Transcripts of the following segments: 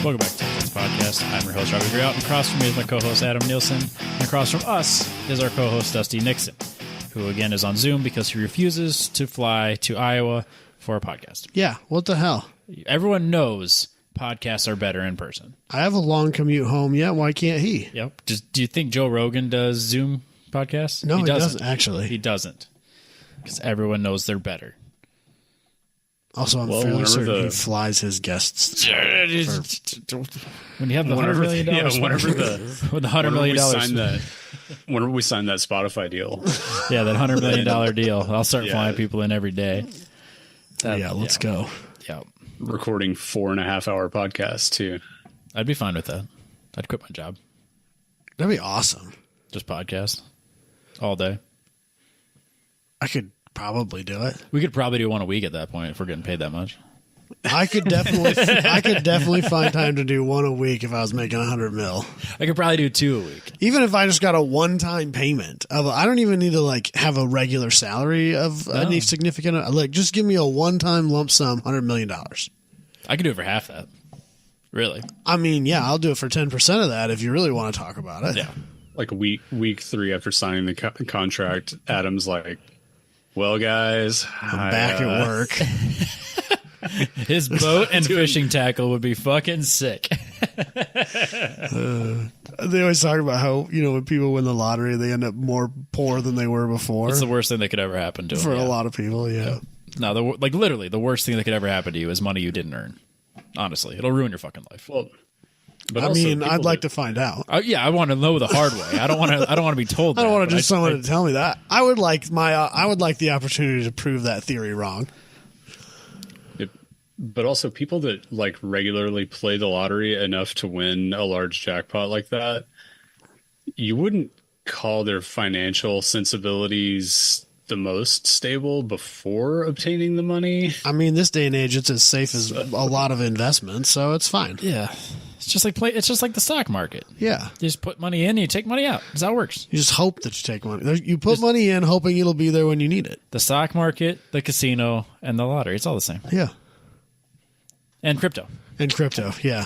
Welcome back to this podcast. I'm your host, Robbie. Here out and across from me is my co-host, Adam Nielsen. And across from us is our co-host, Dusty Nixon, who again is on Zoom because he refuses to fly to Iowa for a podcast. Yeah, what the hell? Everyone knows podcasts are better in person. I have a long commute home. Yeah, why can't he? Yep. Do you think Joe Rogan does Zoom podcasts? No, he doesn't actually. He doesn't. Because everyone knows they're better. Also, I'm fairly certain he flies his guests. When you have the $100 million, with the $100 million, whenever we sign that Spotify deal, yeah, that $100 million deal, I'll start flying people in every day. Let's go. Yeah, recording 4.5-hour podcasts too. I'd be fine with that. I'd quit my job. That'd be awesome. Just podcast all day. I could probably do it. We could probably do one a week at that point if we're getting paid that much. I could definitely find time to do one a week if I was making $100 million. I could probably do 2 a week. Even if I just got a one-time payment of, I don't even need to have a regular salary of any significant. Just give me a one-time lump sum, $100 million. I could do it for half that. Really? I mean, yeah, I'll do it for 10% of that if you really want to talk about it. Yeah. Like week 3 after signing the contract, Adam's like, "Well, guys, I'm back at work." His boat and fishing tackle would be fucking sick. They always talk about how, when people win the lottery, they end up more poor than they were before. It's the worst thing that could ever happen to them. For a lot of people, yeah. No, literally, the worst thing that could ever happen to you is money you didn't earn. Honestly, it'll ruin your fucking life. Well, but I mean, I'd like to find out. I want to know the hard way. I don't want to be told. I don't want just someone to tell me that. I would like the opportunity to prove that theory wrong. But also, people that regularly play the lottery enough to win a large jackpot like that, you wouldn't call their financial sensibilities the most stable before obtaining the money. I mean, this day and age, it's as safe as a lot of investments, so it's fine. Yeah, it's just like the stock market. Yeah, you just put money in, and you take money out. That's how it works. You just hope that you take money. You put money in, hoping it'll be there when you need it. The stock market, the casino, and the lottery—it's all the same. Yeah. And crypto. Yeah.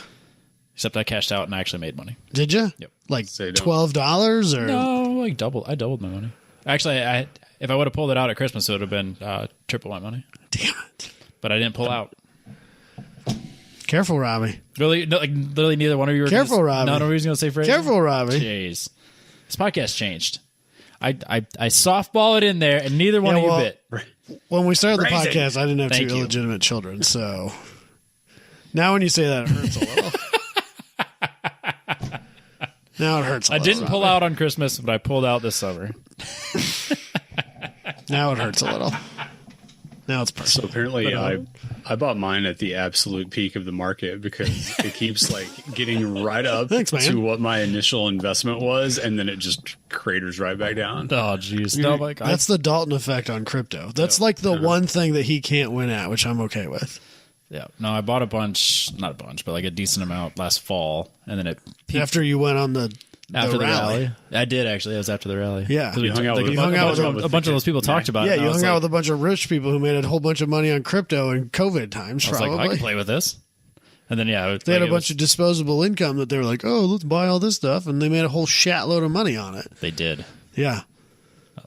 Except I cashed out and I actually made money. Did you? Yep. $12 or? No, I doubled my money. Actually, if I would have pulled it out at Christmas, it would have been triple my money. Damn it. But I didn't pull out. Careful, Robbie. Really? No, literally neither one of you were Careful, Robbie. None of you was going to say phrasing? Careful, Robbie. Jeez. This podcast changed. I softball it in there and neither one of you bit. When we started the podcast, I didn't have two illegitimate children, so... Now when you say that, it hurts a little. Now it hurts a little. I didn't pull out on Christmas, but I pulled out this summer. Now it hurts a little. Now it's personal. So apparently I bought mine at the absolute peak of the market because it keeps getting right up to what my initial investment was, and then it just craters right back down. Oh, jeez. No, that's the Dalton effect on crypto. That's the one thing that he can't win at, which I'm okay with. Yeah. No, I bought not a bunch, but a decent amount last fall, and then it peaked. After you went on the rally. I did actually. It was after the rally. Yeah. You hung out with a bunch of those people talked about it. Yeah, you hung out with a bunch of rich people who made a whole bunch of money on crypto in COVID times, I was probably. I can play with this. And then, they had a bunch of disposable income that they were like, oh, let's buy all this stuff, and they made a whole shat-load of money on it. They did. Yeah. I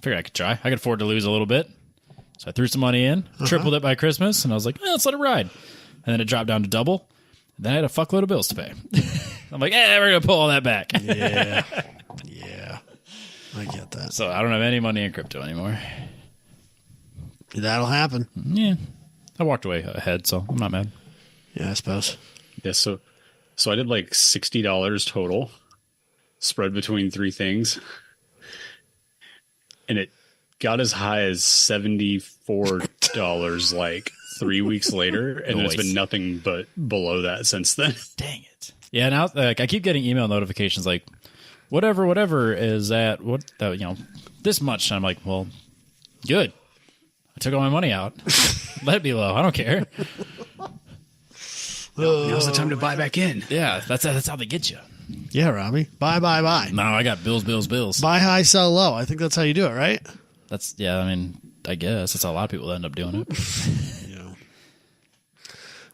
figured I could try. I could afford to lose a little bit. So I threw some money in, tripled it by Christmas, and I was like, let's let it ride. And then it dropped down to double. Then I had a fuckload of bills to pay. I'm like, we're going to pull all that back. Yeah. Yeah. I get that. So I don't have any money in crypto anymore. That'll happen. Yeah. I walked away ahead, so I'm not mad. Yeah, I suppose. Yeah, so I did $60 total, spread between 3 things. And it got as high as $74 3 weeks later, and it's been nothing but below that since then. Dang it. Yeah, now I keep getting email notifications whatever is at this much. And I'm like, well, good. I took all my money out. Let it be low. I don't care. Now's the time to buy back in. Yeah, that's how they get you. Yeah, Robbie. Buy. No, I got bills. Buy high, sell low. I think that's how you do it, right? I mean, I guess that's how a lot of people end up doing it.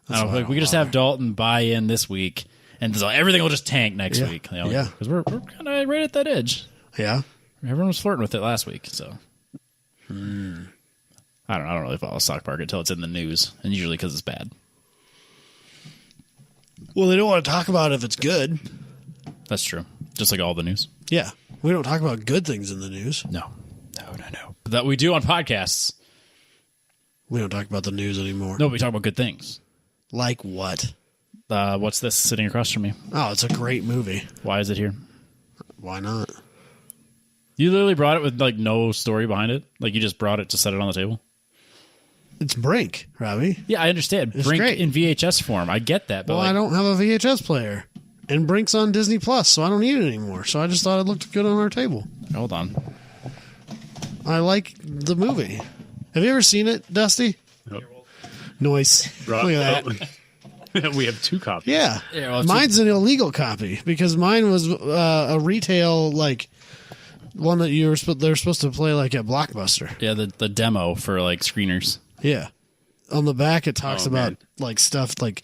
I don't know, like we could just have Dalton buy in this week, and so everything will just tank next week. You know, Yeah. because we're kind of right at that edge. Yeah. Everyone was flirting with it last week, so. I don't really follow stock market until it's in the news, and usually because it's bad. Well, they don't want to talk about it if it's good. That's true. Just like all the news. Yeah. We don't talk about good things in the news. No. But that we do on podcasts. We don't talk about the news anymore. No, we talk about good things. Like what? What's this sitting across from me? Oh, it's a great movie. Why is it here? Why not? You literally brought it with like no story behind it? Like you just brought it to set it on the table? It's Brink, Robbie. Yeah, I understand. It's Brink great. in VHS form. I get that. But Well, like, I don't have a VHS player. And Brink's on Disney Plus, so I don't need it anymore. So I just thought it looked good on our table. hold on. I like the movie. Have you ever seen it, Dusty? Nope. Noise. Look at that. We have 2 copies. Yeah. Yeah, well, Mine's an illegal copy because mine was a retail, like, one that they're supposed to play, like, at Blockbuster. Yeah, the demo for like screeners. Yeah. On the back, it talks about, man. like, stuff like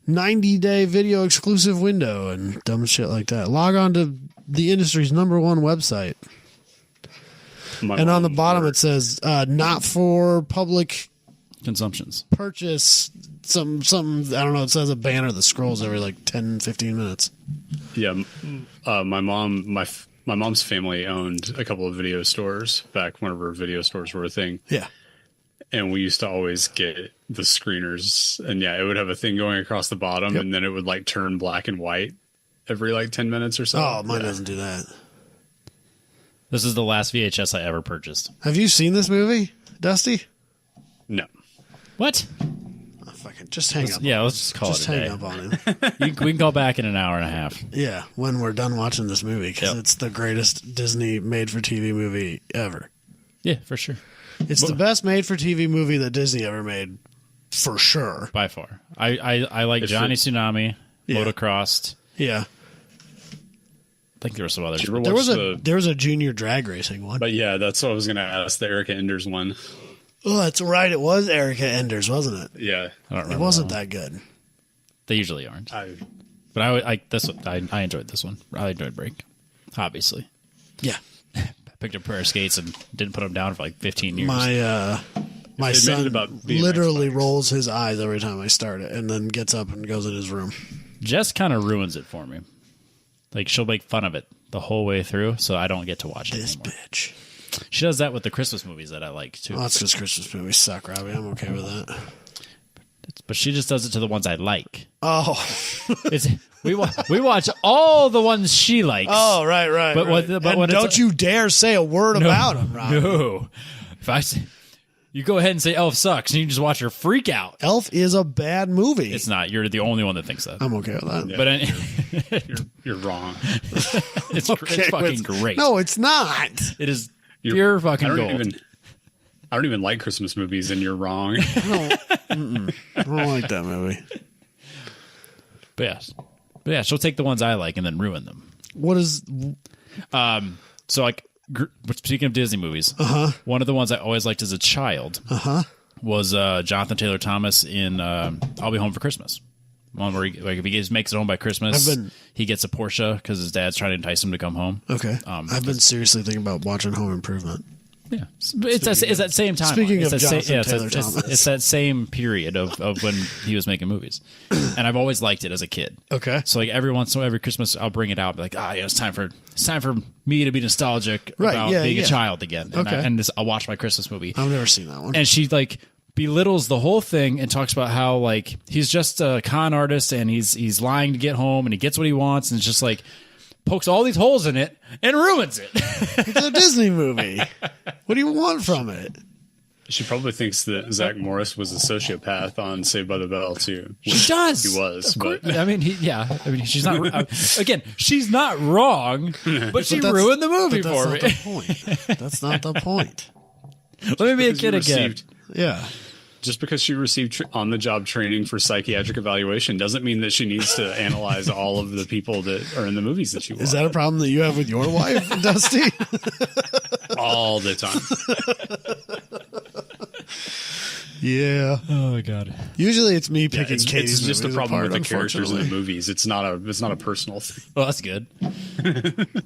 90-day video exclusive window and dumb shit like that. Log on to the industry's #1 website. And on the bottom, it says, not for public Consumptions. purchase. Something, I don't know, it says a banner that scrolls every, like, 10, 15 minutes. Yeah, my mom's family owned a couple of video stores back whenever video stores were a thing. Yeah. And we used to always get the screeners, and yeah, it would have a thing going across the bottom, and then it would like turn black and white every like 10 minutes or so. Oh, mine doesn't do that. This is the last VHS I ever purchased. Have you seen this movie, Dusty? No. What? Oh, fucking just hang up. Yeah, let's just call Just it a hang day. up on him. We can call back in an hour and a half. Yeah, when we're done watching this movie, because Yep. it's the greatest Disney made-for-TV movie ever. Yeah, for sure. It's the best made-for-TV movie that Disney ever made, for sure. By far. I like If Johnny it- Tsunami, Yeah. Motocrossed. Yeah, I think there were some others. Did you ever there watch was a junior drag racing one. But yeah, that's what I was going to ask, the Erica Enders one. Oh, that's right. It was Erica Enders, wasn't it? Yeah. I don't remember. It wasn't that good. They usually aren't. I But I enjoyed this one. I enjoyed Break. Obviously. Yeah, Picked up a pair of skates and didn't put them down for like 15 years. my They made son it about BMX literally bikes. rolls his eyes every time I start it, and then gets up and goes in his room. Jess kind of ruins it for me. Like she'll make fun of it the whole way through, so I don't get to watch it This anymore. bitch. She does that with the Christmas movies that I like too. Oh, that's because Christmas movies suck, Robbie. I'm okay with that. But she just does it to the ones I like. Oh, It's, we watch all the ones she likes. oh, right. But right. what- but And when it's- don't you dare say a word about him, Robbie. No. If I say, you go ahead and say Elf sucks, and you just watch her freak out. Elf is a bad movie. It's not. You're the only one that thinks that. I'm okay with that. Yeah. But you're wrong. it's Okay fucking with- great. No, it's not. It is You're- pure fucking I gold. don't even like Christmas movies, and you're wrong. I don't like that movie. But yeah, she'll take the ones I like and then ruin them. What is? So like, speaking of Disney movies, one of the ones I always liked as a child was Jonathan Taylor Thomas in I'll Be Home for Christmas. One where if he makes it home by Christmas, he gets a Porsche because his dad's trying to entice him to come home. Okay, I've been seriously thinking about watching Home Improvement. Yeah, it's that same time. Speaking of it's Jonathan Taylor Thomas. it's that same period of when he was making movies, and I've always liked it as a kid. Okay, So like every Christmas I'll bring it out, be like, yeah, it's time for me to be nostalgic Right, about yeah, being yeah. a child again. And, Okay. I'll watch my Christmas movie, I've never seen that one. and she like belittles the whole thing and talks about how like he's just a con artist and he's lying to get home and he gets what he wants and it's just like pokes all these holes in it and ruins it. It's a Disney movie. What do you want from it? She probably thinks that Zach Morris was a sociopath on Saved by the Bell too. She does. He was, Of course. but I mean, she's not. Again, she's not wrong, but she ruined the movie But for that's me. not the point. That's not the point. Let me be a because you kid again. received- Yeah. Just because she received on-the-job training for psychiatric evaluation doesn't mean that she needs to analyze all of the people that are in the movies that she watched Is that a problem that you have with your wife, Dusty? all the time. Yeah. Oh my god. Usually it's me Yeah, picking it's Katie's just a movies problem apart, with the characters in the unfortunately. movies. It's not a personal thing. Well, that's good.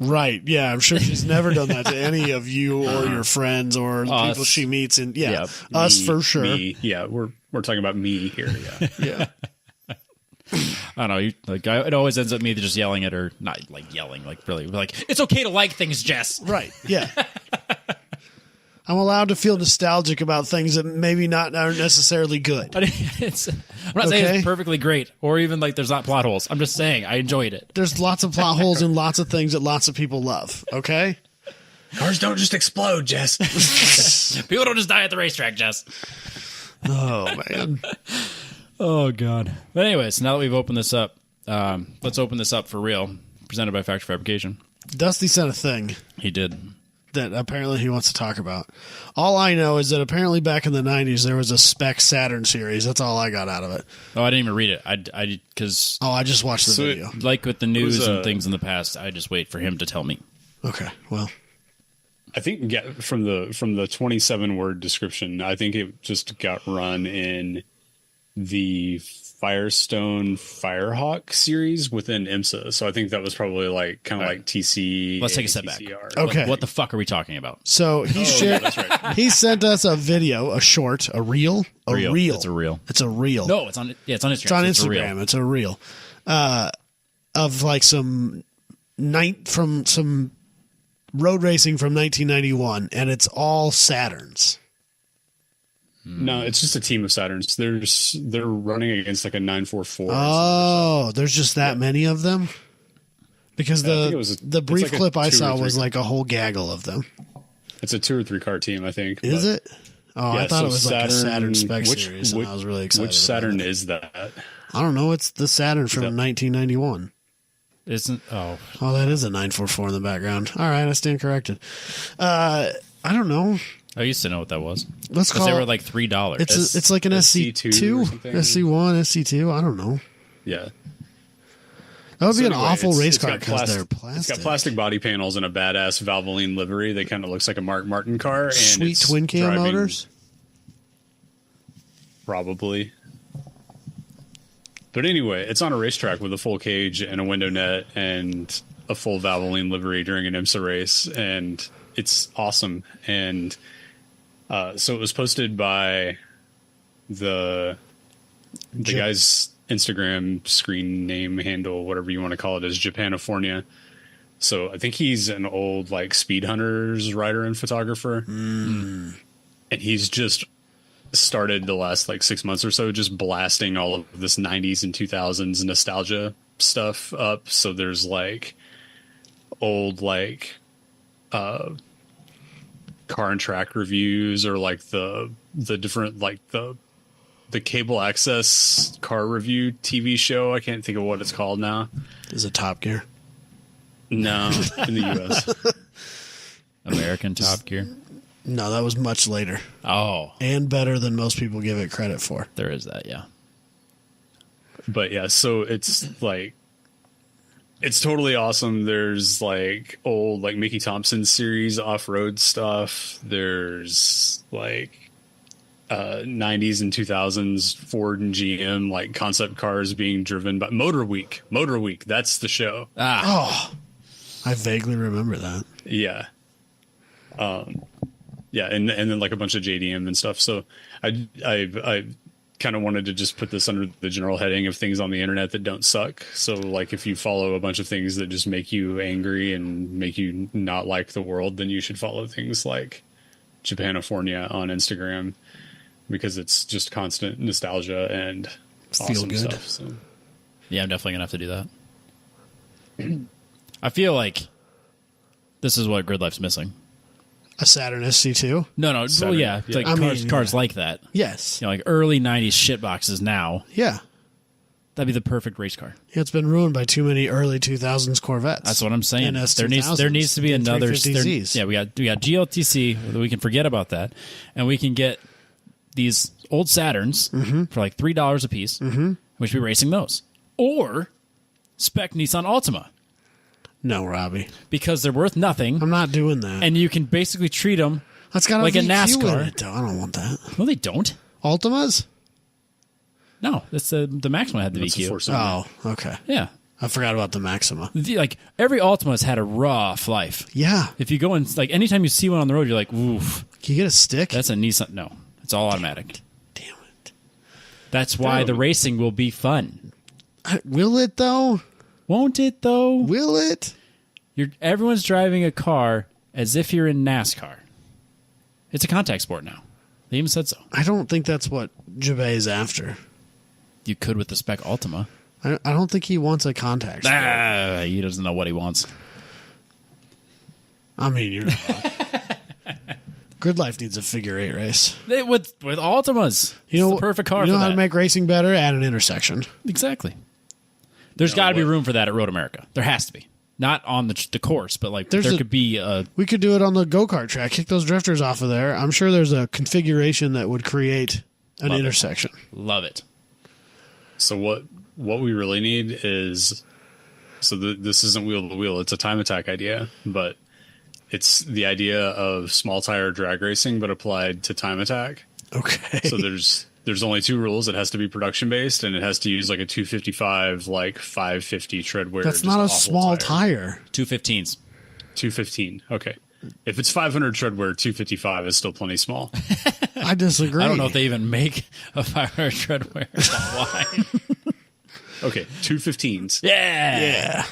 Right. Yeah, I'm sure she's never done that to any of you or your friends or the people she meets. And yeah, Yep. us Me- for sure. Me, yeah, we're talking about me here. Yeah. Yeah. I don't know. It always ends up me just yelling at her, not like yelling, like really, like it's okay to like things, Jess. Right. Yeah. I'm allowed to feel nostalgic about things that maybe not aren't necessarily good. I'm not saying Okay. it's perfectly great, or even like there's not plot holes. I'm just saying I enjoyed it. There's lots of plot holes in lots of things that lots of people love. Okay. Cars don't just explode, Jess. People don't just die at the racetrack, Jess. Oh man. Oh god. But anyways, now that we've opened this up, let's open this up for real. Presented by Factory Fabrication. Dusty sent a thing He did. that apparently he wants to talk about. All I know is that apparently back in the 90s there was a Spec Saturn series. That's all I got out of it. Oh, I didn't even read it. I because Oh, I just watched the So it- video. like with the news was, and things in the past, I just wait for him to tell me. Okay. Well, I think from the 27 word description, I think it just got run in the Firestone Firehawk series within IMSA. So I think that was probably like kind of like TC. Let's take a step back. TCR. Okay. What the fuck are we talking about? so he shared. That's right. He sent us a video, a short, a reel, a reel. It's a reel. It's a reel. No, it's on. Yeah, it's on Instagram. It's on so Instagram. It's a reel of like some road racing from 1991, and it's all Saturns. No, it's just a team of Saturns. They're running against like a 944. Oh, there's just that many of them? Because I think it was the brief it's like a clip I 2 or saw 3. was like a whole gaggle of them. It's a 2 or 3 car team, I think. Is but- it? Oh, Yeah, I thought so it was like a Saturn spec which- series, and which- I was really excited. Which Saturn about it. is that? I don't know. It's the Saturn from that- 1991. Isn't? Oh, Oh, that is a 944 in the background. All right, I stand corrected. I don't know. I used to know what that was. Let's Because call they were it. like $3. It's like an SC2 SC2, or something? SC1, SC2. I don't know. Yeah. That would be So an anyway, awful it's- race it's car got because they're It's plastic. got plastic body panels and a badass Valvoline livery. They kind of looks like a Mark Martin car. And Sweet it's twin cam driving- motors. Probably. But anyway, it's on a racetrack with a full cage and a window net and a full Valvoline livery during an IMSA race, and it's awesome. And so it was posted by the guy's Instagram screen name handle, whatever you want to call it, is Japanifornia. So I think he's an old like Speed Hunters writer and photographer, and he's just started the last like 6 months or so just blasting all of this 90s and 2000s nostalgia stuff up. So there's like old like car and track reviews, or like the different like the cable access car review TV show. I can't think of what it's called now. Is it Top Gear? No, in the US. American Top Gear. No, that was much later Oh, and better than most people give it credit for. there is that. Yeah. But yeah, so it's like it's totally awesome. There's like old like Mickey Thompson series off-road stuff. There's like 90s and 2000s Ford and GM like concept cars being driven by Motor Week. Motor Week, that's the show. Oh, I vaguely remember that. Yeah. Yeah, and then like a bunch of JDM and stuff. So I kind of wanted to just put this under the general heading of things on the internet that don't suck. So like if you follow a bunch of things that just make you angry and make you not like the world, then you should follow things like Japanifornia on Instagram, because it's just constant nostalgia and Feel awesome good. stuff. So. Yeah, I'm definitely gonna have to do that. I feel like this is what Gridlife's missing. A Saturn SC2? No, well, Saturn, yeah, it's yeah. like I cars, mean, cars yeah. like that. Yes. You know, like early '90s shitboxes. Now Yeah. that'd be the perfect race car. Yeah, it's been ruined by too many early 2000s Corvettes. That's what I'm saying. And There needs to be and another. 350Zs. Yeah, we got GLTC. We can forget about that, and we can get these old Saturns for like $3 a piece. We should be racing those, or spec Nissan Altima, No, Robbie. because they're worth nothing, I'm not doing that. and you can basically treat them. That's got like a VQ NASCAR. in it, though. I don't want that. No, they don't. Ultimas? No, that's the Maxima had the That's a VQ. 470. Oh, okay. Yeah. I forgot about the Maxima. Like, every Ultima's had a rough life. Yeah. If you go and, like, anytime you see one on the road, you're like, oof. Can you get a stick? That's a Nissan. No, it's all automatic. Damn it. That's why the racing will be fun. Will it, though? Won't it, though? Will it? Everyone's driving a car as if you're in NASCAR. It's a contact sport now. They even said so. I don't think that's what Jabez is after. You could with the spec Ultima. I don't think he wants a contact sport. He doesn't know what he wants. I mean, you're not wrong. Gridlife needs a figure 8 race. With Ultimas. You know, it's the perfect car you know for how that. to make racing better? Add an intersection. Exactly. There's You know got to be what? room for that at Road America. There has to be. Not on the course, but like there could be a... We could do it on the go-kart track. Kick those drifters off of there. I'm sure there's a configuration that would create an intersection. Love it. So what we really need is, this isn't wheel to wheel. It's a time attack idea, but it's the idea of small tire drag racing, but applied to time attack. Okay. So there's only 2 rules. It has to be production based, and it has to use like a 255, like 550 tread wear. That's just not a awful small tire. 215s. 215. Okay. If it's 500 tread wear, 255 is still plenty small. I disagree. I don't know if they even make a 500 tread wear that wide. Okay, 215s. Yeah.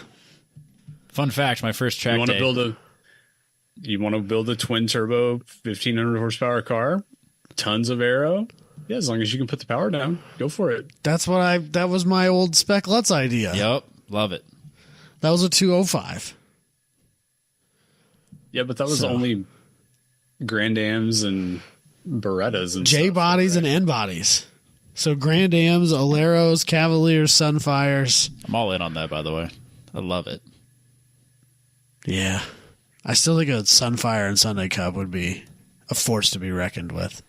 Fun fact, my first track You want day. to build a twin turbo 1500 horsepower car? Tons of aero? Yeah, as long as you can put the power down, go for it. That was my old Spec Lutz idea. Yep. Love it. That was a 205. Yeah, but that was So- only Grand Ams and Berettas and J stuff, bodies right? and N bodies. So Grand Ams, Aleros, Cavaliers, Sunfires. I'm all in on that, by the way. I love it. Yeah. I still think a Sunfire and Sunday Cup would be a force to be reckoned with.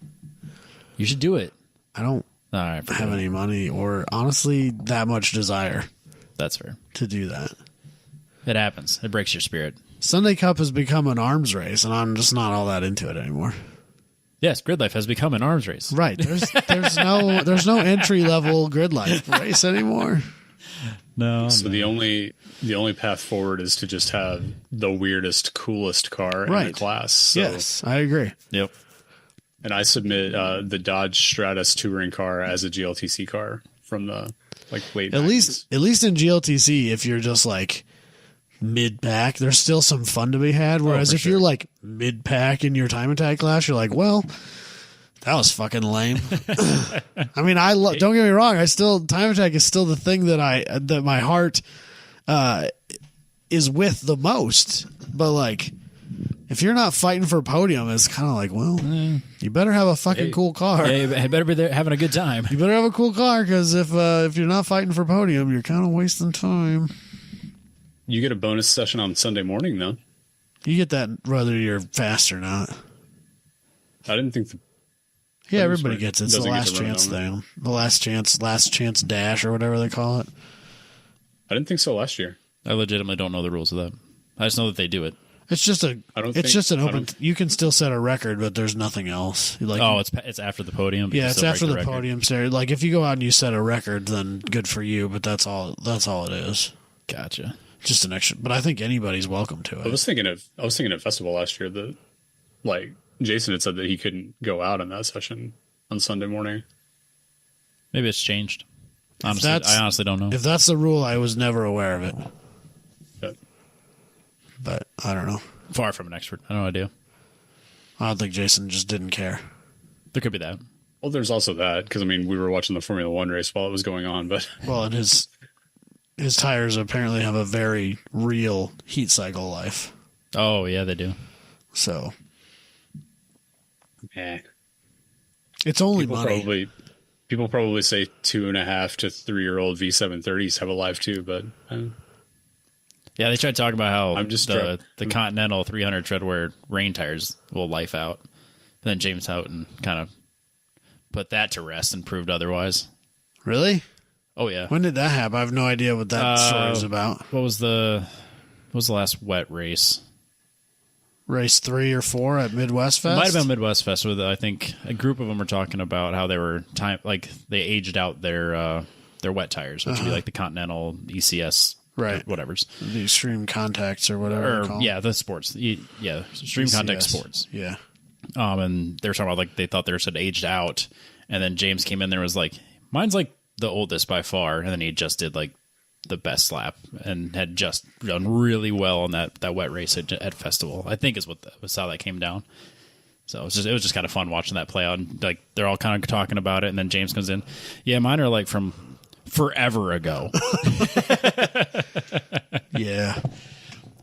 You should do it. I don't All right. forget have it. any money or honestly that much desire That's fair. to do that. It happens. It breaks your spirit. Sunday Cup has become an arms race, and I'm just not all that into it anymore. Yes, Gridlife has become an arms race. Right? There's no entry level Gridlife race anymore. No. So the only path forward is to just have the weirdest, coolest car in Right. the class. So, Yes, I agree. Yep. and I submit the Dodge Stratus touring car as a GLTC car from the late At 90s. least in GLTC, if you're just like mid pack, there's still some fun to be had. Whereas for if sure. you're like mid pack in your time attack class, you're like, well, that was fucking lame. I mean, don't get me wrong. Time attack is still the thing that my heart is with the most. But like, if you're not fighting for a podium, it's kind of like, well, you better have a fucking cool car. Yeah, you better be there having a good time. You better have a cool car because if you're not fighting for podium, you're kind of wasting time. You get a bonus session on Sunday morning, though. You get that whether you're fast or not. I didn't think Yeah, Podium everybody sprint gets it. It's the doesn't get last to run chance on it. thing. The last chance dash or whatever they call it. I didn't think so last year. I legitimately don't know the rules of that. I just know that they do it. It's just an open. You can still set a record, but there's nothing else. Like, Oh, it's after the podium. but you yeah, it's still break after the record. podium stare. Like if you go out and you set a record, then good for you. But that's all it is. Gotcha. Just an extra. But I think anybody's welcome to I it. was thinking of festival last year that Jason had said that he couldn't go out in that session on Sunday morning. Maybe it's changed. Honestly, that's- I honestly don't know. If that's the rule, I was never aware of it. But But I don't know. Far from an expert. I have no idea. I don't think Jason just didn't care. There could be that. well, there's also that because we were watching the Formula One race while it was going on, but Well, and his tires apparently have a very real heat cycle life. Oh, yeah, they do. So eh. it's only money. People probably say 2.5 to 3-year-old V730s have a life too, but Yeah, they tried talking about how I'm just the Continental 300 treadwear rain tires will life out. Then James Houghton kind of put that to rest and proved otherwise. Really? Oh, yeah. When did that happen? I have no idea what that story is about. What was the last wet race? race 3 or 4 at Midwest Fest. Might have been Midwest Fest. With I think a group of them were talking about how they were they aged out their wet tires, which would be like the Continental ECS, right? Whatever's the Extreme Contacts or whatever. The sports, Extreme Contact Sports. Yeah. And they were talking about like they thought theirs had aged out, and then James came in there and was like, mine's like the oldest by far, and then he just did like the best lap and had just done really well on that wet race at Festival. I think was how that came down. So it was just kind of fun watching that play out. And, like they're all kind of talking about it, and then James comes in. Yeah, mine are like from forever ago. Yeah,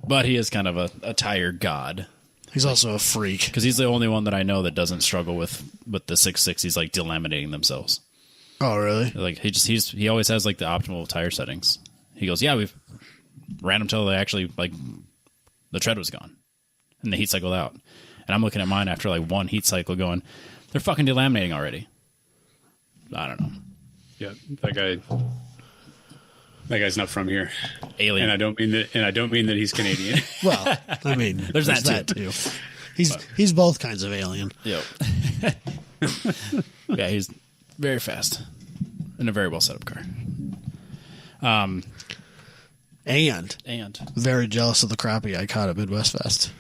but he is kind of a tire god. He's also a freak because he's the only one that I know that doesn't struggle with the 660s like delaminating themselves. Oh, really? Like he always has like the optimal tire settings. He goes, yeah, we've ran them till they actually like the tread was gone and the heat cycled out. And I'm looking at mine after like one heat cycle going, they're fucking delaminating already. I don't know. Yeah, that guy's not from here. Alien. And I don't mean that he's Canadian. Well, I mean, there's that too. He's both kinds of alien. Yep. Yeah, he's very fast in a very well set up car. And very jealous of the crappie I caught at Midwest Fest.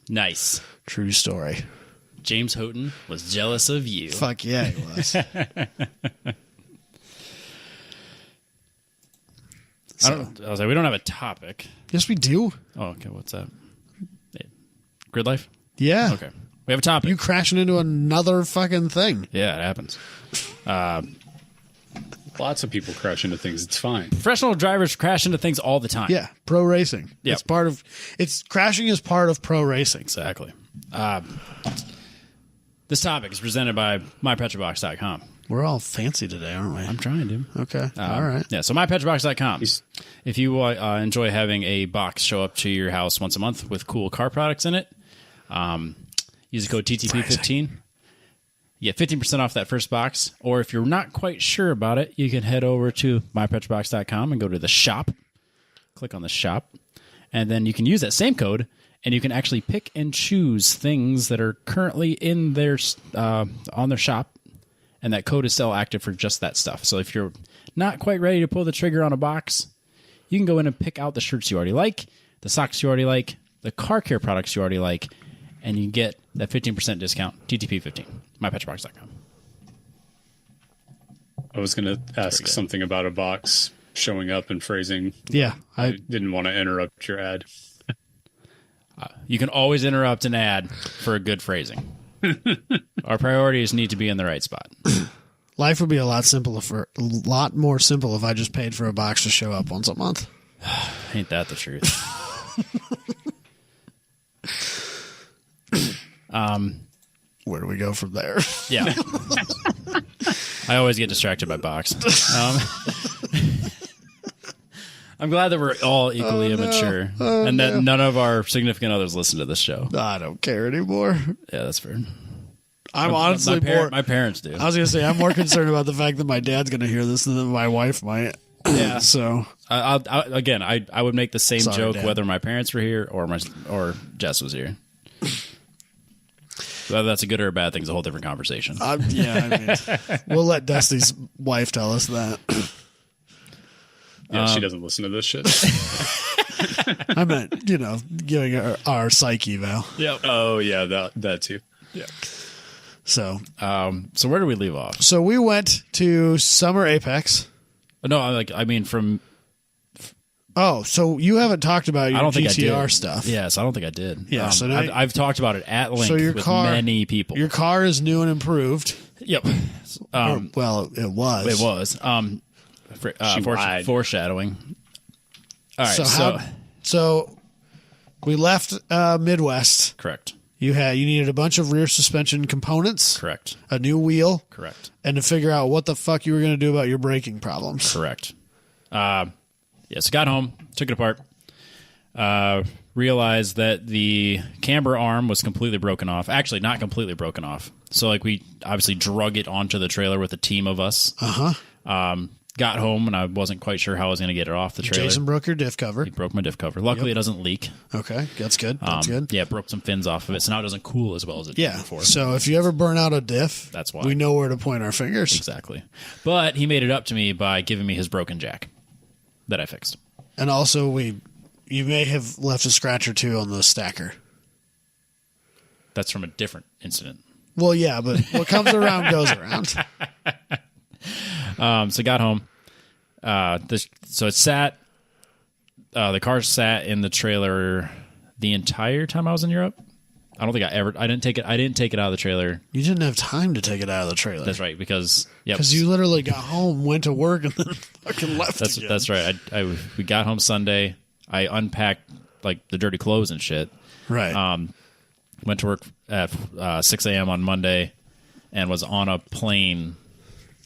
Nice. True story. James Houghton was jealous of you. Fuck yeah, he was. I was like, we don't have a topic. Yes, we do. Oh, okay. What's that? Gridlife? Yeah. Okay. We have a topic. You crashing into another fucking thing. Yeah, it happens. Lots of people crash into things. It's fine. Professional drivers crash into things all the time. Yeah, pro racing. Yep. Crashing is part of pro racing. Exactly. This topic is presented by mypetrobox.com. We're all fancy today, aren't we? I'm trying, dude. Okay. All right. Yeah, so mypetrobox.com. If you enjoy having a box show up to your house once a month with cool car products in it, use the code TTP15. You get 15% off that first box. Or if you're not quite sure about it, you can head over to mypetrobox.com and go to the shop. Click on the shop. And then you can use that same code, and you can actually pick and choose things that are currently in their on their shop. And that code is still active for just that stuff. So if you're not quite ready to pull the trigger on a box, you can go in and pick out the shirts you already like, the socks you already like, the car care products you already like, and you can get that 15% discount, TTP15, mypetrobox.com. I was going to ask something about a box showing up and phrasing. Yeah. I didn't want to interrupt your ad. You can always interrupt an ad for a good phrasing. Our priorities need to be in the right spot. Life would be a lot more simple if I just paid for a box to show up once a month. Ain't that the truth? Where do we go from there? Yeah. I always get distracted by box. I'm glad that we're all equally immature and that none of our significant others listen to this show. I don't care anymore. Yeah, that's fair. I'm honestly my parents do. I was going to say, I'm more concerned about the fact that my dad's going to hear this than my wife might. Yeah. So I would make the same joke Dad. whether my parents were here or Jess was here. Whether that's a good or a bad thing is a whole different conversation. We'll let Dusty's wife tell us that. Yeah, she doesn't listen to this shit. I meant, giving her our psyche eval. Yep. Oh yeah, that too. Yeah. So where do we leave off? So we went to Summer Apex. No, I mean from. Oh, so you haven't talked about your GTR stuff? Yes, I don't think I did. Yeah, so now I've talked about it at length with many people. Your car is new and improved. Yep. It was. It was. Foreshadowing. All right. So we left Midwest. Correct. You needed a bunch of rear suspension components. Correct. A new wheel. Correct. And to figure out what the fuck you were going to do about your braking problems. Correct. So got home, took it apart, realized that the camber arm was completely broken off. Actually, not completely broken off. So we obviously drug it onto the trailer with a team of us. Uh-huh. got home and I wasn't quite sure how I was going to get it off the trailer. Jason broke your diff cover. He broke my diff cover. Luckily, it doesn't leak. Okay, that's good. That's good. Yeah, it broke some fins off of it, so now it doesn't cool as well as it did before. So if you ever burn out a diff, that's why we know where to point our fingers. Exactly. But he made it up to me by giving me his broken jack that I fixed. And also, you may have left a scratch or two on the stacker. That's from a different incident. Well, yeah, but what comes around goes around. So got home. So it sat. The car sat in the trailer the entire time I was in Europe. I don't think I didn't take it. I didn't take it out of the trailer. You didn't have time to take it out of the trailer. That's right, because you literally got home, went to work, and then fucking left. Again. That's right. We got home Sunday. I unpacked like the dirty clothes and shit. Right. Went to work at 6 a.m. on Monday, and was on a plane.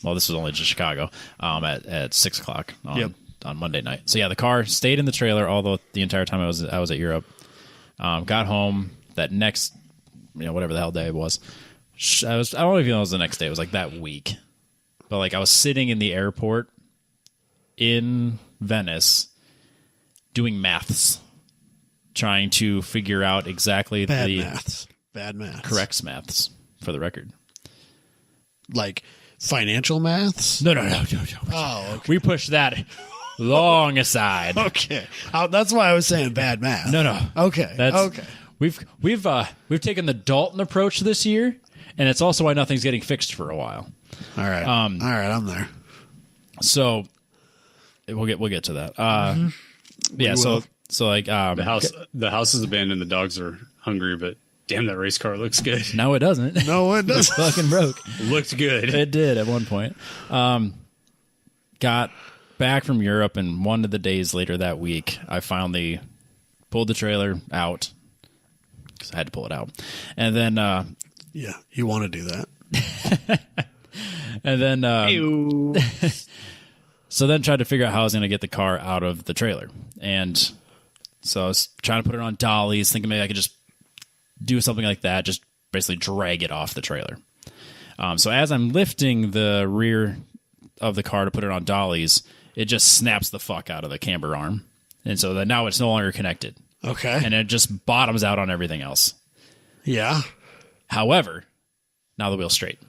Well, this was only just Chicago. At 6 o'clock on Monday night. So yeah, the car stayed in the trailer all the entire time I was at Europe. Got home that next, whatever the hell day it was. I don't know if it was the next day. It was like that week. But like I was sitting in the airport in Venice doing maths, trying to figure out exactly Bad maths. Correct maths for the record. Like financial maths? No. Oh, okay. We pushed that long aside. Okay. That's why I was saying bad math. No. Okay. Okay. We've taken the Dalton approach this year, and it's also why nothing's getting fixed for a while. All right. All right, I'm there. So we'll get to that. Yeah. So like the house is abandoned. The dogs are hungry, but damn, that race car looks good. No, it doesn't. No, it doesn't. It fucking broke. Looked good. It did at one point. Got back from Europe, and one of the days later that week, I finally pulled the trailer out because I had to pull it out, and then yeah, you want to do that, and then so then tried to figure out how I was going to get the car out of the trailer, and so I was trying to put it on dollies, thinking maybe I could just do something like that, just basically drag it off the trailer. So as I'm lifting the rear of the car to put it on dollies, it just snaps the fuck out of the camber arm. And so that now it's no longer connected. Okay. And it just bottoms out on everything else. Yeah. However, now the wheel's straight.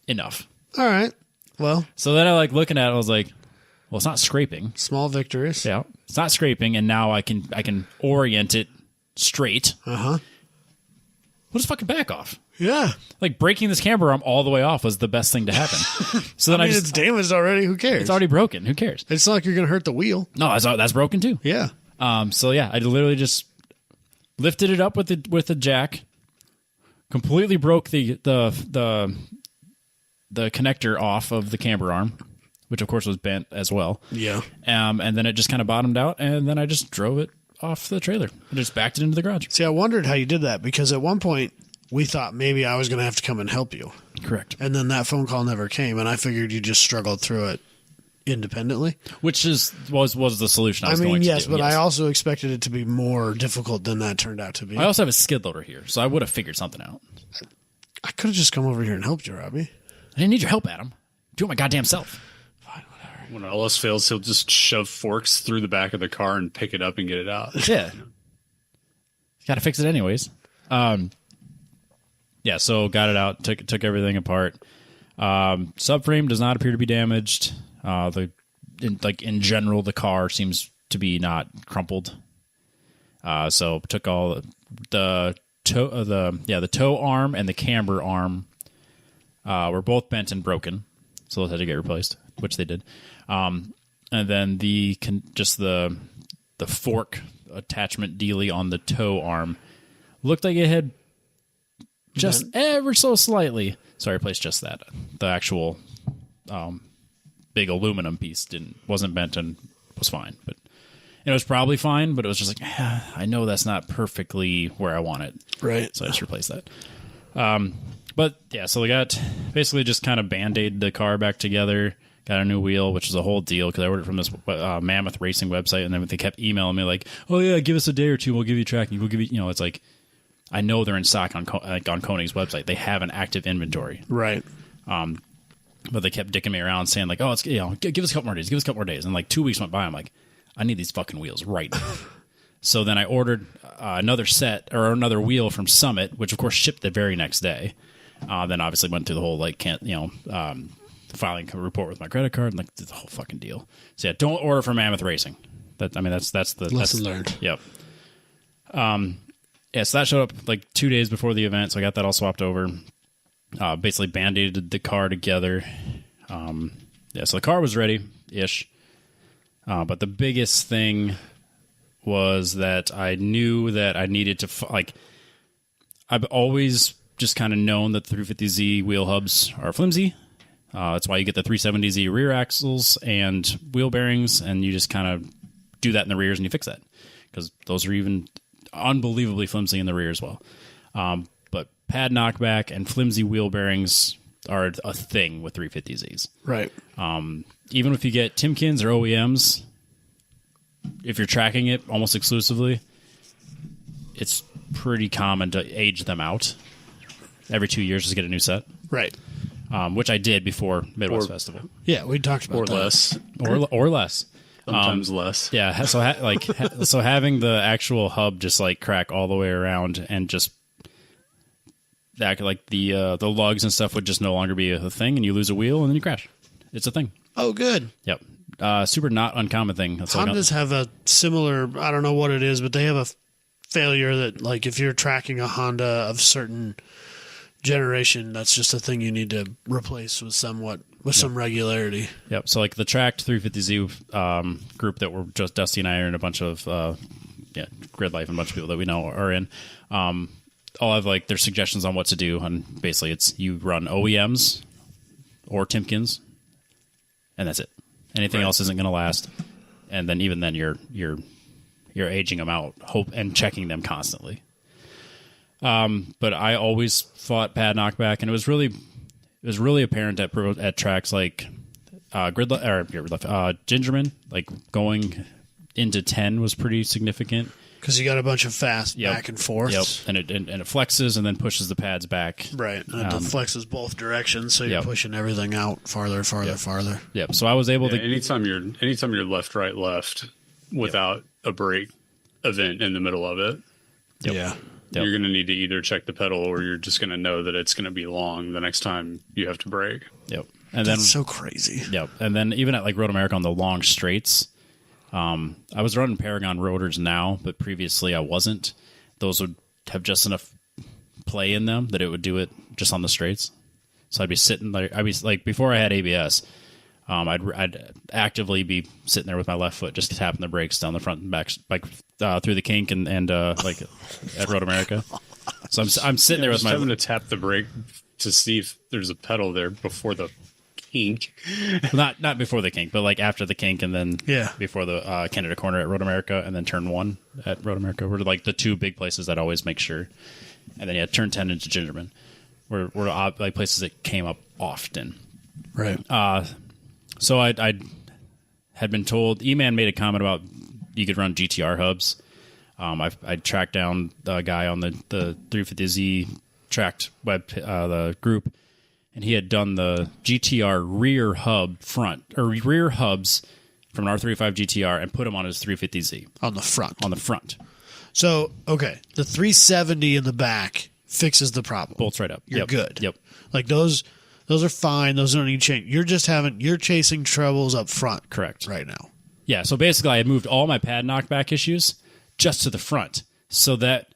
Enough. All right. Well. So then I like looking at it, I was like, well, it's not scraping. Small victories. Yeah. It's not scraping, and now I can orient it straight. Uh-huh. We'll just fucking back off. Yeah. Like breaking this camber arm all the way off was the best thing to happen. So then it's damaged already. Who cares? It's already broken. Who cares? It's not like you're going to hurt the wheel. No, that's broken too. Yeah. So yeah, I literally just lifted it up with the jack, completely broke the connector off of the camber arm, which of course was bent as well. Yeah. And then it just kind of bottomed out, and then I just drove it off the trailer. I just backed it into the garage. See, I wondered how you did that, because at one point we thought maybe I was going to have to come and help you. Correct. And then that phone call never came, and I figured you just struggled through it independently. Which was the solution I was going to do. Yes, but I also expected it to be more difficult than that turned out to be. I also have a skid loader here, so I would have figured something out. I could have just come over here and helped you, Robbie. I didn't need your help, Adam. Do it my goddamn self. Fine, whatever. When all else fails, he'll just shove forks through the back of the car and pick it up and get it out. Yeah. Got to fix it anyways. Yeah, so got it out, took everything apart. Subframe does not appear to be damaged. In general, the car seems to be not crumpled. So took all the tow arm and the camber arm were both bent and broken, so those had to get replaced, which they did. And then the fork attachment dealie on the tow arm looked like it had just ever so slightly. So I replaced just that. The actual big aluminum piece wasn't bent and was fine, but it was probably fine. But it was just like, I know that's not perfectly where I want it, right? So I just replaced that. But yeah, so we got basically just kind of band-aid the car back together. Got a new wheel, which is a whole deal because I ordered from this Mammoth Racing website, and then they kept emailing me like, "Oh yeah, give us a day or two, we'll give you tracking. We'll give you, it's like, I know they're in stock on Koenig's website. They have an active inventory, right? But they kept dicking me around saying like, oh, it's, give us a couple more days, give us a couple more days. And like 2 weeks went by. I'm like, I need these fucking wheels right now. So then I ordered another set or another wheel from Summit, which of course shipped the very next day. Then obviously went through the whole like filing a report with my credit card and like the whole fucking deal. So yeah, don't order from Mammoth Racing. That's the lesson learned. Yep. Yeah, so that showed up like 2 days before the event, so I got that all swapped over. Basically band-aided the car together. Yeah, so the car was ready-ish. But the biggest thing was that I knew that I needed to, I've always just kind of known that the 350Z wheel hubs are flimsy. That's why you get the 370Z rear axles and wheel bearings, and you just kind of do that in the rears and you fix that. Because those are even unbelievably flimsy in the rear as well. But pad knockback and flimsy wheel bearings are a thing with 350Zs. Right. Even if you get Timkins or OEMs, if you're tracking it almost exclusively, it's pretty common to age them out. Every 2 years, just get a new set. Right. Which I did before Midwest Festival. Yeah, we talked about that. Less. Or less. Sometimes less. Yeah, so so having the actual hub just like crack all the way around and just that like the lugs and stuff would just no longer be a thing, and you lose a wheel and then you crash. It's a thing. Oh, good. Yep. Super not uncommon thing. That's Hondas have a similar, I don't know what it is, but they have a failure that like if you're tracking a Honda of certain generation, that's just a thing you need to replace with some regularity. Yep. So like the tracked 350Z group that we're just Dusty and I are in, a bunch of Gridlife and a bunch of people that we know are in. All have like their suggestions on what to do, and basically it's you run OEMs or Timkins, and that's it. Anything else isn't going to last, and then even then you're aging them out, and checking them constantly. But I always fought pad knockback, and it was really apparent at tracks like Gingerman, like going into 10 was pretty significant. Because you got a bunch of fast back and forth. Yep, and it flexes and then pushes the pads back. Right, and it flexes both directions, so you're pushing everything out farther. Yep. So I was able to. Anytime you're left, right, left, without a brake event in the middle of it, yeah, you're going to need to either check the pedal or you're just going to know that it's going to be long the next time you have to brake. Yep. And that's so crazy. Yep. And then even at like Road America on the long straights. I was running Paragon rotors now, but previously I wasn't. Those would have just enough play in them that it would do it just on the straights. So I'd be sitting there. I'd be like, before I had ABS, I'd actively be sitting there with my left foot, just tapping the brakes down the front and back, like through the kink and like at Road America. So I'm sitting there with my having to tap the brake to see if there's a pedal there before the kink. Not before the kink, but like after the kink, and then before the Canada corner at Road America, and then turn 1 at Road America were like the two big places that always make sure. And then turn 10 into Gingerman were like places that came up often. Right. So I had been told, E-Man made a comment about you could run GTR hubs. I tracked down the guy on the 350Z tracked the group, and he had done the GTR rear hubs from an R35 GTR and put them on his 350Z. On the front. So, okay, the 370 in the back fixes the problem. Bolts right up. You're good. Yep. Like those are fine. Those don't need change. You're chasing troubles up front. Correct. Right now. Yeah, so basically I had moved all my pad knockback issues just to the front, so that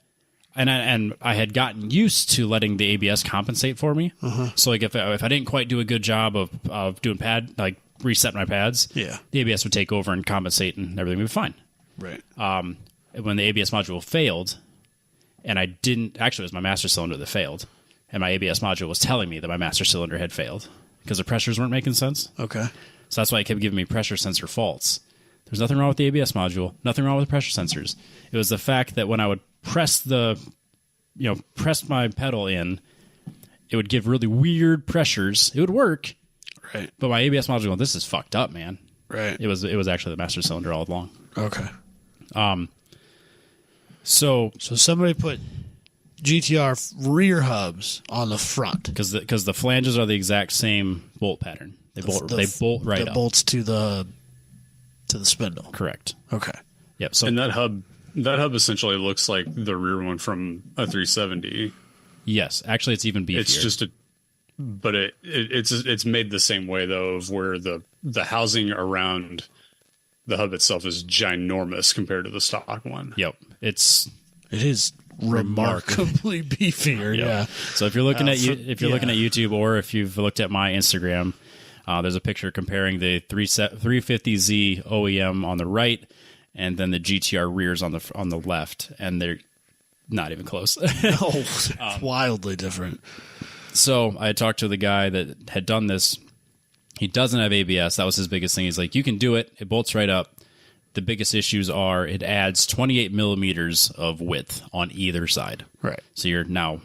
and I had gotten used to letting the ABS compensate for me. So like if I didn't quite do a good job of doing pad, like reset my pads, the ABS would take over and compensate, and everything would be fine. Right. When the ABS module failed, and I didn't actually, it was my master cylinder that failed, and my ABS module was telling me that my master cylinder had failed because the pressures weren't making sense. Okay. So that's why it kept giving me pressure sensor faults. There's nothing wrong with the ABS module, nothing wrong with the pressure sensors. It was the fact that when I would press my pedal in, it would give really weird pressures. It would work, right? But my ABS module, this is fucked up, man. Right. It was actually the master cylinder all along. Okay. So somebody put GTR rear hubs on the front. Because the flanges are the exact same bolt pattern. They bolt right up. Bolts to the spindle. Correct. Okay. Yep. So and that hub essentially looks like the rear one from a 370. Yes, actually, it's even beefier. It's just but it's made the same way though, of where the housing around the hub itself is ginormous compared to the stock one. Yep, it is remarkably beefier. Yep. Yeah. So if you're looking at looking at YouTube, or if you've looked at my Instagram, there's a picture comparing the 350Z OEM on the right, and then the GTR rears on the left, and they're not even close. Wildly different. So I talked to the guy that had done this. He doesn't have ABS. That was his biggest thing. He's like, you can do it. It bolts right up. The biggest issues are it adds 28 millimeters of width on either side. Right. So you're now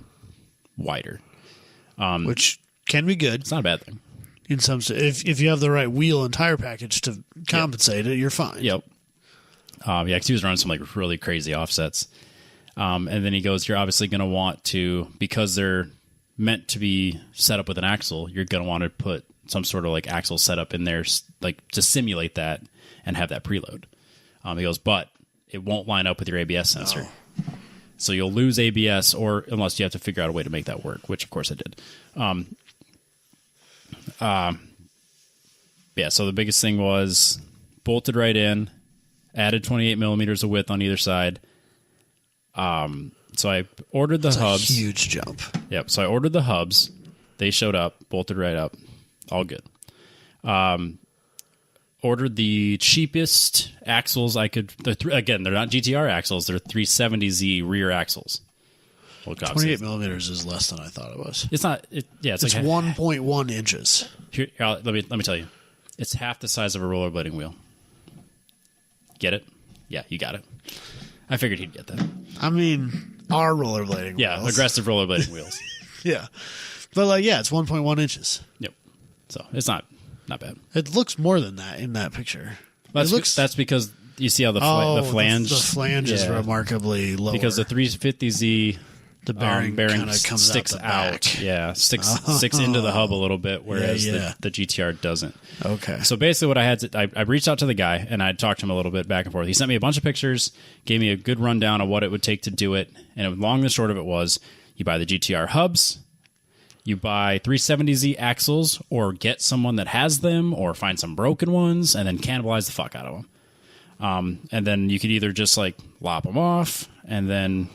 wider. Which can be good. It's not a bad thing. In some, if you have the right wheel and tire package to compensate it, you're fine. Yep. Yeah, because he was running some like really crazy offsets. And then he goes, you're obviously going to want to, because they're meant to be set up with an axle, you're going to want to put some sort of like axle setup in there, like to simulate that and have that preload. He goes, but it won't line up with your ABS sensor. Oh. So you'll lose ABS, or unless you have to figure out a way to make that work, which of course I did. Yeah, so the biggest thing was bolted right in, added 28 millimeters of width on either side. So I ordered the hubs. A huge jump. Yep. So I ordered the hubs. They showed up, bolted right up. All good. Ordered the cheapest axles I could. Again, they're not GTR axles. They're 370Z rear axles. Well, 28 millimeters is less than I thought it was. It's not. It's like 1.1 inches. Here, let me tell you. It's half the size of a rollerblading wheel. Get it? Yeah, you got it. I figured he'd get that. I mean, our rollerblading wheels. Aggressive rollerblading wheels. Yeah. But, it's 1.1 inches. Yep. So, it's not bad. It looks more than that in that picture. That's because you see how the flange... The flange is remarkably lower. Because the 350Z... The bearing kind of comes sticks out. Yeah, sticks into the hub a little bit, whereas the GTR doesn't. Okay. So basically what I had I reached out to the guy, and I talked to him a little bit back and forth. He sent me a bunch of pictures, gave me a good rundown of what it would take to do it, and long and short of it was, you buy the GTR hubs, you buy 370Z axles, or get someone that has them, or find some broken ones, and then cannibalize the fuck out of them. And then you could either just like lop them off, and then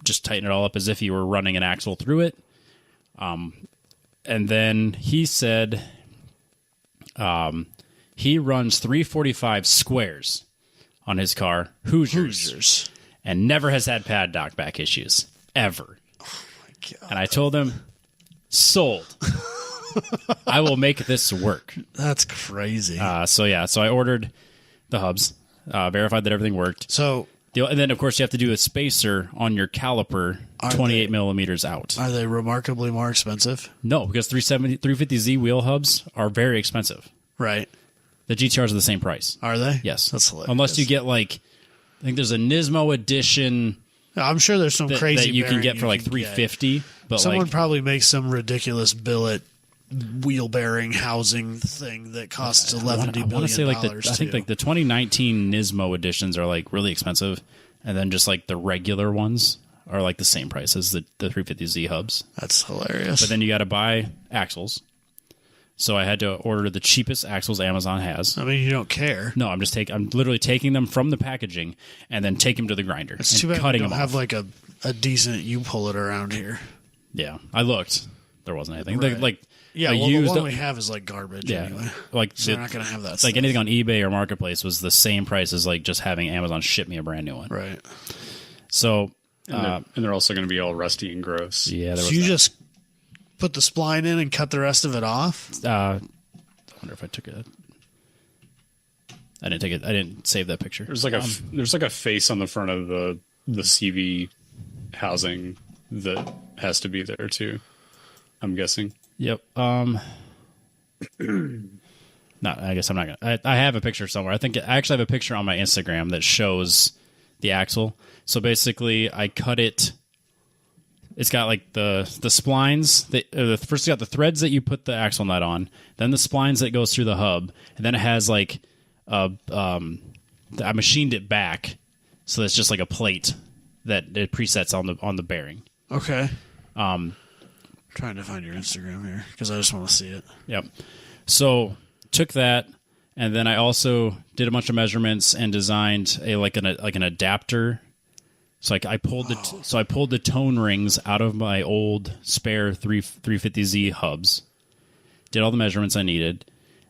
just tighten it all up as if you were running an axle through it. And then he said he runs 345 squares on his car, Hoosiers, and never has had pad knockback issues, ever. Oh my God. And I told him, sold. I will make this work. That's crazy. So I ordered the hubs, verified that everything worked. And then, of course, you have to do a spacer on your caliper 28 millimeters out. Are they remarkably more expensive? No, because 350Z wheel hubs are very expensive. Right. The GTRs are the same price. Are they? Yes. That's hilarious. Unless you get, I think there's a Nismo edition. I'm sure there's some crazy that you can get for like 350. But someone probably makes some ridiculous billet wheel bearing housing thing that costs $11 billion. I want to say I think the 2019 Nismo editions are like really expensive, and then just like the regular ones are like the same price as the 350Z hubs. That's hilarious. But then you got to buy axles. So I had to order the cheapest axles Amazon has. I mean, you don't care. No, I'm literally taking them from the packaging and then take them to the grinder. It's too bad we don't have like a decent U-pull-it around here. Yeah, I looked. There wasn't anything. Right. The one we have is like garbage anyway. So they're not going to have that like stuff. anything on eBay or Marketplace was the same price as like just having Amazon ship me a brand new one. Right. So and they're also going to be all rusty and gross. Yeah. So you just put the spline in and cut the rest of it off? I wonder if I took it. I didn't take it. I didn't save that picture. There's like a face on the front of the CV housing that has to be there too, I'm guessing. Yep. I guess I'm not gonna. I have a picture somewhere. I actually have a picture on my Instagram that shows the axle. So basically, I cut it it's got like the splines. First, you got the threads that you put the axle nut on, then the splines that goes through the hub, and then it has like I machined it back, so it's just like a plate that it presets on the bearing. Okay. Trying to find your Instagram here because I just want to see it. Yep. So took that, and then I also did a bunch of measurements and designed an adapter. So I pulled the tone rings out of my old spare 350Z hubs. Did all the measurements I needed,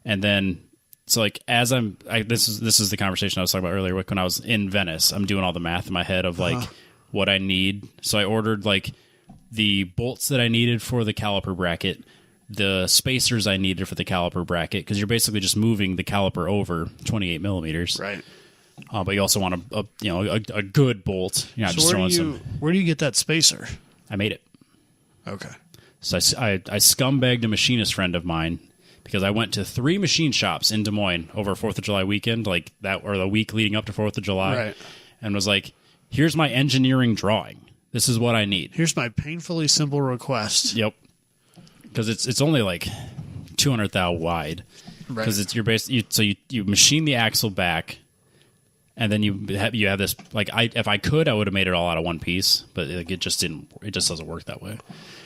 and then this is the conversation I was talking about earlier. When I was in Venice, I'm doing all the math in my head of like what I need. So I ordered like the bolts that I needed for the caliper bracket, the spacers I needed for the caliper bracket, because you're basically just moving the caliper over 28 millimeters, Right. But you also want a good bolt. You're not just throwing some. Where do you get that spacer? I made it. Okay. So I scumbagged a machinist friend of mine because I went to 3 machine shops in Des Moines over 4th of July weekend, like that, or the week leading up to 4th of July, Right. and was like, "Here's my engineering drawing. This is what I need." Here's my painfully simple request. Yep. Because it's only like 200 thou wide. Right. Because it's your base. You machine the axle back, and then you have this like if I could I would have made it all out of one piece, but like, it just doesn't work that way.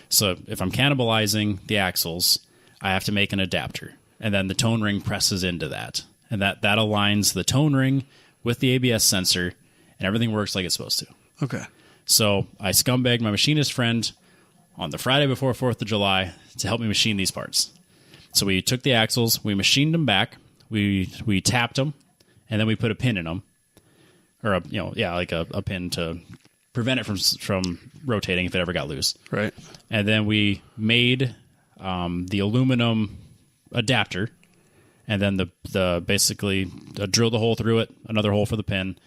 So if I'm cannibalizing the axles, I have to make an adapter, and then the tone ring presses into that, and that aligns the tone ring with the ABS sensor, and everything works like it's supposed to. Okay. So I scumbagged my machinist friend on the Friday before 4th of July to help me machine these parts. So we took the axles, we machined them back, we tapped them, and then we put a pin in them, or a pin to prevent it from rotating if it ever got loose. Right. And then we made the aluminum adapter, and then basically drilled a hole through it, another hole for the pin,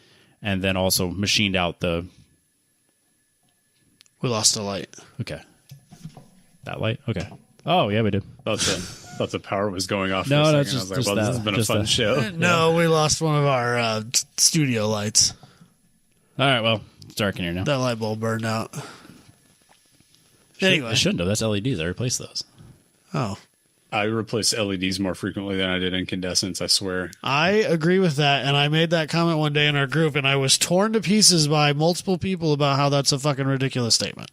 and then also machined out the. We lost the light. Okay. That light? Okay. Oh, yeah, we did. Thought the power was going off. No, for a that's second. I was just like, well, that. this has been a Just fun that. show. No, we lost one of our studio lights. All right, well, it's dark in here now. That light bulb burned out. Anyway. I shouldn't have. That's LEDs. I replaced those. Oh. I replace LEDs more frequently than I did incandescents, I swear. I agree with that, and I made that comment one day in our group, and I was torn to pieces by multiple people about how that's a fucking ridiculous statement.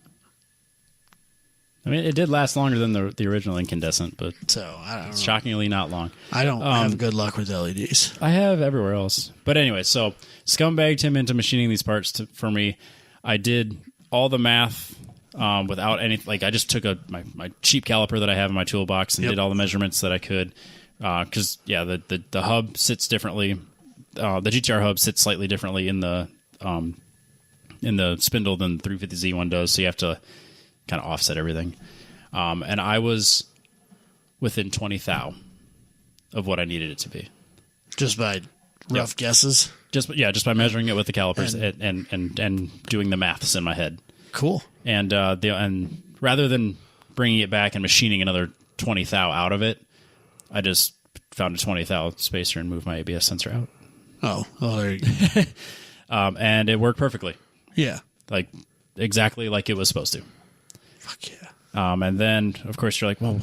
I mean, it did last longer than the original incandescent, but So, I don't know. shockingly not long. I don't have good luck with LEDs. I have everywhere else. But anyway, so scumbagged him into machining these parts for me. I did all the math without any, like I just took my cheap caliper that I have in my toolbox and did all the measurements that I could. Because, the hub sits differently. The GTR hub sits slightly differently in the spindle than the 350Z one does, so you have to kind of offset everything. And I was within 20 thou of what I needed it to be. Just by rough guesses? Just by measuring it with the calipers and doing the maths in my head. Cool. And rather than bringing it back and machining another 20 thou out of it, I just found a 20 thou spacer and moved my ABS sensor out. Oh, well, there you go. And it worked perfectly. Yeah. Like, exactly like it was supposed to. Fuck yeah. And then, of course, you're like, well,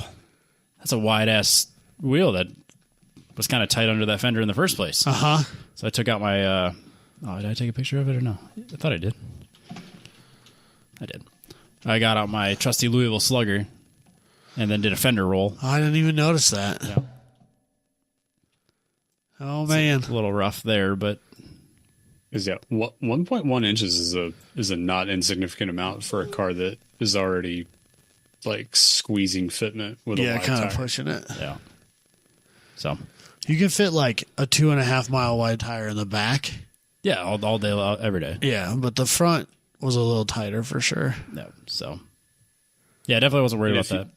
that's a wide-ass wheel that was kind of tight under that fender in the first place. Uh-huh. So I took out my... did I take a picture of it or no? I thought I did. I did. I got out my trusty Louisville Slugger and then did a fender roll. I didn't even notice that. Yeah. Oh, man. It's a little rough there, but... 1.1 inches is a not insignificant amount for a car that is already like squeezing fitment with a wide kind tire. of pushing it. Yeah. So... You can fit like a 2.5 mile wide tire in the back. Yeah, all day, every day. Yeah, but the front was a little tighter for sure. No, so... Yeah, I definitely wasn't worried about that.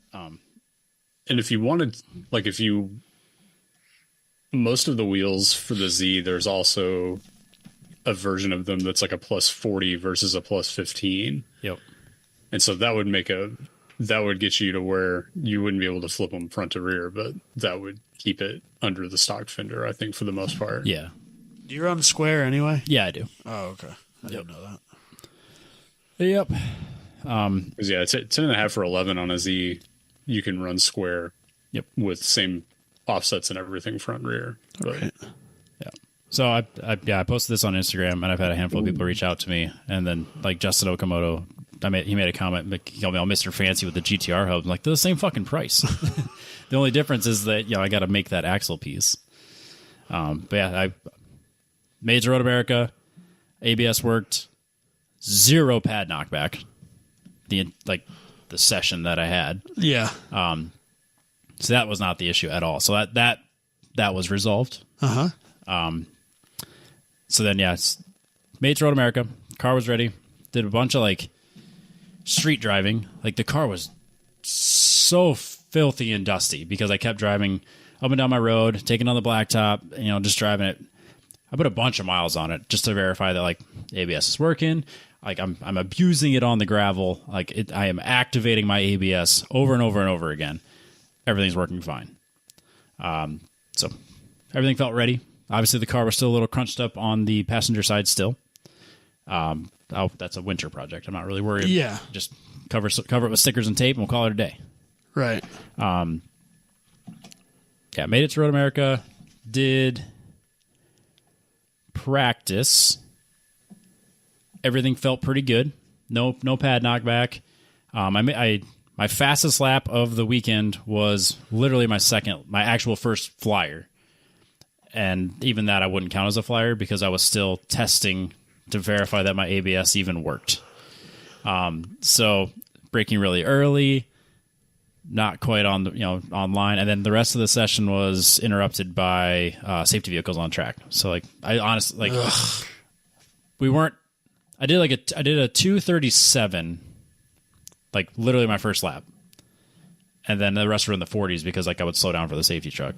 And if you wanted, like most of the wheels for the Z, there's also a version of them that's like a plus 40 versus a plus 15. Yep. And so that would get you to where you wouldn't be able to flip them front to rear, but that would keep it under the stock fender, I think, for the most part. Yeah. Do you run square anyway? Yeah, I do. Oh, okay. I didn't know that. Yep. 'Cause, yeah, it's 10.5 for 11 on a Z. You can run square. Yep. With same offsets and everything front and rear. But, Right. Yeah. So I posted this on Instagram, and I've had a handful of people reach out to me, and then like Justin Okamoto, he made a comment, like, he called me all Mr. Fancy with the GTR hub. I'm like, they're the same fucking price. The only difference is that I got to make that axle piece. But yeah, I made it to Road America. ABS worked. 0 pad knockback. The session that I had. Yeah. So that was not the issue at all. So that was resolved. So then, made it to Road America. Car was ready. Did a bunch of like street driving. Like the car was so filthy and dusty because I kept driving up and down my road, taking on the blacktop, just driving it. I put a bunch of miles on it just to verify that like ABS is working. Like I'm abusing it on the gravel. Like I am activating my ABS over and over and over again. Everything's working fine. So everything felt ready. Obviously, the car was still a little crunched up on the passenger side still. That's a winter project. I'm not really worried. Yeah. Just cover it with stickers and tape, and we'll call it a day. Right. Made it to Road America. Did practice. Everything felt pretty good. No pad knockback. My fastest lap of the weekend was literally my actual first flyer. And even that I wouldn't count as a flyer because I was still testing to verify that my ABS even worked. So braking really early, not quite on online. And then the rest of the session was interrupted by safety vehicles on track. So like I honestly I did a 2:37. Like literally my first lap, and then the rest were in the 40s because like I would slow down for the safety truck.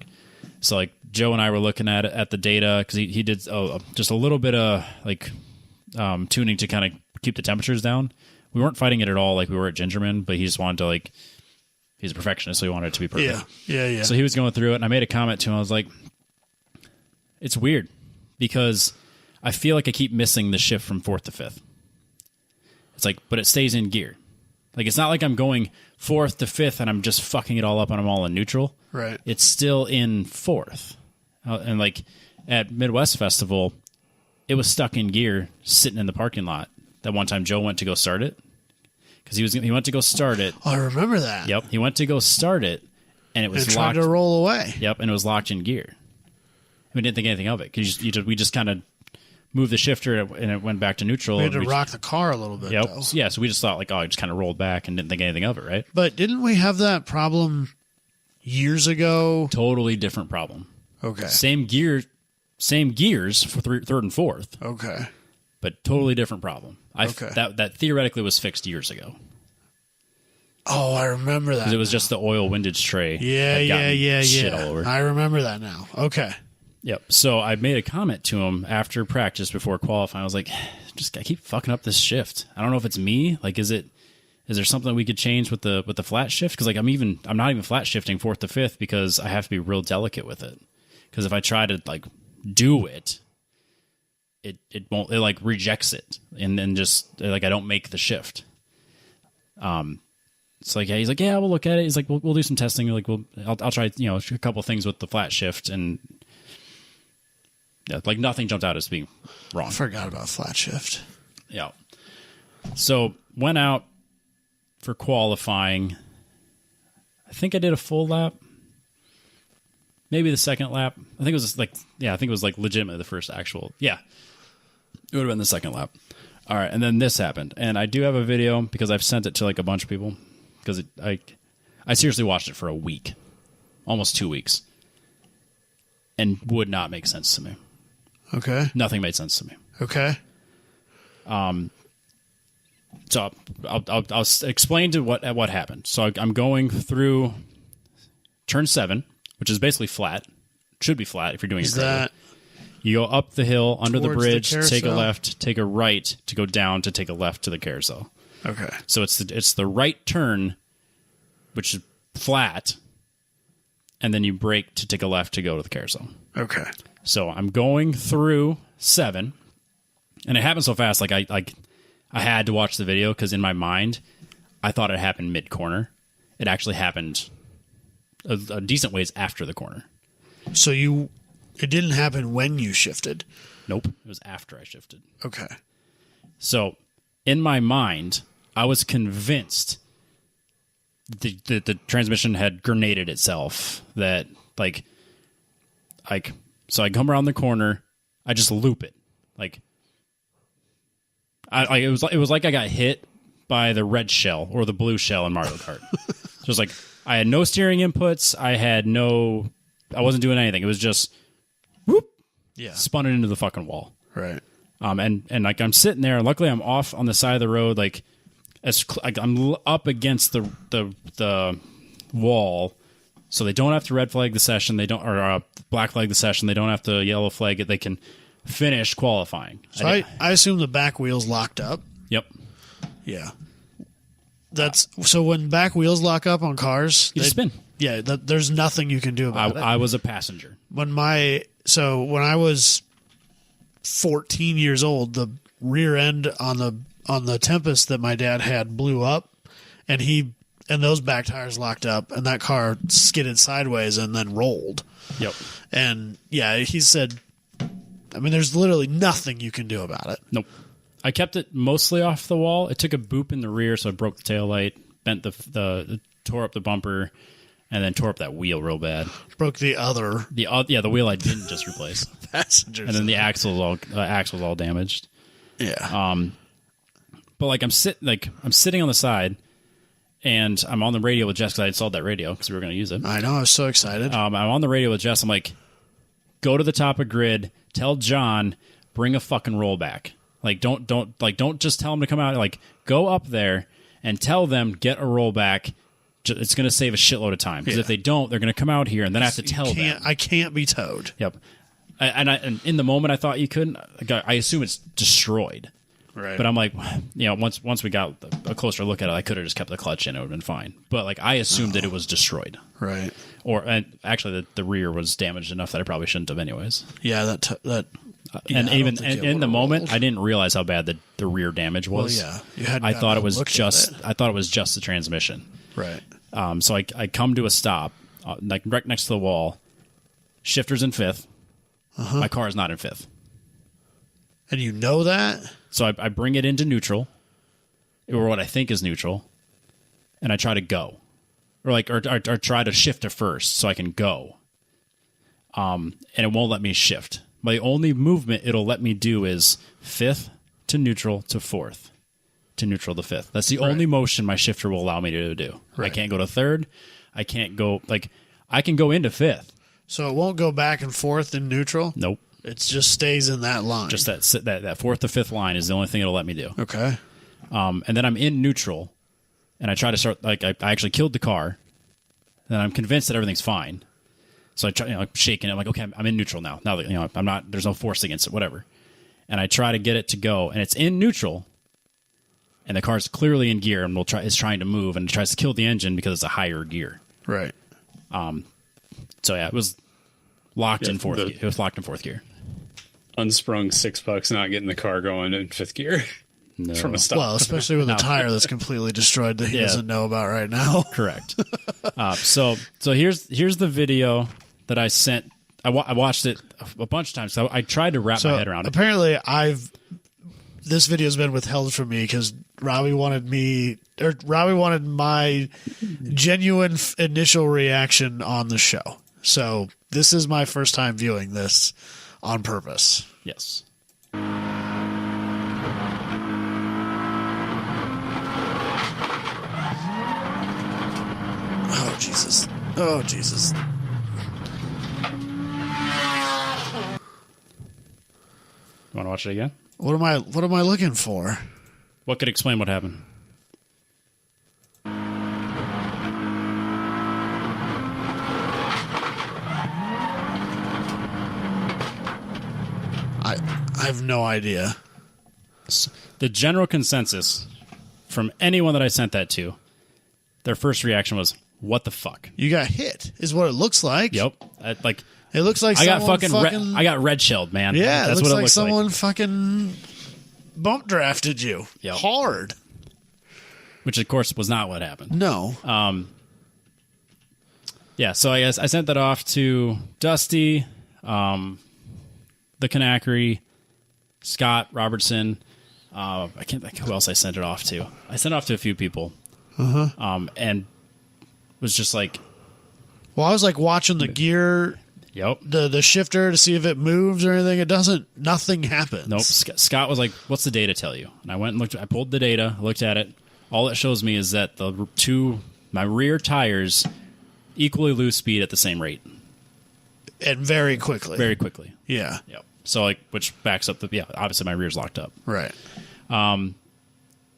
So like Joe and I were looking at the data because he did just a little bit of like tuning to kind of keep the temperatures down. We weren't fighting it at all like we were at Gingerman, but he just wanted to he's a perfectionist, so he wanted it to be perfect. Yeah. So he was going through it, and I made a comment to him. I was like, it's weird because I feel like I keep missing the shift from 4th to 5th. It's like, but it stays in gear. Like, it's not like I'm going 4th to 5th and I'm just fucking it all up and I'm all in neutral. Right. It's still in 4th. And, like, at Midwest Festival, it was stuck in gear sitting in the parking lot. That one time Joe went to go start it. Because he went to go start it. Oh, I remember that. Yep. He went to go start it, and it was and locked. Tried to roll away. Yep, and it was locked in gear. We didn't think anything of it. Because we just kind of moved the shifter, and it went back to neutral. We had to rock the car a little bit, Yep. though. Yeah, so we just thought, like, it just kind of rolled back and didn't think anything of it, right? But didn't we have that problem years ago? Totally different problem. Okay. Same gears for third and fourth, Okay. but totally different problem. Okay. That theoretically was fixed years ago. Oh, I remember that. Because it was just the oil windage tray. Yeah. Shit all over. I remember that now. Okay. Yep. So I made a comment to him after practice before qualifying. I was like, I keep fucking up this shift. I don't know if it's me. Like, is there something we could change with the flat shift? Because like I'm not even flat shifting 4th to 5th because I have to be real delicate with it. Because if I try to like do it, it won't. It like rejects it, and then just like I don't make the shift. It's like, yeah, he's like, yeah, we'll look at it. He's like, we'll do some testing. Like, I'll try, a couple things with the flat shift, and yeah, like nothing jumped out as being wrong. I forgot about flat shift. Yeah. So went out for qualifying. I think I did a full lap. Maybe the second lap. I think it was like legitimately the first actual. Yeah. It would have been the second lap. All right. And then this happened. And I do have a video because I've sent it to like a bunch of people because I seriously watched it for a week, almost 2 weeks, and would not make sense to me. Okay. Nothing made sense to me. Okay. So I'll explain to what happened. So I'm going through turn 7, which is basically flat. Should be flat if you're doing it correctly. You go up the hill, under the Towards bridge, the take a carousel? left, take a right to go down to take a left to the carousel. Okay. So it's the right turn, which is flat, and then you brake to take a left to go to the carousel. Okay. So I'm going through 7, and it happened so fast. Like I had to watch the video because in my mind I thought it happened mid-corner. It actually happened a decent ways after the corner. So it didn't happen when you shifted? Nope. It was after I shifted. Okay. So in my mind, I was convinced the transmission had grenaded itself. That so I come around the corner, I just loop it. It was like I got hit by the red shell or the blue shell in Mario Kart. Just like I had no steering inputs, I wasn't doing anything. It was just whoop, spun it into the fucking wall. Right. And like I'm sitting there. Luckily, I'm off on the side of the road, I'm up against the wall, so they don't have to red flag the session. They don't, or black flag the session. They don't have to yellow flag it. They can finish qualifying. So I assume the back wheels locked up. Yep. Yeah. So when back wheels lock up on cars, you spin. Yeah, there's nothing you can do about it. I was a passenger. When I was 14 years old, the rear end on the Tempest that my dad had blew up, and those back tires locked up, and that car skidded sideways and then rolled. Yep. And yeah, he said, I mean, there's literally nothing you can do about it. Nope. I kept it mostly off the wall. It took a boop in the rear, so I broke the taillight, bent tore up the bumper, and then tore up that wheel real bad. Broke the wheel I didn't just replace. Passengers. And then the axle's all damaged. Yeah. But I'm sitting on the side, and I'm on the radio with Jess because I installed that radio because we were going to use it. I know. I was so excited. I'm on the radio with Jess. I'm like, go to the top of grid. Tell John, bring a fucking rollback. Don't just tell him to come out. Go up there and tell them get a rollback. It's going to save a shitload of time because if they don't, they're going to come out here and then I have to tell them. I can't be towed. Yep. And in the moment I thought you couldn't. I assume it's destroyed. Right. But I'm like, once we got a closer look at it, I could have just kept the clutch in. It would have been fine. But I assumed that it was destroyed. Right. And actually, the rear was damaged enough that I probably shouldn't have anyways. Yeah. And even in the moment, I didn't realize how bad the rear damage was. Well, yeah. I thought it was just the transmission. Right. So I come to a stop, right next to the wall. Shifter's in fifth. My car is not in fifth. And you know that? So I bring it into neutral, or what I think is neutral, and I try to go, or try to shift to first so I can go. And it won't let me shift. My only movement it'll let me do is fifth to neutral to fourth, to neutral to fifth. That's the only motion my shifter will allow me to do. Right. I can't go to third. I can't go I can go into fifth. So it won't go back and forth in neutral? Nope. It just stays in that line. Just that fourth to fifth line is the only thing it'll let me do. Okay. And then I'm in neutral, and I try to start. I actually killed the car. And I'm convinced that everything's fine. So I try, shaking it. I'm like, okay, I'm in neutral now. Now that I'm not. There's no force against it. Whatever. And I try to get it to go, and it's in neutral, and the car's clearly in gear, and is trying to move, and it tries to kill the engine because it's a higher gear. Right. So yeah, it was locked in fourth. It was locked in fourth gear. Unsprung $6 not getting the car going in fifth gear. No. From a stop. Well, especially with a tire that's completely destroyed that he doesn't know about right now. Correct. So here's the video that I sent. I watched it a bunch of times. So I tried to wrap my head around it. Apparently, this video's been withheld from me because Robbie wanted my genuine initial reaction on the show. So this is my first time viewing this on purpose. Yes. Oh, Jesus. Oh, Jesus. You want to watch it again? What am I looking for? What could explain what happened? I have no idea. The general consensus from anyone that I sent that to, their first reaction was, "What the fuck?" You got hit, is what it looks like. Yep. It looks like I got I got red shelled, man. Yeah, that's it looks what it like looks someone fucking bump drafted you. Yep. Hard. which of course was not what happened. No. Yeah, so I guess I sent that off to Dusty, the Kanakri, Scott Robertson. I can't think who else I sent it off to. I sent it off to a few people, and was just like, well, I was like watching the gear, the shifter to see if it moves or anything. It doesn't. Nothing happens. Nope. Scott was like, "What's the data tell you?" And I went and looked. I pulled the data, looked at it. All it shows me is that my rear tires equally lose speed at the same rate, and very quickly. Very quickly. Yeah. Yep. So like, which backs up obviously my rear's locked up. Right.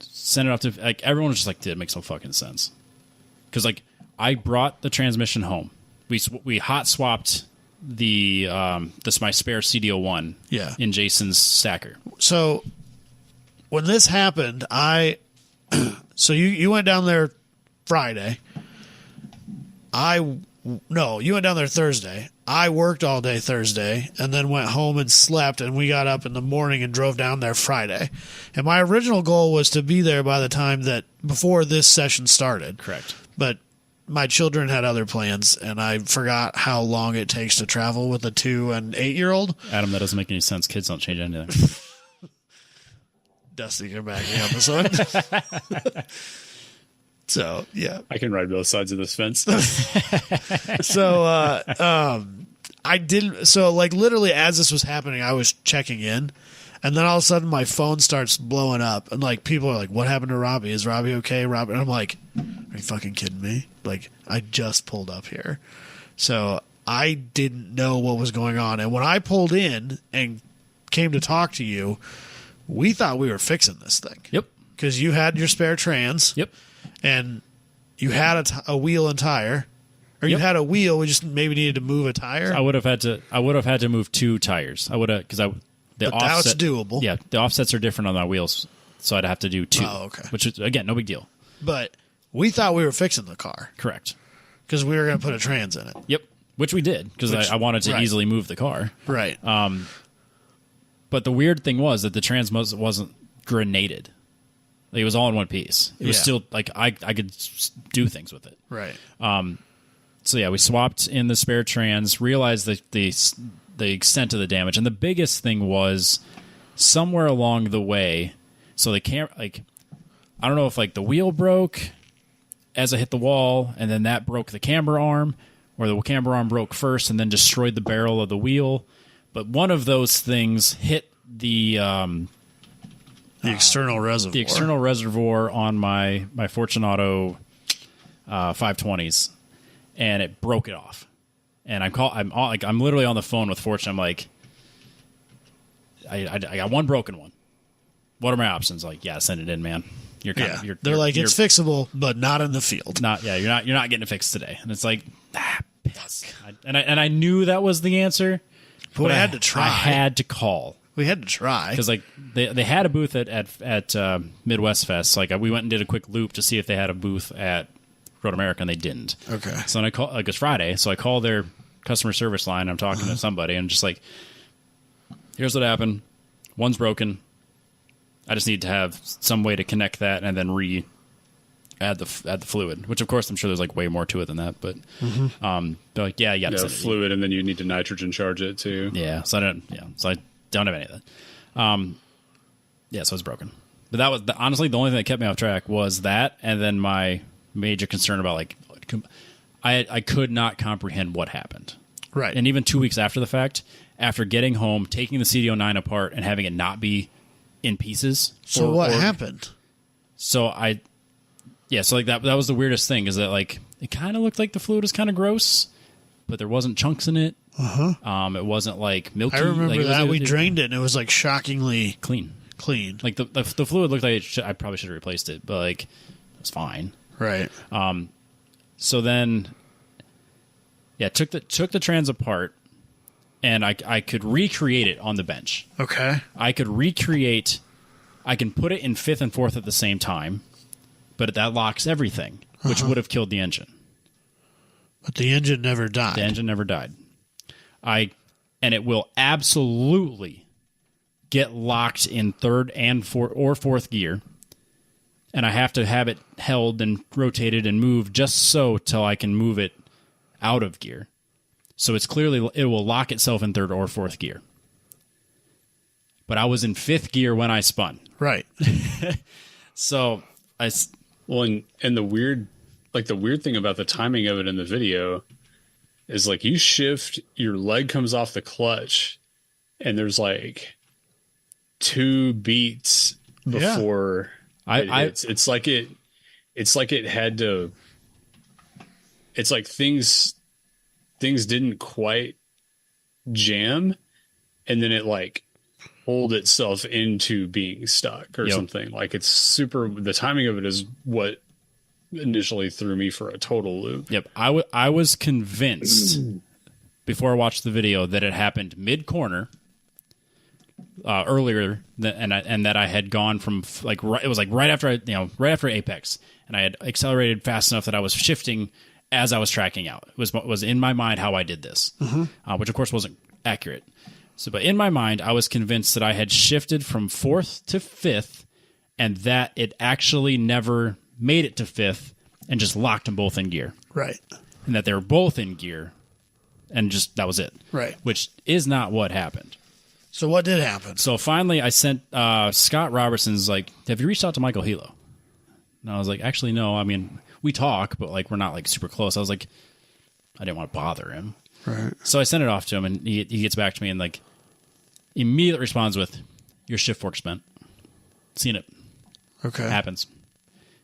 Sent it off to like everyone was just like, "Dude, it makes no fucking sense," because like I brought the transmission home. We hot swapped my spare CDO1 in Jason's stacker. So when this happened, so you went down there Friday. You went down there Thursday. I worked all day Thursday and then went home and slept, and we got up in the morning and drove down there Friday. And my original goal was to be there by the time before this session started. Correct. But my children had other plans, and I forgot how long it takes to travel with a 2 and 8-year-old. Adam, that doesn't make any sense. Kids don't change anything. Dusty can back me up this one. So, yeah. I can ride both sides of this fence. So, I didn't. So, like, literally as this was happening, I was checking in. And then all of a sudden, my phone starts blowing up. And, like, people are like, what happened to Robbie? Is Robbie okay, Robbie? And I'm like, are you fucking kidding me? Like, I just pulled up here. So, I didn't know what was going on. And when I pulled in and came to talk to you, we thought we were fixing this thing. Yep. Because you had your spare trans. Yep. And you had a wheel and tire, or you had a wheel. We just maybe needed to move a tire. I would have had to move 2 tires. I would have but that's doable. Yeah, the offsets are different on our wheels, so I'd have to do 2. Oh, okay. Which is again no big deal. But we thought we were fixing the car. Correct. Because we were going to put a trans in it. Yep. Which we did because I wanted to easily move the car. Right. But the weird thing was that the trans wasn't grenaded. Like, it was all in one piece. It was still like I could do things with it. Right. So yeah, we swapped in the spare trans. Realized the extent of the damage, and the biggest thing was somewhere along the way. So I don't know if like the wheel broke as I hit the wall, and then that broke the camber arm, or the camber arm broke first and then destroyed the barrel of the wheel. But one of those things hit the external reservoir. The external reservoir on my Fortunato 520s, and it broke it off. And I'm literally on the phone with Fortune. I'm like, I got one broken one. What are my options? Like, yeah, send it in, man. They're like, it's fixable, but not in the field. You're not getting it fixed today. And it's like, piss. I knew that was the answer, but I had to try. I had to call. We had to try because like they had a booth at Midwest Fest. Like we went and did a quick loop to see if they had a booth at Road America, and they didn't. Okay. So then I call it's Friday, so I call their customer service line. I'm talking to somebody, and just like, here's what happened. One's broken. I just need to have some way to connect that and then add the fluid. Which of course I'm sure there's like way more to it than that. But they're like, yeah, fluid, and then you need to nitrogen charge it too. Yeah. So I don't have any of that. So it's broken. But that was honestly the only thing that kept me off track was that, and then my major concern about like I could not comprehend what happened. Right. And even 2 weeks after the fact, after getting home, taking the CDO9 apart and having it not be in pieces. So what happened? So like that was the weirdest thing, is that like it kind of looked like the fluid was kind of gross, but there wasn't chunks in it. It wasn't like milky. I remember that we drained it and it was like shockingly clean. Like the fluid looked like I probably should have replaced it, but like it was fine. Right. So then, took the trans apart, and I could recreate it on the bench. Okay. I can put it in 5th and 4th at the same time, but that locks everything, which would have killed the engine. But the engine never died. The engine never died. And it will absolutely get locked in 3rd and 4th gear. and I have to have it held and rotated and moved just so till I can move it out of gear. So it's clearly, it will lock itself in third or fourth gear. But I was in fifth gear when I spun. Right. So Well, and the weird thing about the timing of it in the video is like you shift, your leg comes off the clutch, and there's like 2 beats before it's like it had to. It's like things didn't quite jam, and then it like pulled itself into being stuck or something. Like it's super. The timing of it is what initially threw me for a total loop. Yep, I was convinced before I watched the video that it happened mid corner earlier, and that I had gone from like it was like right after Apex, and I had accelerated fast enough that I was shifting as I was tracking out. It was in my mind how I did this, which of course wasn't accurate. So, but in my mind, I was convinced that I had shifted from fourth to fifth, and that it actually never made it to fifth and just locked them both in gear. Right. And that they were both in gear, and just that was it. Right. Which is not what happened. So what did happen? So finally, I sent Scott Robertson's like, "Have you reached out to Michael Hilo?" And I was like, "Actually, no. I mean, we talk, but like we're not like super close." I was like, I didn't want to bother him. Right. So I sent it off to him, and he gets back to me and like immediately responds with, "Your shift fork's bent. Seen it. Okay. Happens."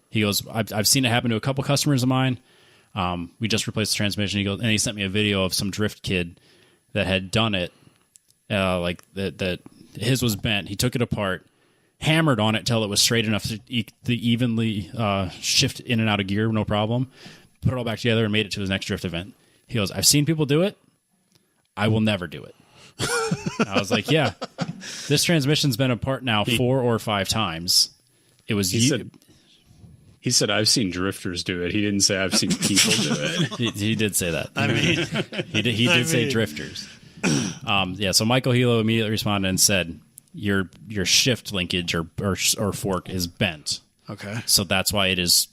He goes, I've seen it happen to a couple customers of mine. We just replaced the transmission. He goes, and he sent me a video of some drift kid that had done it. Like that his was bent. He took it apart, hammered on it till it was straight enough to evenly shift in and out of gear, no problem. Put it all back together and made it to his next drift event. He goes, "I've seen people do it. I will never do it." I was like, "Yeah, this transmission's been apart now 4 or 5 times." It was He said, "I've seen drifters do it." He didn't say, "I've seen people do it." He did say that. I mean, he did say drifters. So Michael Hilo immediately responded and said, "Your shift linkage or fork is bent." okay. So that's why it is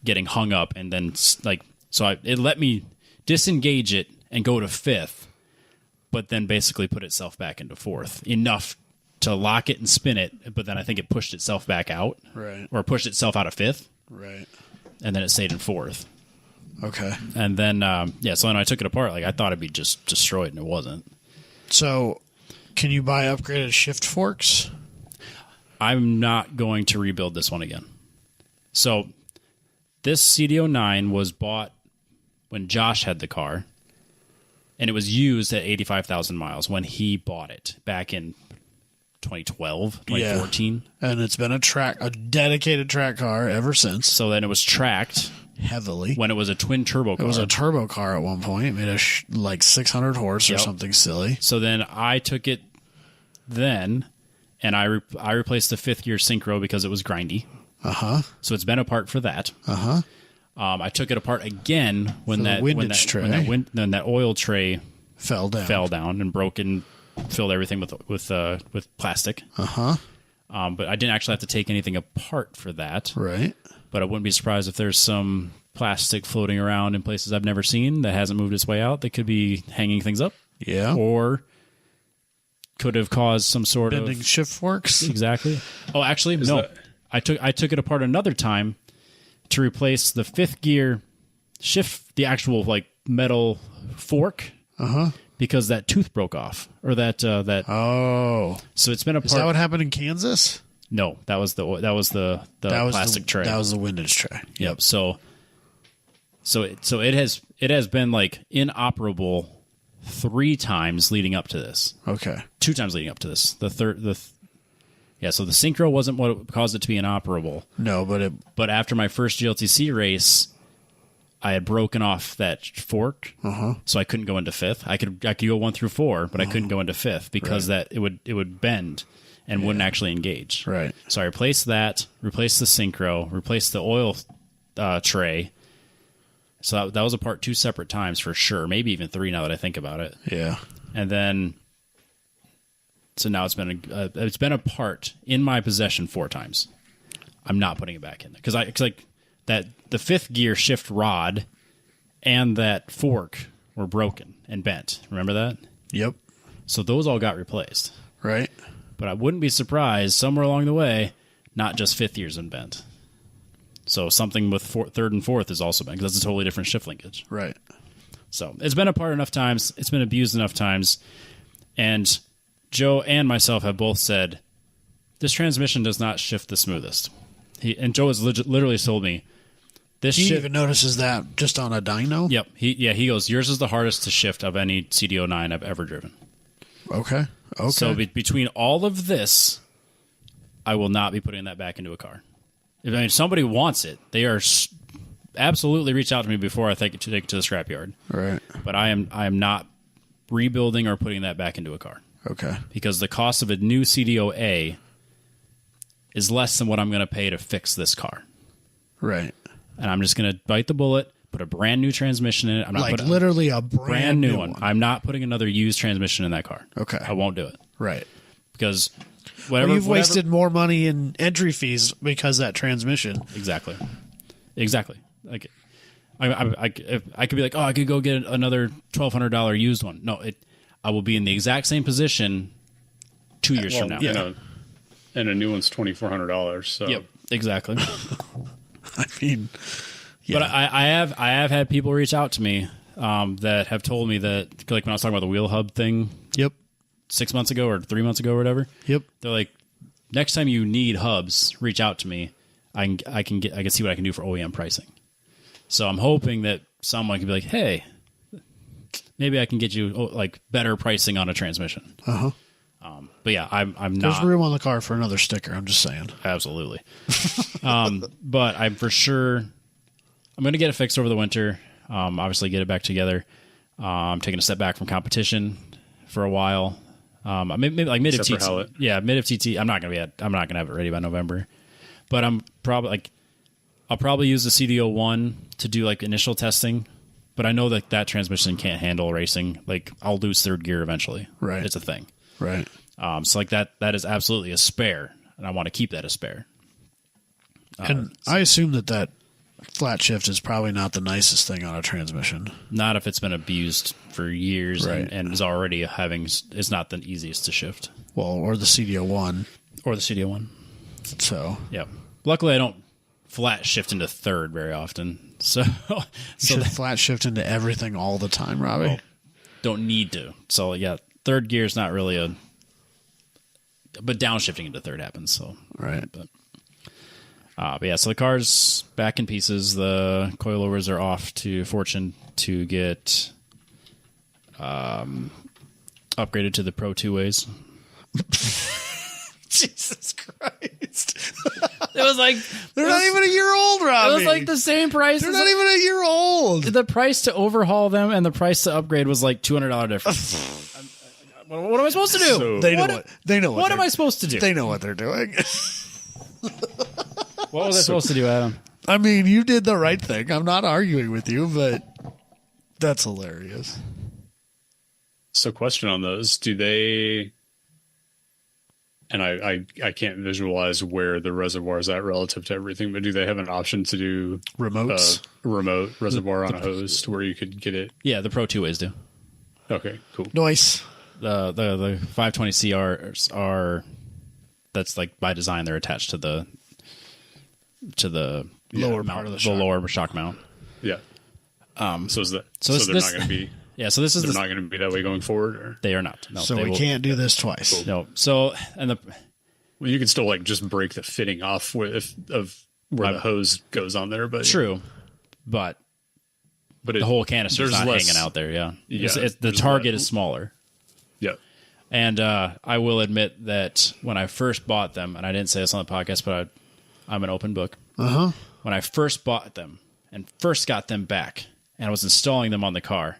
getting hung up, and then it let me disengage it and go to fifth, but then basically put itself back into fourth enough to lock it and spin it. But then I think it pushed itself back out, Right. or pushed itself out of fifth, Right. and then it stayed in fourth. Okay. And then so when I took it apart, like I thought it'd be just destroyed, and it wasn't. So, can you buy upgraded shift forks? I'm not going to rebuild this one again. So this CD09 was bought when Josh had the car, and it was used at 85,000 miles when he bought it back in 2012, 2014. Yeah. And it's been a dedicated track car ever since. So then it was tracked Heavily. when it was a twin turbo car. It was a turbo car at one point. It made like 600 horse or something silly. So then I took it then, and I replaced the fifth gear synchro because it was grindy. Uh-huh. So it's been apart for that. Uh-huh. I took it apart again when that oil tray fell down and broke and filled everything with plastic. Uh-huh. But I didn't actually have to take anything apart for that. Right. But I wouldn't be surprised if there's some plastic floating around in places I've never seen that hasn't moved its way out that could be hanging things up. Yeah. Or could have caused some sort bending of shift forks. Exactly. Oh, actually, no. I took it apart another time to replace the fifth gear shift, the actual like metal fork. Uh-huh. Because that tooth broke off, or that. Oh. So it's been apart. Is that what happened in Kansas? No, that was the plastic tray. That was the windage tray. Yep. So it has been like inoperable 3 times leading up to this. Okay. 2 times leading up to this. So the synchro wasn't what caused it to be inoperable. No, but after my first GLTC race, I had broken off that fork, so I couldn't go into fifth. I could go 1 through 4, but I couldn't go into fifth because that it would bend and wouldn't actually engage. Right. So I replaced that, replaced the synchro, replaced the oil tray. So that was apart 2 separate times for sure, maybe even 3 now that I think about it. Yeah. And then, so now it's been apart in my possession 4 times. I'm not putting it back in there because like that the fifth gear shift rod and that fork were broken and bent. Remember that? Yep. So those all got replaced. Right. But I wouldn't be surprised somewhere along the way, not just fifth gears been bent. So something with third and fourth is also bent because that's a totally different shift linkage. Right. So it's been apart enough times. It's been abused enough times. And Joe and myself have both said, this transmission does not shift the smoothest. And Joe has literally told me, this He shift. even notices that just on a dyno? Yep. He goes, yours is the hardest to shift of any CDO9 I've ever driven. Okay. So between all of this, I will not be putting that back into a car. If somebody wants it, they are absolutely reach out to me before I take it to the scrapyard. Right. But I am not rebuilding or putting that back into a car. Okay. Because the cost of a new CDO-A is less than what I'm going to pay to fix this car. Right. And I'm just going to bite the bullet, put a brand new transmission in it. I'm not Like literally a brand new one. I'm not putting another used transmission in that car. Okay. I won't do it. Right. Because You've wasted more money in entry fees because of that transmission. Exactly. Like, I could be like, oh, I could go get another $1,200 used one. No, I will be in the exact same position 2 years from now. Yeah. And a new one's $2,400. So Yep. Exactly. I mean, yeah. But I have had people reach out to me that have told me that, like when I was talking about the wheel hub thing. Yep. 6 months ago or 3 months ago or whatever. Yep. They're like, next time you need hubs, reach out to me. I can see what I can do for OEM pricing. So I'm hoping that someone can be like, hey, maybe I can get you like better pricing on a transmission. Uh-huh. But yeah, I'm not. There's room on the car for another sticker. I'm just saying. Absolutely. But I'm for sure, I'm going to get it fixed over the winter. Obviously get it back together. I'm taking a step back from competition for a while. Maybe like mid of TT. Yeah, mid of TT. I'm not gonna have it ready by November. But I'll probably use the CDO1 to do like initial testing. But I know that transmission can't handle racing. Like I'll lose third gear eventually. Right. It's a thing. Right. So like that is absolutely a spare, and I want to keep that a spare. And I assume that flat shift is probably not the nicest thing on a transmission. Not if it's been abused for years Right. and is already it's not the easiest to shift. Well, or the CDO1. Or the CDO1. So Yeah. Luckily, I don't flat shift into third very often. So you should flat shift into everything all the time, Robbie. Don't need to. So yeah, third gear is not really but downshifting into third happens. So Right. But yeah, so the car's back in pieces. The coilovers are off to Fortune to get upgraded to the Pro 2-ways. Jesus Christ. It was like They're not even a year old, Robbie. it was like the same price. They're not even a year old. The price to overhaul them and the price to upgrade was like $200 difference. What am I supposed to do? So- They know what What am I supposed to do? They know what they're doing. What was I supposed to do, Adam? I mean, you did the right thing. I'm not arguing with you, but that's hilarious. So question on those, do they, and I can't visualize where the reservoir is at relative to everything, but do they have an option to do Remotes? remote reservoir on a hose to where you could get it? Yeah, the Pro 2-ways do. Okay, cool. Nice. The 520 CRs are, that's like by design, they're attached to the Lower mount, part of the the shock. lower shock mount. Yeah. So is that so so this- they're this- not going to be Yeah, so this is they're not going to be that way going forward, or they are not. No, So they we will- can't do this twice. No. So and the well, you could still like just break the fitting off of where the hose goes on there, but true, but but the whole canister's there's not less- hanging out there. Yeah, Yeah, the there's target less- is smaller. Yeah. And I will admit that when I first bought them, and I didn't say this on the podcast, but I'm an open book. Uh-huh. When I first bought them and first got them back and I was installing them on the car,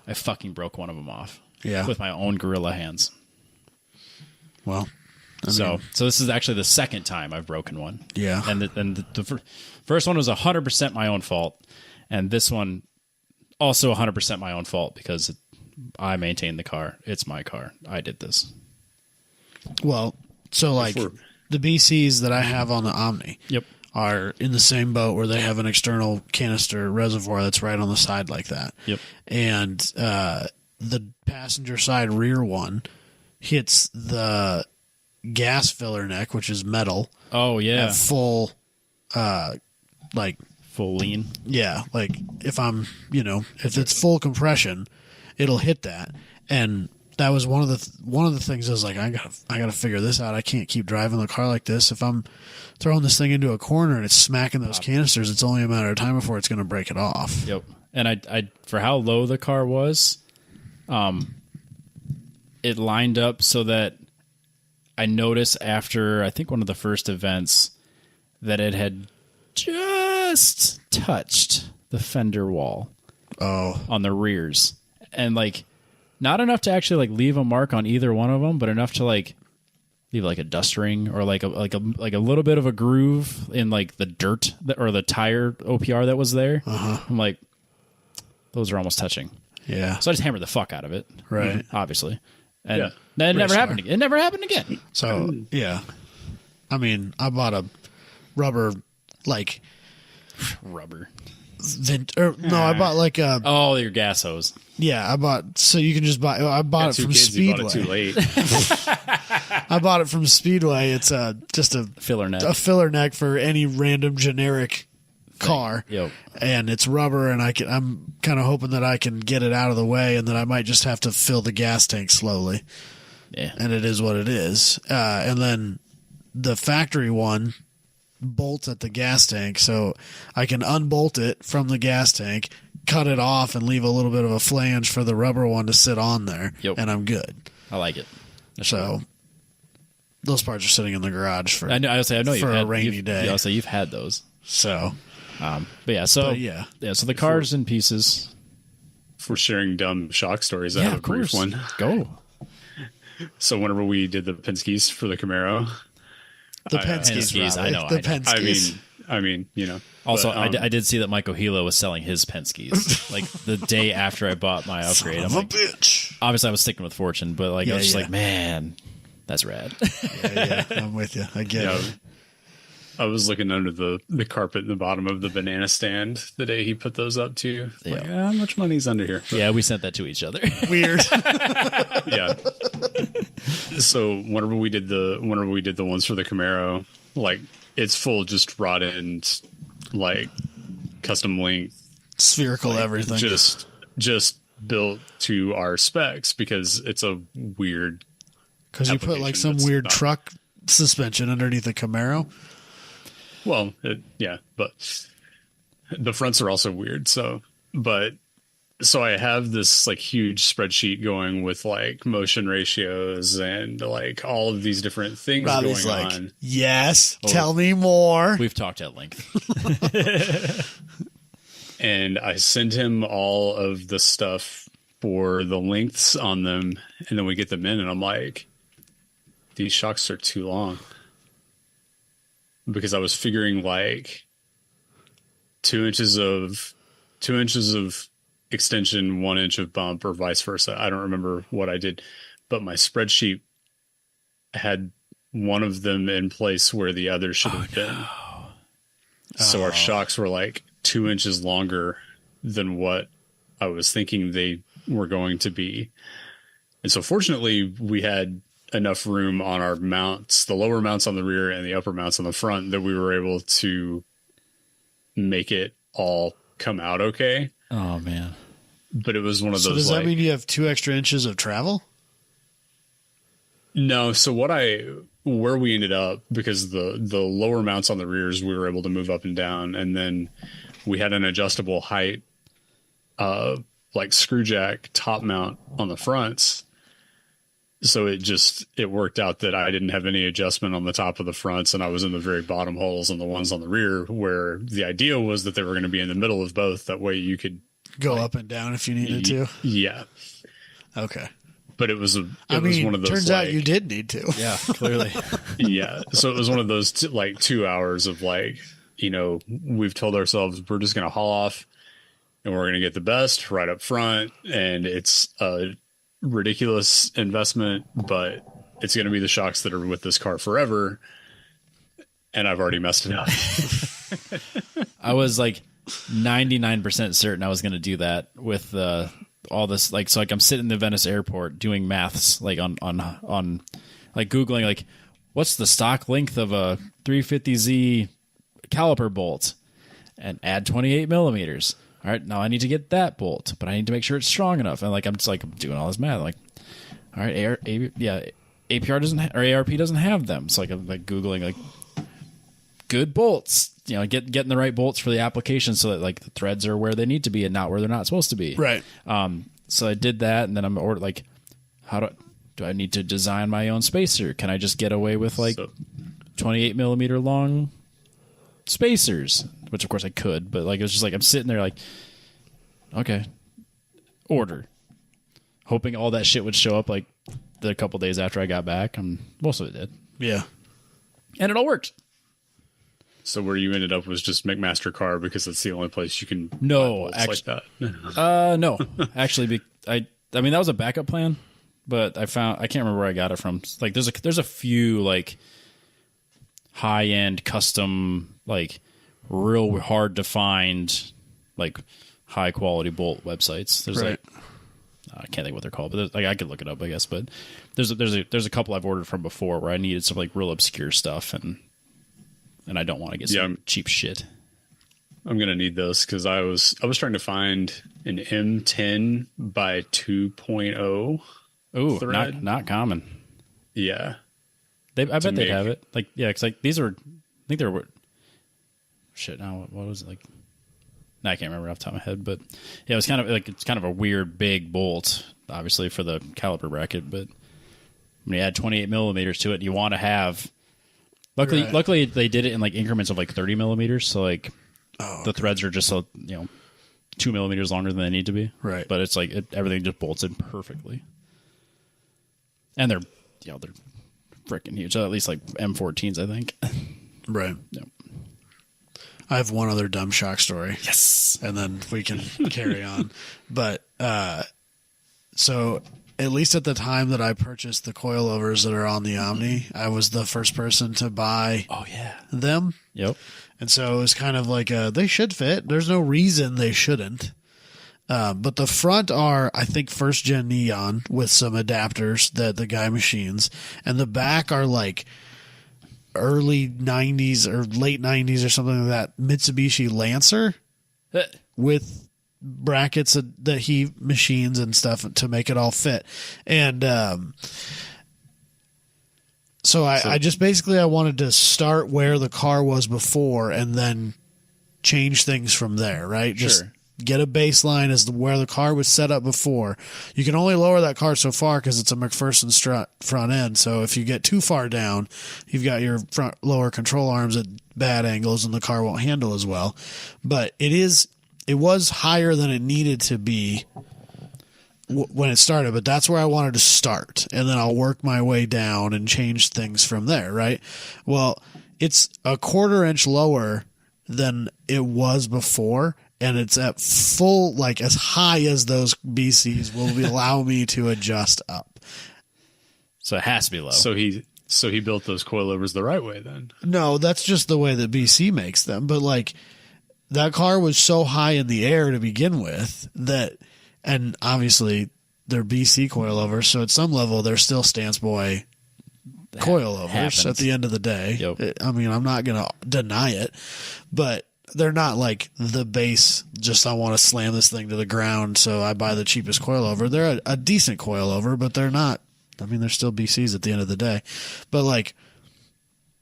I fucking broke one of them off. Yeah. With my own gorilla hands. Well, So this is actually the second time I've broken one. Yeah. And the first one was 100% my own fault. And this one also 100% my own fault because I maintained the car. It's my car. I did this. well, so like the BCs that I have on the Omni Yep. are in the same boat where they have an external canister reservoir that's right on the side like that. Yep. And the passenger side rear one hits the gas filler neck, which is metal, Oh yeah. at full, Full lean. yeah, like if if it's full compression, it'll hit that. And that was one of the things I was like, I gotta figure this out. I can't keep driving the car like this. If I'm throwing this thing into a corner and it's smacking those canisters, it's only a matter of time before it's going to break it off. Yep. And I for how low the car was, it lined up so that I noticed after I think one of the first events that it had just touched the fender wall. Oh, On the rears, and like not enough to actually like leave a mark on either one of them, but enough to like leave like a dust ring or like a little bit of a groove in like the dirt or the tire OPR that was there. I'm like, those are almost touching. yeah, So I just hammered the fuck out of it, right. obviously, and Yeah. that never Race happened. It never happened again. So yeah, I mean, I bought a rubber like Rubber. I bought like a Oh, your gas hose. yeah, I bought so you can just buy. I bought it from You bought Speedway. it too late. I bought it from Speedway. It's just a Filler neck. filler neck for any random generic car. Yep. And it's rubber, and I'm kind of hoping that I can get it out of the way, and that I might just have to fill the gas tank slowly. Yeah. And it is what it is. And then the factory one bolts at the gas tank, so I can unbolt it from the gas tank, cut it off, and leave a little bit of a flange for the rubber one to sit on there, Yep. and I'm good. I like it. So those parts are sitting in the garage for I know you've for had a rainy day. Yeah, I'll say you've had those. So But yeah, so yeah. So the car's in pieces. If we're sharing dumb shock stories, I Yeah, have a of brief course. one. Go. So whenever we did the Penske's for the Camaro, the Penske's, Penske's, Robbie. I know, the I know. Penske's. I mean, Also, but, I did see that Michael Hilo was selling his Penske's like the day after I bought my upgrade. I'm Son of like, a bitch. obviously I was sticking with Fortune, but like I Yeah, was just yeah. like, man, that's rad. Yeah, I'm with you. I get yeah, it. I was looking under the carpet in the bottom of the banana stand the day he put those up too. Like, Yeah. how much money's under here? Yeah, we sent that to each other. Weird. Yeah. So whenever we did the ones for the Camaro, like it's full just wrought in, like custom length, Spherical everything. just built to our specs because it's a weird. Because you put like application some that's weird not- truck suspension underneath the Camaro. Well, but the fronts are also weird. So I have this like huge spreadsheet going with like motion ratios and like all of these different things Robbie's going like, on. yes, tell me more. We've talked at length. And I send him all of the stuff for the lengths on them, and then we get them in, and I'm like, these shocks are too long. Because I was figuring like 2 inches of extension, 1 inch of bump, or vice versa. I don't remember what I did, but my spreadsheet had one of them in place where the other should have been. So our shocks were like 2 inches longer than what I was thinking they were going to be. And so fortunately we had enough room on our mounts, the lower mounts on the rear and the upper mounts on the front, that we were able to make it all come out okay. Oh man. But it was one of So those does like, that mean you have 2 extra inches of travel? no. So where we ended up, because the lower mounts on the rears, we were able to move up and down. And then we had an adjustable height, like screw jack top mount on the fronts. So it worked out that I didn't have any adjustment on the top of the fronts, and I was in the very bottom holes on the ones on the rear, where the idea was that they were going to be in the middle of both. That way you could Go up and down if you needed to. Yeah. Okay. But it was one of those. Turns out you did need to. Yeah, clearly. Yeah. So it was one of those like 2 hours of like, we've told ourselves we're just going to haul off and we're going to get the best right up front. And it's a ridiculous investment, but it's going to be the shocks that are with this car forever. and I've already messed it up. I was like 99% certain I was going to do that with all this. Like, so like I'm sitting in the Venice airport doing maths, like on like Googling, like what's the stock length of a 350Z caliper bolt and add 28 millimeters. All right, now I need to get that bolt, but I need to make sure it's strong enough. And like I'm just like I'm doing all this math. I'm like, all right, APR doesn't or ARP doesn't have them. So like I'm like Googling like good bolts, you know, getting the right bolts for the application so that like the threads are where they need to be and not where they're not supposed to be. Right. So I did that, and then I'm ordered like, how do I need to design my own spacer? Can I just get away with like 28 millimeter long spacers? Which of course I could, but like it was just like I'm sitting there like, okay, order, hoping all that shit would show up like the couple days after I got back, and most of it did. Yeah. And it all worked. So where you ended up was just McMaster Car because it's the only place you can buy bolts like that. No, actually, I mean that was a backup plan, but I can't remember where I got it from. Like there's a few like high end custom like real hard to find like high quality bolt websites. There's right. like I can't think what they're called, but like I could look it up, I guess. But there's a couple I've ordered from before where I needed some like real obscure stuff and I don't want to get some cheap shit. I'm gonna need those because I was trying to find an M10 by 2.0. Ooh, thread. not common. Yeah, I bet they'd have it. Like yeah, because like these are, I think they were. Shit, now what was it like? No, I can't remember off the top of my head, but yeah, it was kind of like it's kind of a weird big bolt, obviously for the caliper bracket. But when you add 28 millimeters to it, you want to have. Luckily, they did it in like increments of like 30 millimeters, so like the threads are just so 2 millimeters longer than they need to be. Right, but it's like everything just bolts in perfectly, and they're freaking huge. So at least like M14s, I think. Right. Yep. I have one other dumb shock story. Yes. And then we can carry on. But so at least at the time that I purchased the coilovers that are on the Omni, I was the first person to buy them. Yep. And so it was kind of like they should fit. There's no reason they shouldn't. But the front are, I think, first gen neon with some adapters that the guy machines. And the back are like early 90s or late 90s or something like that Mitsubishi Lancer with brackets that he machines and stuff to make it all fit. And so I just basically I wanted to start where the car was before and then change things from there, right? Just get a baseline as to where the car was set up before. You can only lower that car so far because it's a McPherson strut front end. So if you get too far down, you've got your front lower control arms at bad angles and the car won't handle as well. But it was higher than it needed to be when it started, but that's where I wanted to start. And then I'll work my way down and change things from there, right? Well, it's a 1/4 inch lower than it was before. And it's at full, like as high as those BCs will allow me to adjust up. So it has to be low. So he built those coilovers the right way then. No, that's just the way that BC makes them. But like that car was so high in the air to begin with that, and obviously they're BC coilovers. So at some level, they're still Stance Boy coilovers at the end of the day. Yep. I mean, I'm not going to deny it, but they're not like the base, just I want to slam this thing to the ground, so I buy the cheapest coilover. They're a decent coilover, but they're not, I mean, they're still BCs at the end of the day. But like,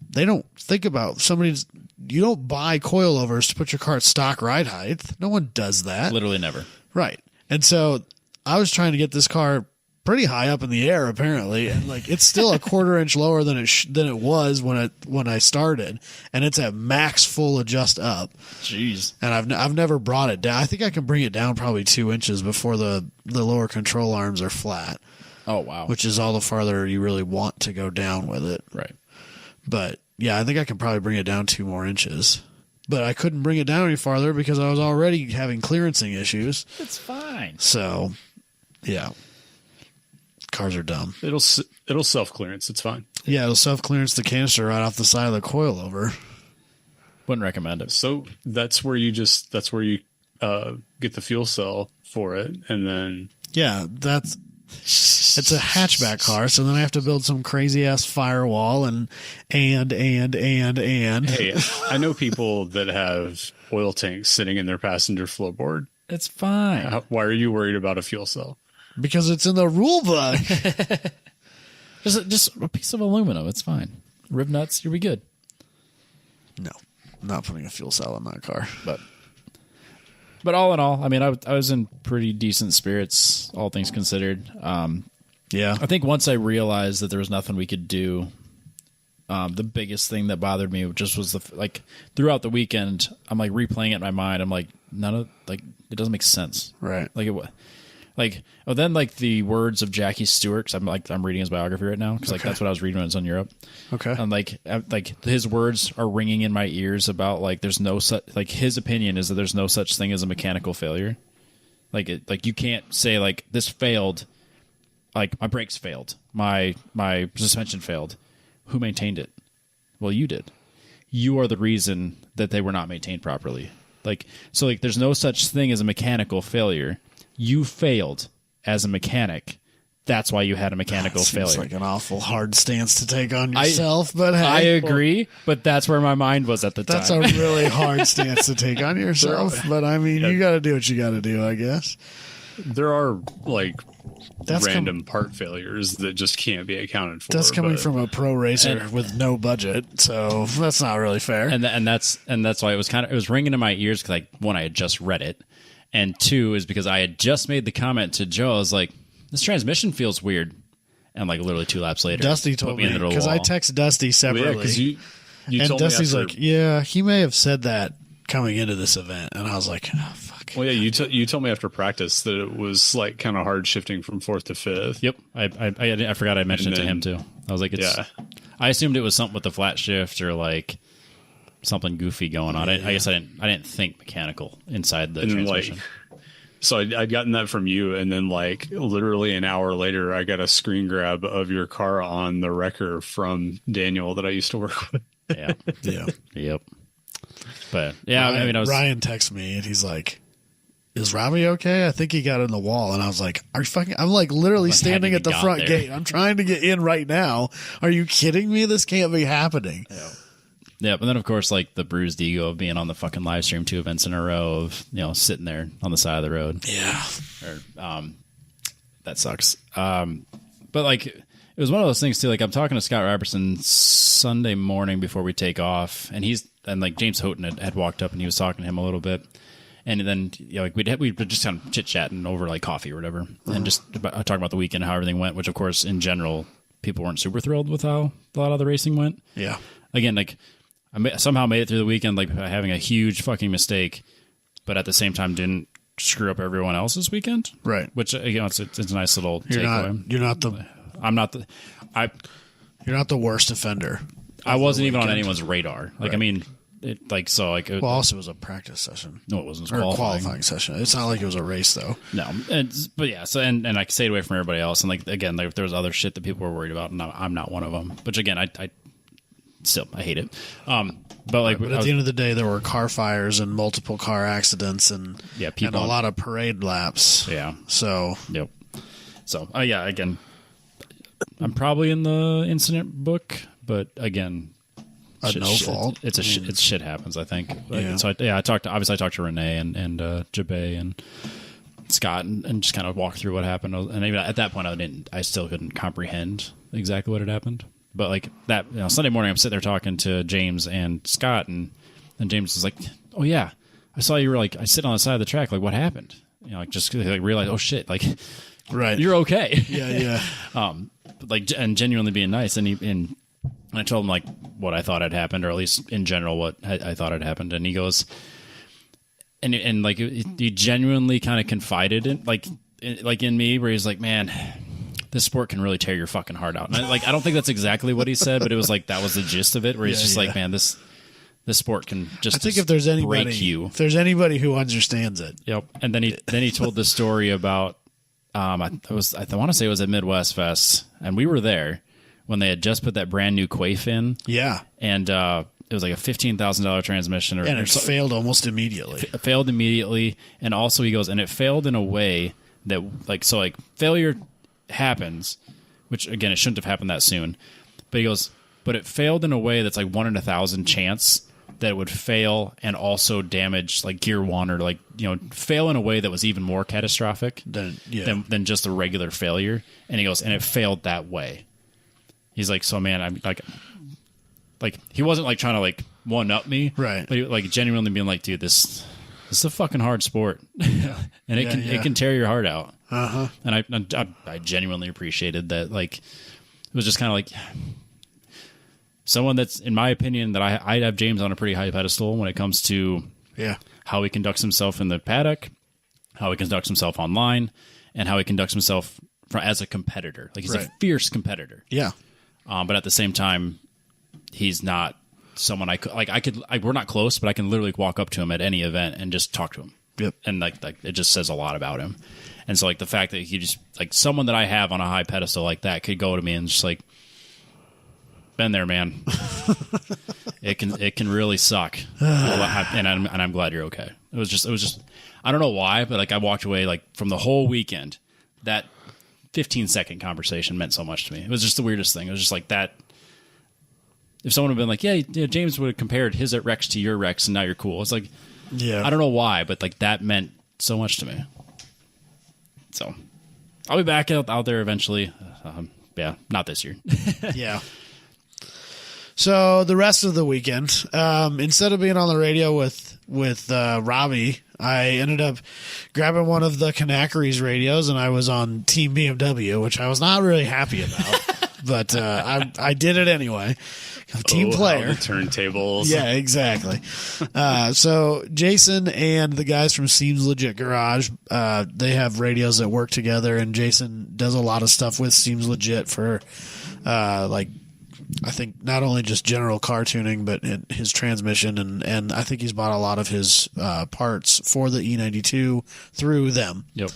they don't think about you don't buy coilovers to put your car at stock ride height. No one does that. Literally never. Right. And so I was trying to get this car pretty high up in the air apparently, and like it's still a 1/4 inch lower than it was when I started, and it's at max full adjust up. Jeez. And I've never brought it down. I think I can bring it down probably 2 inches before the lower control arms are flat. Oh wow. Which is all the farther you really want to go down with it. Right. But yeah, I think I can probably bring it down 2 more inches. But I couldn't bring it down any farther because I was already having clearancing issues. It's fine. So, yeah. Cars are dumb. It'll self clearance. It's fine. Yeah, it'll self clearance the canister right off the side of the coilover. Wouldn't recommend it. So that's where you get the fuel cell for it, and then it's a hatchback car. So then I have to build some crazy ass firewall and. Hey, I know people that have oil tanks sitting in their passenger floorboard. It's fine. Why are you worried about a fuel cell? Because it's in the rule book. Just a piece of aluminum. It's fine. Rib nuts, you'll be good. No, I'm not putting a fuel cell in that car. But all in all, I mean, I was in pretty decent spirits, all things considered. Yeah. I think once I realized that there was nothing we could do, the biggest thing that bothered me just was throughout the weekend, I'm like replaying it in my mind. I'm like, it doesn't make sense. Right. Then the words of Jackie Stewart, because I'm reading his biography right now, because that's what I was reading when I was in Europe. Okay. And his words are ringing in my ears about there's no such, his opinion is that there's no such thing as a mechanical failure. You can't say this failed, my brakes failed, my suspension failed. Who maintained it? Well, you did. You are the reason that they were not maintained properly. There's no such thing as a mechanical failure. You failed as a mechanic. That's why you had a mechanical failure. Seems like an awful hard stance to take on yourself, but hey, I agree, but that's where my mind was at the time. That's a really hard stance to take on yourself, but I mean, you got to do what you got to do, I guess. There are random part failures that just can't be accounted for. That's coming from a pro racer with no budget, so that's not really fair. And that's why it was ringing in my ears because one, I had just read it, and two is because I had just made the comment to Joe. I was like, this transmission feels weird, and literally 2 laps later, Dusty told me because I text Dusty separately. Because you and told Dusty's me like, yeah, he may have said that coming into this event, and I was like, oh, fuck. Well, yeah, you told me after practice that it was kind of hard shifting from 4th to 5th. Yep, I forgot I mentioned it to him too. I was like, I assumed it was something with the flat shift or something goofy going on. I guess I didn't think mechanical inside the transmission. So I'd gotten that from you, and then literally an hour later, I got a screen grab of your car on the wrecker from Daniel that I used to work with. Yeah, yep. But Ryan texted me and he's like, "Is Robbie okay? I think he got in the wall." And I was like, "Are you fucking?" I'm literally standing at the front gate. I'm trying to get in right now. Are you kidding me? This can't be happening. Yeah, but then of course the bruised ego of being on the fucking live stream 2 events in a row of sitting there on the side of the road. Yeah, that sucks. But it was one of those things too. I'm talking to Scott Robertson Sunday morning before we take off, and James Houghton had walked up and he was talking to him a little bit, and then we'd just kind of chit chatting over coffee or whatever, and just talking about the weekend, how everything went. Which of course, in general, people weren't super thrilled with how a lot of the racing went. Yeah. Again, I somehow made it through the weekend having a huge fucking mistake, but at the same time screw up everyone else's weekend. Right. Which it's a nice little takeaway. You're not the worst offender. I wasn't even on anyone's radar. Right. I mean, also it was a practice session. No, it wasn't. Or a qualifying session. It's not like it was a race though. No, but yeah. So and I stayed away from everybody else. And again, if there was other shit that people were worried about, and I'm not one of them. Which again, I hate it. But at the end of the day, there were car fires and multiple car accidents and a lot of parade laps. Yeah. So yep. So again, I'm probably in the incident book, but again, fault. It's shit happens. I think. Yeah. So I talked to Renee and Jabe and Scott and just kind of walked through what happened. And even at that point, I still couldn't comprehend exactly what had happened. But that Sunday morning, I'm sitting there talking to James and Scott, and James was like, "Oh yeah, I saw you were I sit on the side of the track. What happened? Just realize, oh shit, right, you're okay." Yeah. And genuinely being nice, and I told him what I thought had happened, or at least in general what I thought had happened, and he goes, and he genuinely kind of confided in me, where he's like, "Man, this sport can really tear your fucking heart out." And I don't think that's exactly what he said, but it was that was the gist of it, where he's just man, this sport can just I think if there's anybody break you. If there's anybody who understands it. Yep. And then he told the story about I want to say it was at Midwest Fest, and we were there when they had just put that brand new Quaif in. Yeah. And it was like a $15,000 transmission. And it failed almost immediately. It failed immediately. And also he goes, and it failed in a way that, like, so like failure happens, which again, it shouldn't have happened that soon. But he goes, but it failed in a way that's like 1 in 1,000 chance that it would fail and also damage like gear one, or like, you know, fail in a way that was even more catastrophic than just a regular failure. And he goes, and it failed that way. He's like, so man, I'm like he wasn't like trying to like one up me, right? But he, like genuinely being like, dude, this is a fucking hard sport, and it can tear your heart out. And I genuinely appreciated that. Like, it was just kind of like someone that's, in my opinion, that I'd have James on a pretty high pedestal when it comes to how he conducts himself in the paddock, how he conducts himself online, and how he conducts himself as a competitor. Like, he's a fierce competitor. Yeah. But at the same time, he's not someone we're not close, but I can literally walk up to him at any event and just talk to him. Yep. And like it just says a lot about him. And so like the fact that he just, like, someone that I have on a high pedestal like that could go to me and just like, been there, man. It can really suck. And I'm glad you're okay. It was just I don't know why, but like I walked away like from the whole weekend, that 15-second conversation meant so much to me. It was just the weirdest thing. It was just like that. If someone had been like, yeah, James would have compared his at Rex to your Rex and now you're cool. It's like, I don't know why, but like that meant so much to me. So I'll be back out there eventually. Not this year. Yeah. So the rest of the weekend, instead of being on the radio with Robbie, I ended up grabbing one of the Kanakary's radios, and I was on Team BMW, which I was not really happy about, but I did it anyway. Team player. The turntables. Yeah, exactly. So Jason and the guys from Seems Legit Garage, they have radios that work together, and Jason does a lot of stuff with Seems Legit for like, I think not only just general car tuning, but his transmission, and I think he's bought a lot of his parts for the E92 through them. Yep.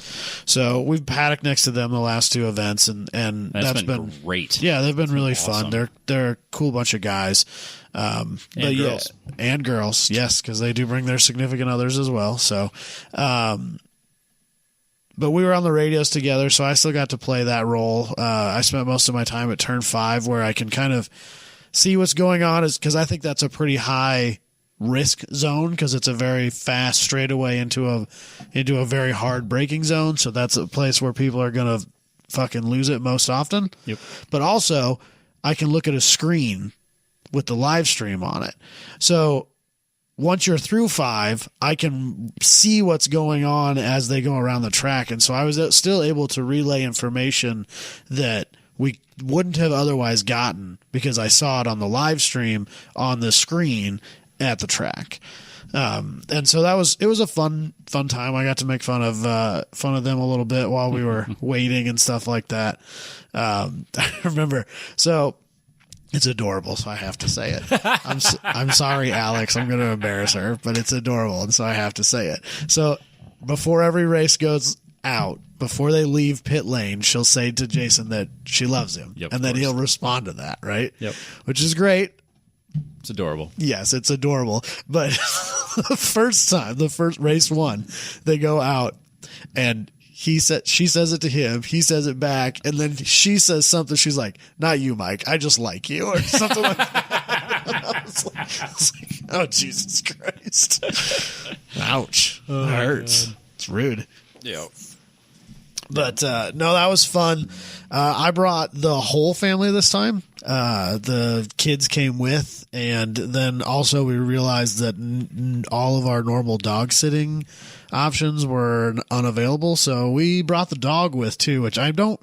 So we've paddocked next to them the last two events, and that's been great. Yeah, they've been really fun. They're a cool bunch of guys. And girls. And girls, yes, because they do bring their significant others as well. So, but we were on the radios together, so I still got to play that role. I spent most of my time at turn 5, where I can kind of see what's going on, because I think that's a pretty high risk zone, because it's a very fast straightaway into a very hard braking zone. So that's a place where people are going to fucking lose it most often. Yep. But also, I can look at a screen with the live stream on it. So once you're through 5, I can see what's going on as they go around the track. And so I was still able to relay information that we wouldn't have otherwise gotten, because I saw it on the live stream on the screen at the track. And so it was a fun time. I got to make fun of them a little bit while we were waiting and stuff like that. I remember, so it's adorable, so I have to say it. I'm sorry, Alex. I'm going to embarrass her, but it's adorable, and so I have to say it. So before every race goes out, before they leave pit lane, she'll say to Jason that she loves him, and then he'll respond to that, right? Yep. Which is great. It's adorable. Yes, it's adorable. But the first race 1, they go out, and she says it to him, he says it back, and then she says something. She's like, "Not you, Mike. I just like you," or something like that. I was like, oh, Jesus Christ. Ouch. It hurts. God. It's rude. Yeah. But no, that was fun. I brought the whole family this time. The kids came with, and then also we realized that all of our normal dog sitting options were unavailable, so we brought the dog with too, which I don't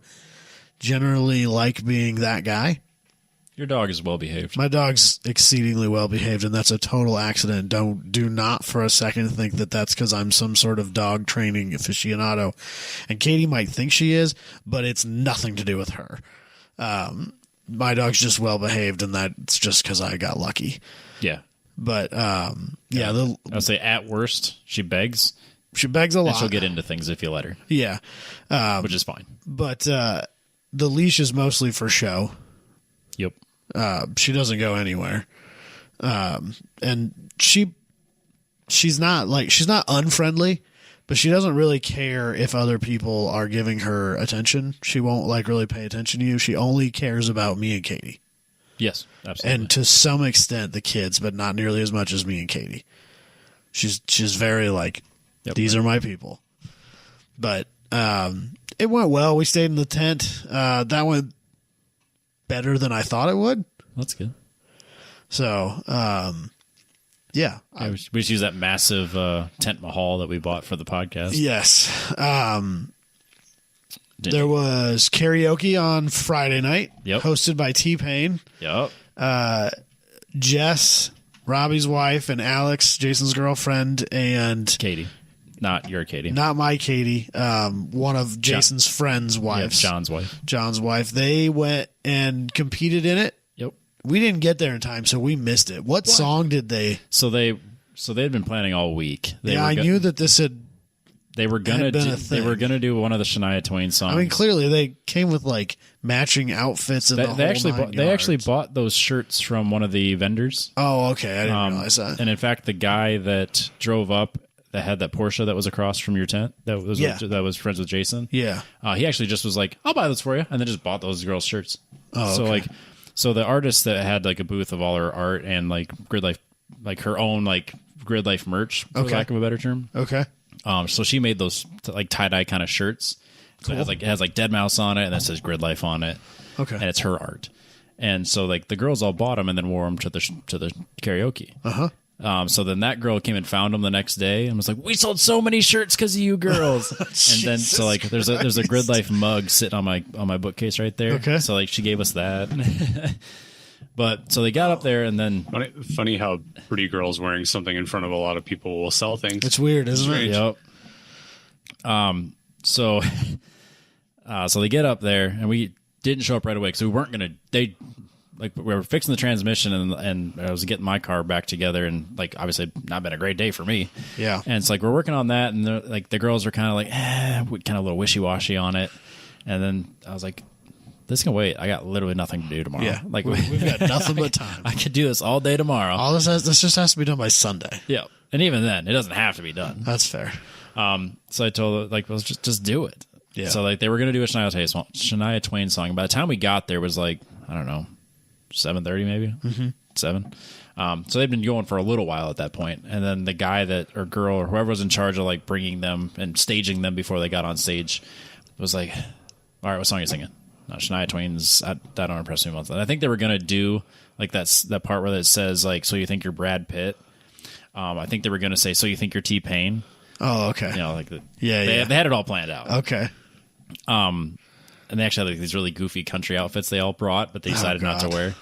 generally like being that guy. Your dog is well behaved. My dog's exceedingly well behaved, and that's a total accident. Do not for a second think that that's because I'm some sort of dog training aficionado. And Katie might think she is, but it's nothing to do with her. My dog's just well behaved, and that's just because I got lucky. Yeah. But I'll say at worst, she begs. She begs a lot. And she'll get into things if you let her, Yeah. which is fine. But the leash is mostly for show. Yep. She doesn't go anywhere. And she's not unfriendly, but she doesn't really care if other people are giving her attention. She won't like really pay attention to you. She only cares about me and Katie. Yes, absolutely. And to some extent the kids, but not nearly as much as me and Katie. She's very like, these are my people. But it went well. We stayed in the tent. That went better than I thought it would. That's good. So, yeah. We just use that massive tent mahal that we bought for the podcast. Yes. There was karaoke on Friday night, hosted by T-Pain. Yep. Jess, Robbie's wife, and Alex, Jason's girlfriend, and Katie. Not your Katie. Not my Katie. One of Jason's friends' wives. Yeah, John's wife. John's wife. They went and competed in it. Yep. We didn't get there in time, so we missed it. What song did they? So they had been planning all week. I knew that this had. They were gonna do one of the Shania Twain songs. I mean, clearly they came with like matching outfits and they actually bought those shirts from one of the vendors. Oh, okay. I didn't realize that. And in fact, the guy that drove up that had that Porsche that was across from your tent that was friends with Jason. Yeah. He actually just was like, "I'll buy this for you," and then just bought those girls' shirts. Oh, okay. So the artist that had like a booth of all her art and like Gridlife, like her own like Gridlife merch, for lack of a better term. Okay. So she made those like tie-dye kind of shirts. So it has like Dead Mouse on it, and it says Gridlife on it. Okay. And it's her art. And so like the girls all bought them and then wore them to the karaoke. So then that girl came and found them the next day and was like, "We sold so many shirts because of you girls." And then so like there's a Gridlife mug sitting on my bookcase right there. Okay. So like she gave us that. But so they got up there and then funny how pretty girls wearing something in front of a lot of people will sell things. It's weird, isn't it? Yep. So they get up there and we didn't show up right away because we weren't gonna. We were fixing the transmission and I was getting my car back together and like obviously not been a great day for me. Yeah. And it's like we're working on that and like the girls are kind of like kind of a little wishy washy on it, and then I was like, "This can wait. I got literally nothing to do tomorrow." Yeah, like we've got nothing but time. I could do this all day tomorrow. This just has to be done by Sunday. Yeah, and even then, it doesn't have to be done. That's fair. So I told her like, let's just do it. Yeah. So like they were gonna do a Shania Twain song. By the time we got there, it was like I don't know, 7:30 maybe, 7. So they'd been going for a little while at that point, and then the guy or girl or whoever was in charge of like bringing them and staging them before they got on stage was like, "All right, what song are you singing?" No, Shania Twain's that don't impress me much. I think they were gonna do like that part where it says like, "So you think you're Brad Pitt?" I think they were gonna say, "So you think you're T-Pain?" Oh, okay. You know, like they had it all planned out. Okay. And they actually had like these really goofy country outfits they all brought, but they decided not to wear.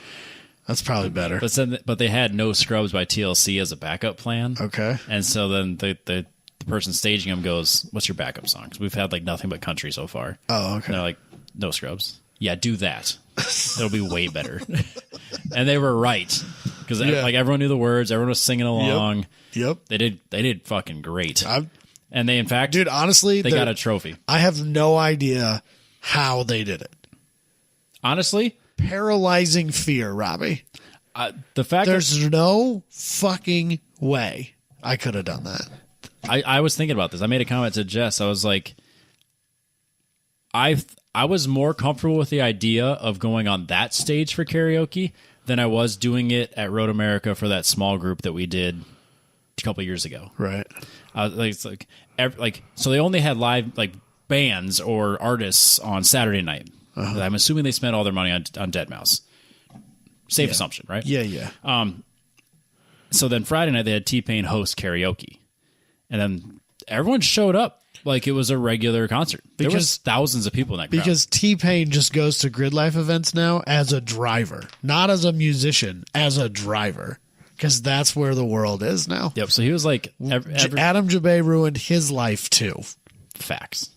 That's probably better. But they had No Scrubs by TLC as a backup plan. Okay. And so then the person staging them goes, "What's your backup song?" Because we've had like nothing but country so far. Oh, okay. And they're like, "No Scrubs." Yeah, do that. It'll be way better. And they were right because like everyone knew the words, everyone was singing along. Yep. They did fucking great. And they in fact, dude, honestly, they got a trophy. I have no idea how they did it. Honestly, paralyzing fear, Robbie. The fact there's no fucking way I could have done that. I was thinking about this. I made a comment to Jess. I was like, I was more comfortable with the idea of going on that stage for karaoke than I was doing it at Road America for that small group that we did a couple years ago. Right. So they only had live like bands or artists on Saturday night. I'm assuming they spent all their money on Dead Mouse. Safe assumption, right? Yeah. So then Friday night they had T-Pain host karaoke, and then everyone showed up like it was a regular concert. There was thousands of people in that crowd. Because T-Pain just goes to Gridlife events now as a driver, not as a musician, as a driver. Because that's where the world is now. Yep. So he was like, Adam Jabay ruined his life too. Facts.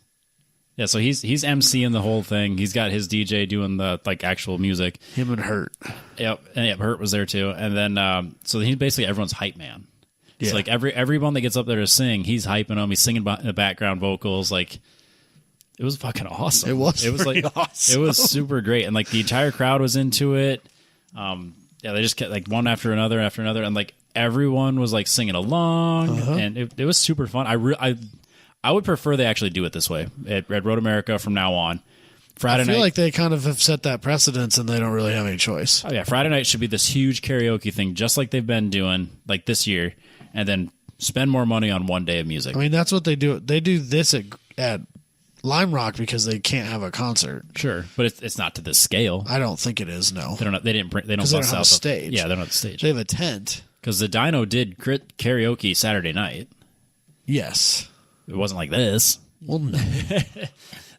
Yeah. So he's MCing the whole thing. He's got his DJ doing the like actual music. Him and Hurt. Yep. And Hurt was there too. And then so he's basically everyone's hype man. It's like everyone that gets up there to sing, he's hyping them. He's singing the background vocals. Like, it was fucking awesome. It was like awesome. It was super great, and like the entire crowd was into it. They just kept like one after another, and like everyone was like singing along, and it was super fun. I would prefer they actually do it this way at Road America from now on. Friday night, like they kind of have set that precedence, and they don't really have any choice. Oh yeah, Friday night should be this huge karaoke thing, just like they've been doing like this year, and then spend more money on one day of music. I mean, that's what they do. They do this at Lime Rock because they can't have a concert. Sure, but it's not to this scale. I don't think it is. No, They don't. They didn't. They don't they don't bust have out a stage. Yeah, they don't have the stage they have a tent. because the Dino did karaoke Saturday night. Yes. It wasn't like this, Well, no.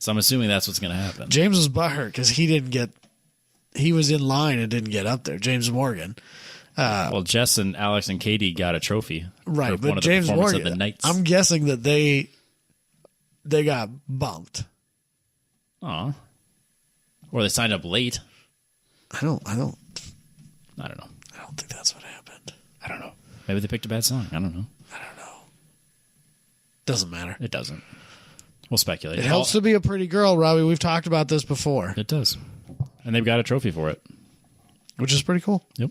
so I'm assuming that's what's going to happen. James was butthurt because he was in line and didn't get up there. James Morgan. Well, Jess and Alex and Katie got a trophy, Right, for but one of the James performances Morgan, of the nights. I'm guessing that they got bumped. Aw. Or they signed up late. I don't I don't know. I don't think that's what happened. I don't know. Maybe they picked a bad song. I don't know. Doesn't matter. It doesn't. We'll speculate. It helps to be a pretty girl, Robbie. We've talked about this before, It does. And they've got a trophy for it. which is pretty cool. Yep.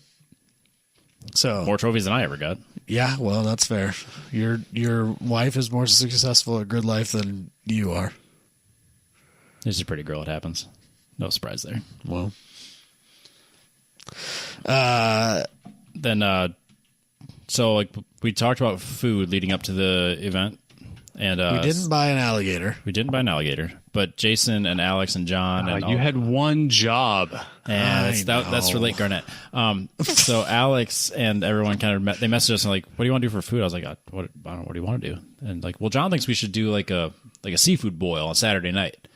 So More trophies than I ever got. yeah, well, that's fair. Your wife is more successful at Gridlife than you are. She's a pretty girl. It happens. No surprise there. Well, Then, so like we talked about food leading up to the event, and we didn't buy an alligator. We didn't buy an alligator, but Jason and Alex and John and You had one job. and that's for Lake Garnett. So Alex and everyone kind of they messaged us and like, "What do you want to do for food?" I was like, "What do you want to do?" And like, well, John thinks we should do like a seafood boil on Saturday night.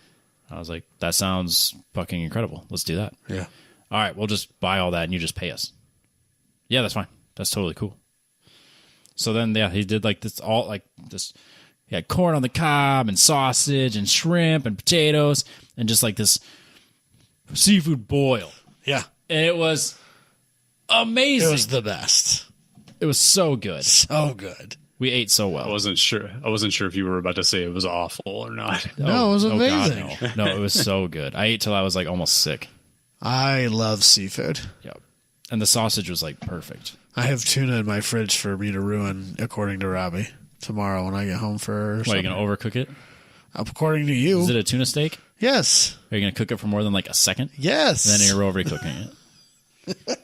I was like, "That sounds fucking incredible. Let's do that." Yeah. All right, we'll just buy all that and you just pay us. Yeah, that's fine. That's totally cool. So then, yeah, he did like this all like this. He had corn on the cob and sausage and shrimp and potatoes and just like this seafood boil. Yeah. And it was amazing. It was the best. It was so good. So good. We ate so well. I wasn't sure if you were about to say it was awful or not. No, it was God, amazing. no, it was so good. I ate till I was like almost sick. I love seafood. Yep. And the sausage was like perfect. I have tuna in my fridge for me to ruin, according to Robbie, tomorrow when I get home for What, are you going to overcook it? According to you. Is it a tuna steak? Yes. Are you going to cook it for more than like a second? Yes. And then you're over cooking it.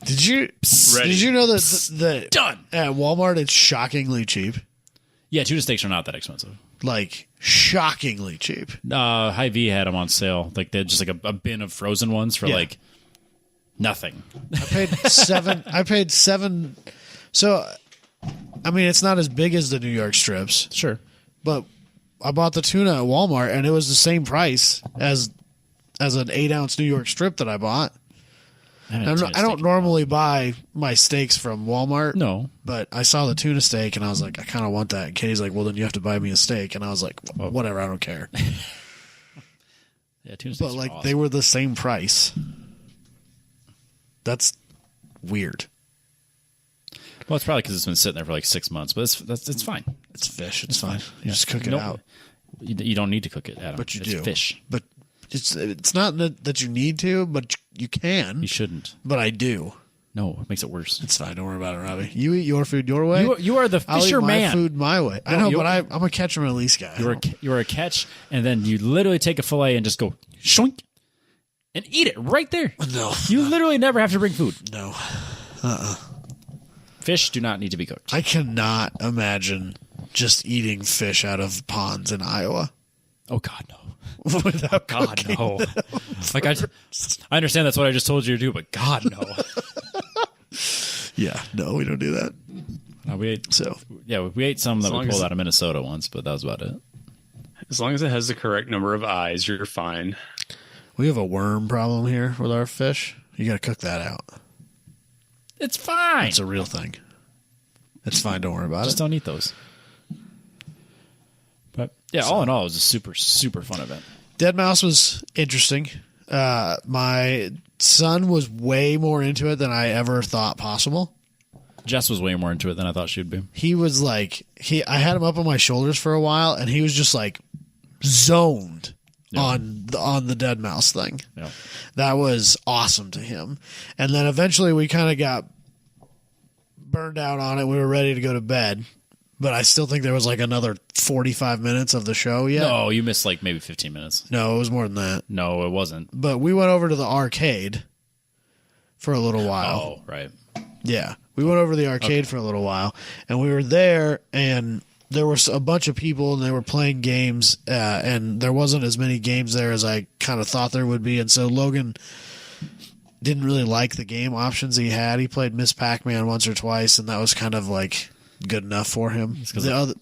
Did you know that Done. at Walmart it's shockingly cheap? Yeah, tuna steaks are not that expensive. Like shockingly cheap. Hy-Vee had them on sale. Like they had just like a bin of frozen ones for like nothing. I paid $7. So, I mean, it's not as big as the New York strips, Sure. but I bought the tuna at Walmart and it was the same price as an 8-ounce New York strip that I bought. I don't normally buy my steaks from Walmart. No. But I saw the tuna steak and I was like, I kind of want that. And Katie's like, well, then you have to buy me a steak. And I was like, whatever, I don't care. Yeah, tuna steaks But are like awesome. they were the same price. That's weird. Well, it's probably because it's been sitting there for like 6 months, but it's fine. It's fish. It's fine. You just cook it Nope. out. You don't need to cook it, Adam. But you it's do. fish. But it's not that you need to, but you can. You shouldn't. But I do. No, it makes it worse. It's fine. Don't worry about it, Robbie. You eat your food your way. You are the I'll eat fisher my man. food my way. I know, but I'm a catch and release guy. You're a catch, and then you literally take a fillet and just go shoink and eat it right there. No. You literally never have to bring food. No. Fish do not need to be cooked. I cannot imagine just eating fish out of ponds in Iowa. Oh God, no. Without God, cooking. no. Like I understand that's what I just told you to do, but God, no. Yeah, no, we don't do that. We ate we ate some that As we long pulled as- out of Minnesota once, but that was about it. As long as it has the correct number of eyes, you're fine. We have a worm problem here with our fish. You got to cook that out. It's fine. It's a real thing. It's fine. Don't worry about Just it. don't eat those. But yeah, all in all, it was a super, super fun event. Dead Mouse was interesting. My son was way more into it than I ever thought possible. Jess was way more into it than I thought she'd be. He was like, I had him up on my shoulders for a while, and he was just like zoned on the dead mouse thing. Yeah. That was awesome to him. And then eventually we kind of got burned out on it. We were ready to go to bed, but I still think there was like another 45 minutes of the show yet. No, you missed like maybe 15 minutes. No, it was more than that. No, it wasn't. But we went over to the arcade for a little while. Oh, right. Yeah. We went over to the arcade for a little while, and we were there, and there was a bunch of people, and they were playing games, and there wasn't as many games there as I kind of thought there would be, and so Logan didn't really like the game options he had. He played Miss Pac-Man once or twice, and that was kind of like good enough for him.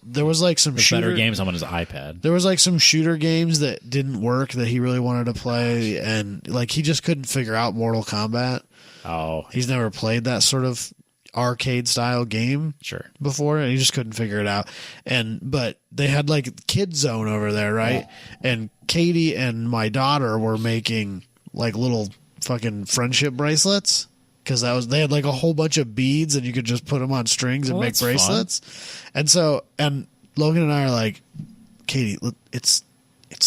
There was like some better games on his iPad. There was like some shooter games that didn't work that he really wanted to play, and like he just couldn't figure out Mortal Kombat. Oh. He's never played that sort of arcade style game before, and he just couldn't figure it out. But they had like Kid Zone over there, right? And Katie and my daughter were making like little fucking friendship bracelets, because they had like a whole bunch of beads, and you could just put them on strings and make bracelets. Fun. And Logan and I are like, Katie, it's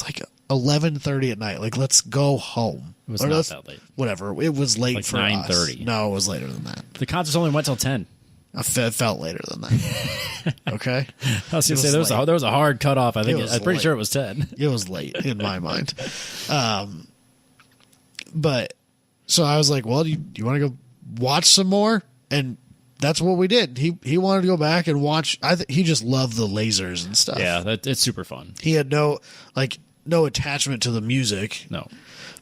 like 11:30 at night. Like, let's go home. It was not that late. Whatever. It was late, like for 9:30. us. No, it was later than that. The concerts only went till 10. It felt later than that. Okay. I was going to say there was a hard cutoff. I'm pretty sure it was 10. It was late in my mind. But so I was like, well, do you want to go watch some more? And that's what we did. He wanted to go back and watch. He just loved the lasers and stuff. Yeah, it's super fun. He had no attachment to the music. No.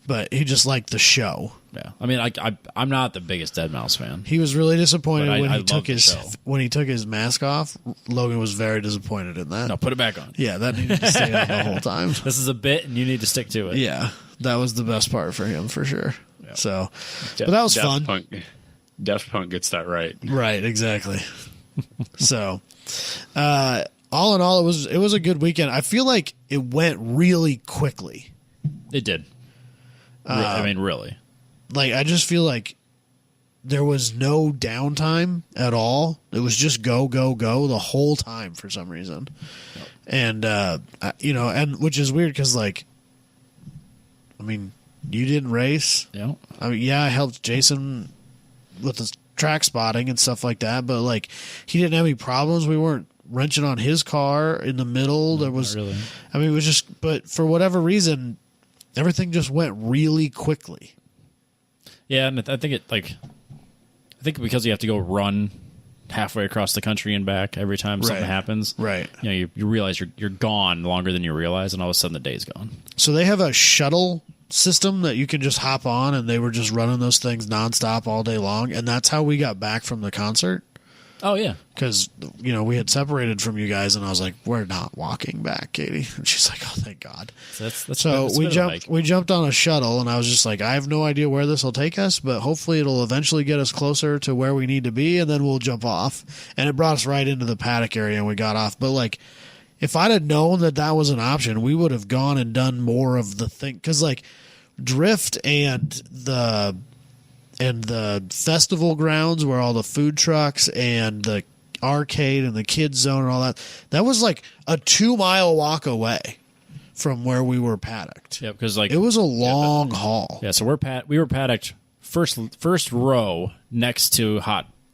But he just liked the show. Yeah, I mean, I'm not the biggest Deadmau5 fan. He was really disappointed when he took his mask off. Logan was very disappointed in that. No, put it back on. Yeah, that needed to stay on the whole time. This is a bit, and you need to stick to it. Yeah, that was the best part for him for sure. Yeah. So, but that was fun. Daft Punk gets that right. Right, exactly. So, all in all, it was a good weekend. I feel like it went really quickly. It did. I mean, really. Like, I just feel like there was no downtime at all. It was just go, go, go the whole time for some reason. Yep. And which is weird because, like, I mean, you didn't race. Yeah. I mean, yeah, I helped Jason with the track spotting and stuff like that, but, like, he didn't have any problems. We weren't wrenching on his car in the middle. There was, really. I mean, it was just, but for whatever reason, everything just went really quickly. Yeah, and I think because you have to go run halfway across the country and back every time something happens. Right. You know, you realize you're gone longer than you realize, and all of a sudden the day's gone. So they have a shuttle system that you can just hop on, and they were just running those things nonstop all day long, and that's how we got back from the concert. Oh, yeah. Because, we had separated from you guys, and I was like, we're not walking back, Katie. And she's like, oh, thank God. So we jumped on a shuttle, and I was just like, I have no idea where this will take us, but hopefully it'll eventually get us closer to where we need to be, and then we'll jump off. And it brought us right into the paddock area, and we got off. But, like, if I'd have known that was an option, we would have gone and done more of the thing. Because, like, Drift and the festival grounds where all the food trucks and the arcade and the kids zone and all that was like a 2-mile walk away from where we were paddocked. Yeah, because like it was a long haul. Yeah, so we were paddocked first row next to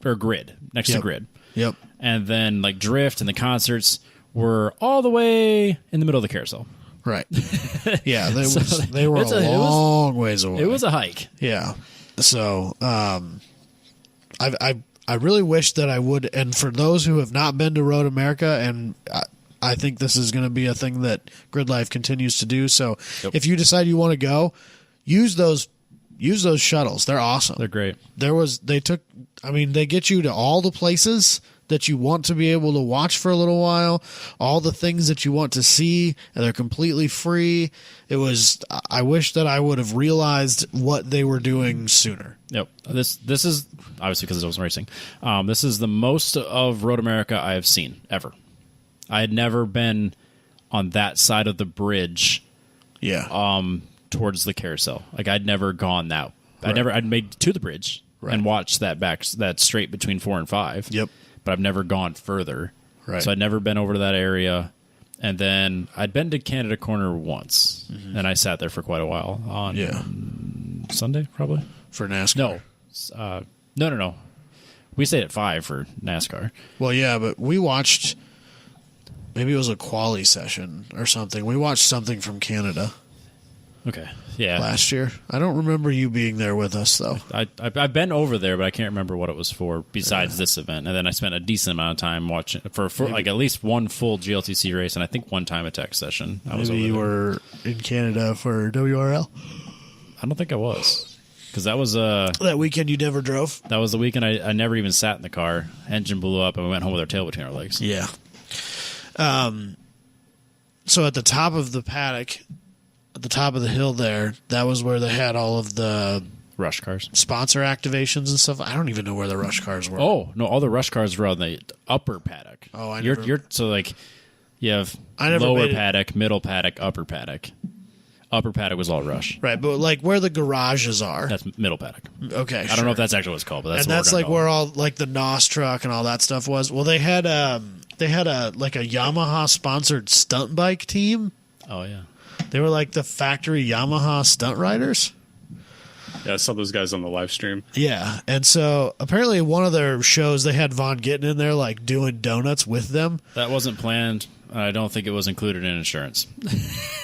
Grid, next to Grid. Yep. And then like Drift and the concerts were all the way in the middle of the carousel. Right. Yeah, they were a long ways away. It was a hike. Yeah. So, I really wish that I would. And for those who have not been to Road America, and I think this is going to be a thing that Gridlife continues to do. So, if you decide you want to go, use those shuttles. They're awesome. They're great. They get you to all the places that you want to be able to watch for a little while, all the things that you want to see, and they're completely free. I wish that I would have realized what they were doing sooner. Yep. This is obviously because I wasn't racing. This is the most of Road America I have seen ever. I had never been on that side of the bridge. Yeah. Towards the carousel. Like I'd never gone that. Right. I'd made to the bridge. and watched that straight between 4 and 5. Yep. But I've never gone further. Right. So I'd never been over to that area. And then I'd been to Canada Corner once, and I sat there for quite a while on Sunday, probably. For NASCAR. No. We stayed at 5 for NASCAR. Well, yeah, but we watched, maybe it was a quali session or something. We watched something from Canada. Okay. Yeah. Last year. I don't remember you being there with us, though. I've been over there, but I can't remember what it was for besides this event. And then I spent a decent amount of time watching for like at least one full GLTC race and I think one time attack session. Maybe you were in Canada for WRL? I don't think I was. Because that was that weekend you never drove? That was the weekend I never even sat in the car. Engine blew up and we went home with our tail between our legs. Yeah. So at the top of the paddock, at the top of the hill there, that was where they had all of the rush cars, sponsor activations and stuff. I don't even know where the rush cars were. Oh no, all the rush cars were on the upper paddock. Oh, I you're, never. you're so like you have never lower made it- paddock, middle paddock, upper paddock. Upper paddock was all rush. Right, but like where the garages are. That's middle paddock. Okay, I don't know if that's actually what it's called, but that's and what that's we're like gonna where call all like the NOS truck and all that stuff was. Well, they had a like a Yamaha sponsored stunt bike team. it. Oh yeah. They were like the factory Yamaha stunt riders. Yeah, I saw those guys on the live stream. Yeah, and so apparently one of their shows they had Von Gittin in there like doing donuts with them. That wasn't planned. I don't think it was included in insurance.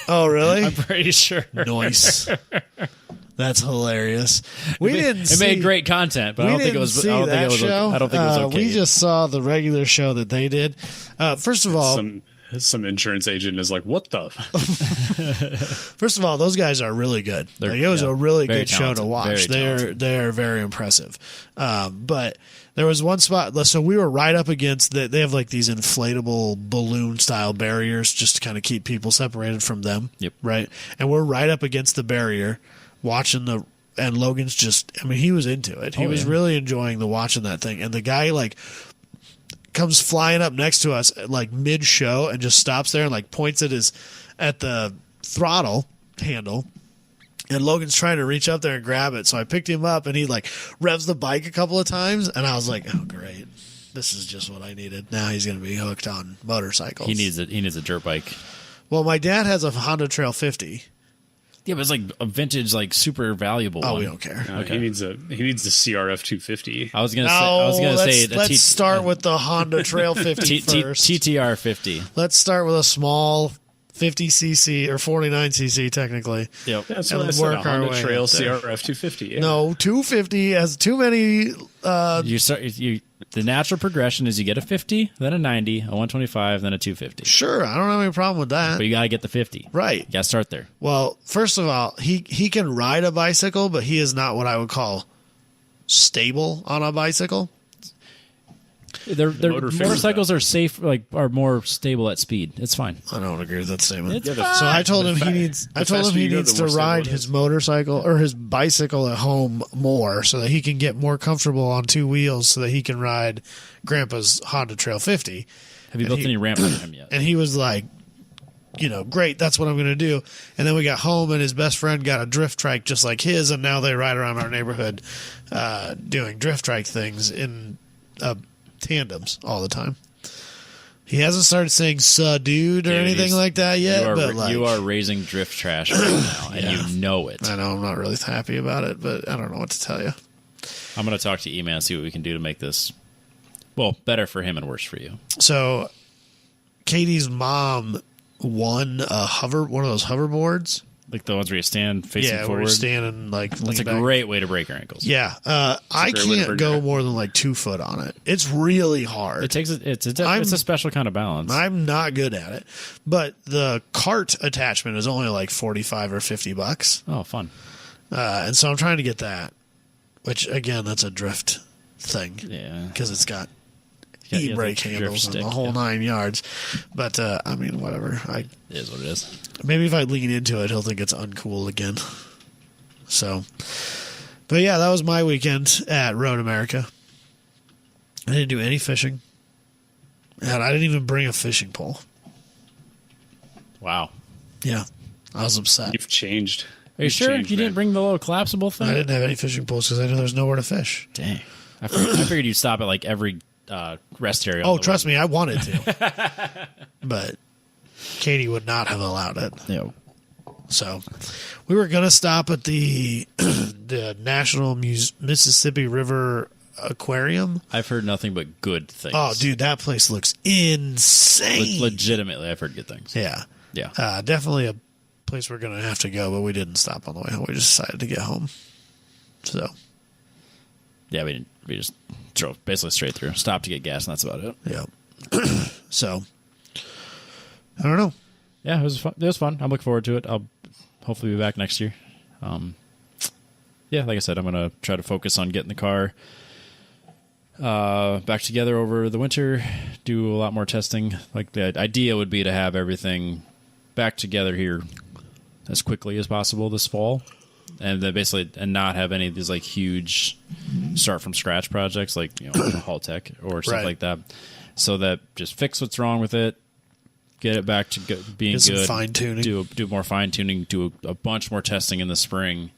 Oh, really? I'm pretty sure. Nice. That's hilarious. We didn't. It made great content, but I don't think it was. I don't think it was. I don't think it was okay. We just saw the regular show that they did. First of all, some insurance agent is like, "What the?" First of all, those guys are really good. Like, it was a really good show to watch. They're very impressive. But there was one spot. So we were right up against. They have like these inflatable balloon style barriers just to kind of keep people separated from them. Yep. Right. And we're right up against the barrier, watching the. And Logan's just. I mean, he was into it. He was really enjoying watching that thing. And the guy like comes flying up next to us like mid show and just stops there and like points at the throttle handle, and Logan's trying to reach up there and grab it. So I picked him up and he like revs the bike a couple of times and I was like, oh great, this is just what I needed. Now he's going to be hooked on motorcycles. He needs a dirt bike. Well, my dad has a Honda Trail 50. Yeah, but it's like a vintage, like super valuable one. We don't care. He needs the CRF 250. I was gonna say. Let's start with the Honda Trail 50 first. TTR 50. Let's start with a small 50cc or 49cc technically. Yep. That's And what I said. work A our Honda way Trail up there. CRF 250. Yeah. No, 250 has too many. The natural progression is you get a 50, then a 90, a 125, then a 250. Sure, I don't have any problem with that. But you got to get the 50. Right. You got to start there. Well, first of all, he can ride a bicycle, but he is not what I would call stable on a bicycle. Motorcycles are safe, like are more stable at speed. It's fine. I don't agree with that statement. It's So I told him he needs. I told him he needs to ride his motorcycle or his bicycle at home more, so that he can get more comfortable on two wheels, so that he can ride Grandpa's Honda Trail 50. Have you built any ramp for him yet? And he was like, great, that's what I'm going to do. And then we got home, and his best friend got a drift trike just like his, and now they ride around our neighborhood doing drift trike things in tandems all the time. He hasn't started saying "suh, dude" or anything like that yet. You are raising drift trash right now, and you know it. I know I'm not really happy about it, but I don't know what to tell you. I'm going to talk to E-Man and see what we can do to make this, well, better for him and worse for you. So, Katie's mom won one of those hoverboards. Like the ones where you stand facing forward. Where you're standing like. That's a great way to break your ankles. Yeah, I can't go more than like 2 foot on it. It's really hard. It's a special kind of balance. I'm not good at it, but the cart attachment is only like $45 or $50. Oh, fun! And so I'm trying to get that, which again, that's a drift thing. Yeah, because it's got yeah, e-brake handles and the whole 9 yards. But I mean, whatever. It is what it is. Maybe if I lean into it, he'll think it's uncool again. So, but yeah, that was my weekend at Road America. I didn't do any fishing, and I didn't even bring a fishing pole. Wow. Yeah, I was upset. You've changed. Are you sure you didn't bring the little collapsible thing? I didn't have any fishing poles because I knew there's nowhere to fish. Dang. I figured you'd stop at like every rest area. Oh, trust me, I wanted to. But Katie would not have allowed it. Yeah. So we were going to stop at the National Mississippi River Aquarium. I've heard nothing but good things. Oh, dude, that place looks insane. Legitimately, I've heard good things. Yeah. Yeah. Definitely a place we're going to have to go, but we didn't stop on the way home. We just decided to get home. So. Yeah, we just drove basically straight through. Stopped to get gas, and that's about it. Yeah. So, I don't know. Yeah, it was fun. It was fun. I'm looking forward to it. I'll hopefully be back next year. Yeah, like I said, I'm going to try to focus on getting the car back together over the winter, do a lot more testing. Like, the idea would be to have everything back together here as quickly as possible this fall. And then basically, and not have any of these like huge start from scratch projects like Haul Tech or stuff like that. So that just fix what's wrong with it, get it back to being good, fine tuning, do more fine tuning, do a bunch more testing in the spring,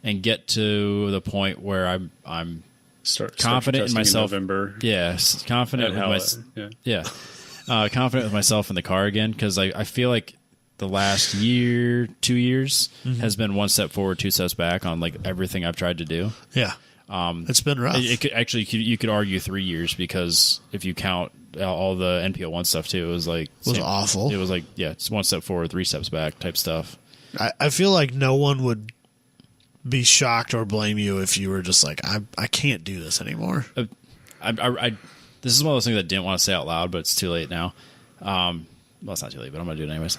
and get to the point where I'm confident in myself. In November. Yeah, confident with myself. Yeah, confident with myself in the car again because I feel like the last year, 2 years has been one step forward, two steps back on like everything I've tried to do. Yeah. It's been rough. It could actually, you could argue 3 years because if you count all the NPO1 stuff too, it was like awful. It was like, yeah, it's one step forward, three steps back type stuff. I feel like no one would be shocked or blame you if you were just like, I can't do this anymore. This is one of those things I didn't want to say out loud, but it's too late now. Well, it's not too late, but I'm going to do it anyways.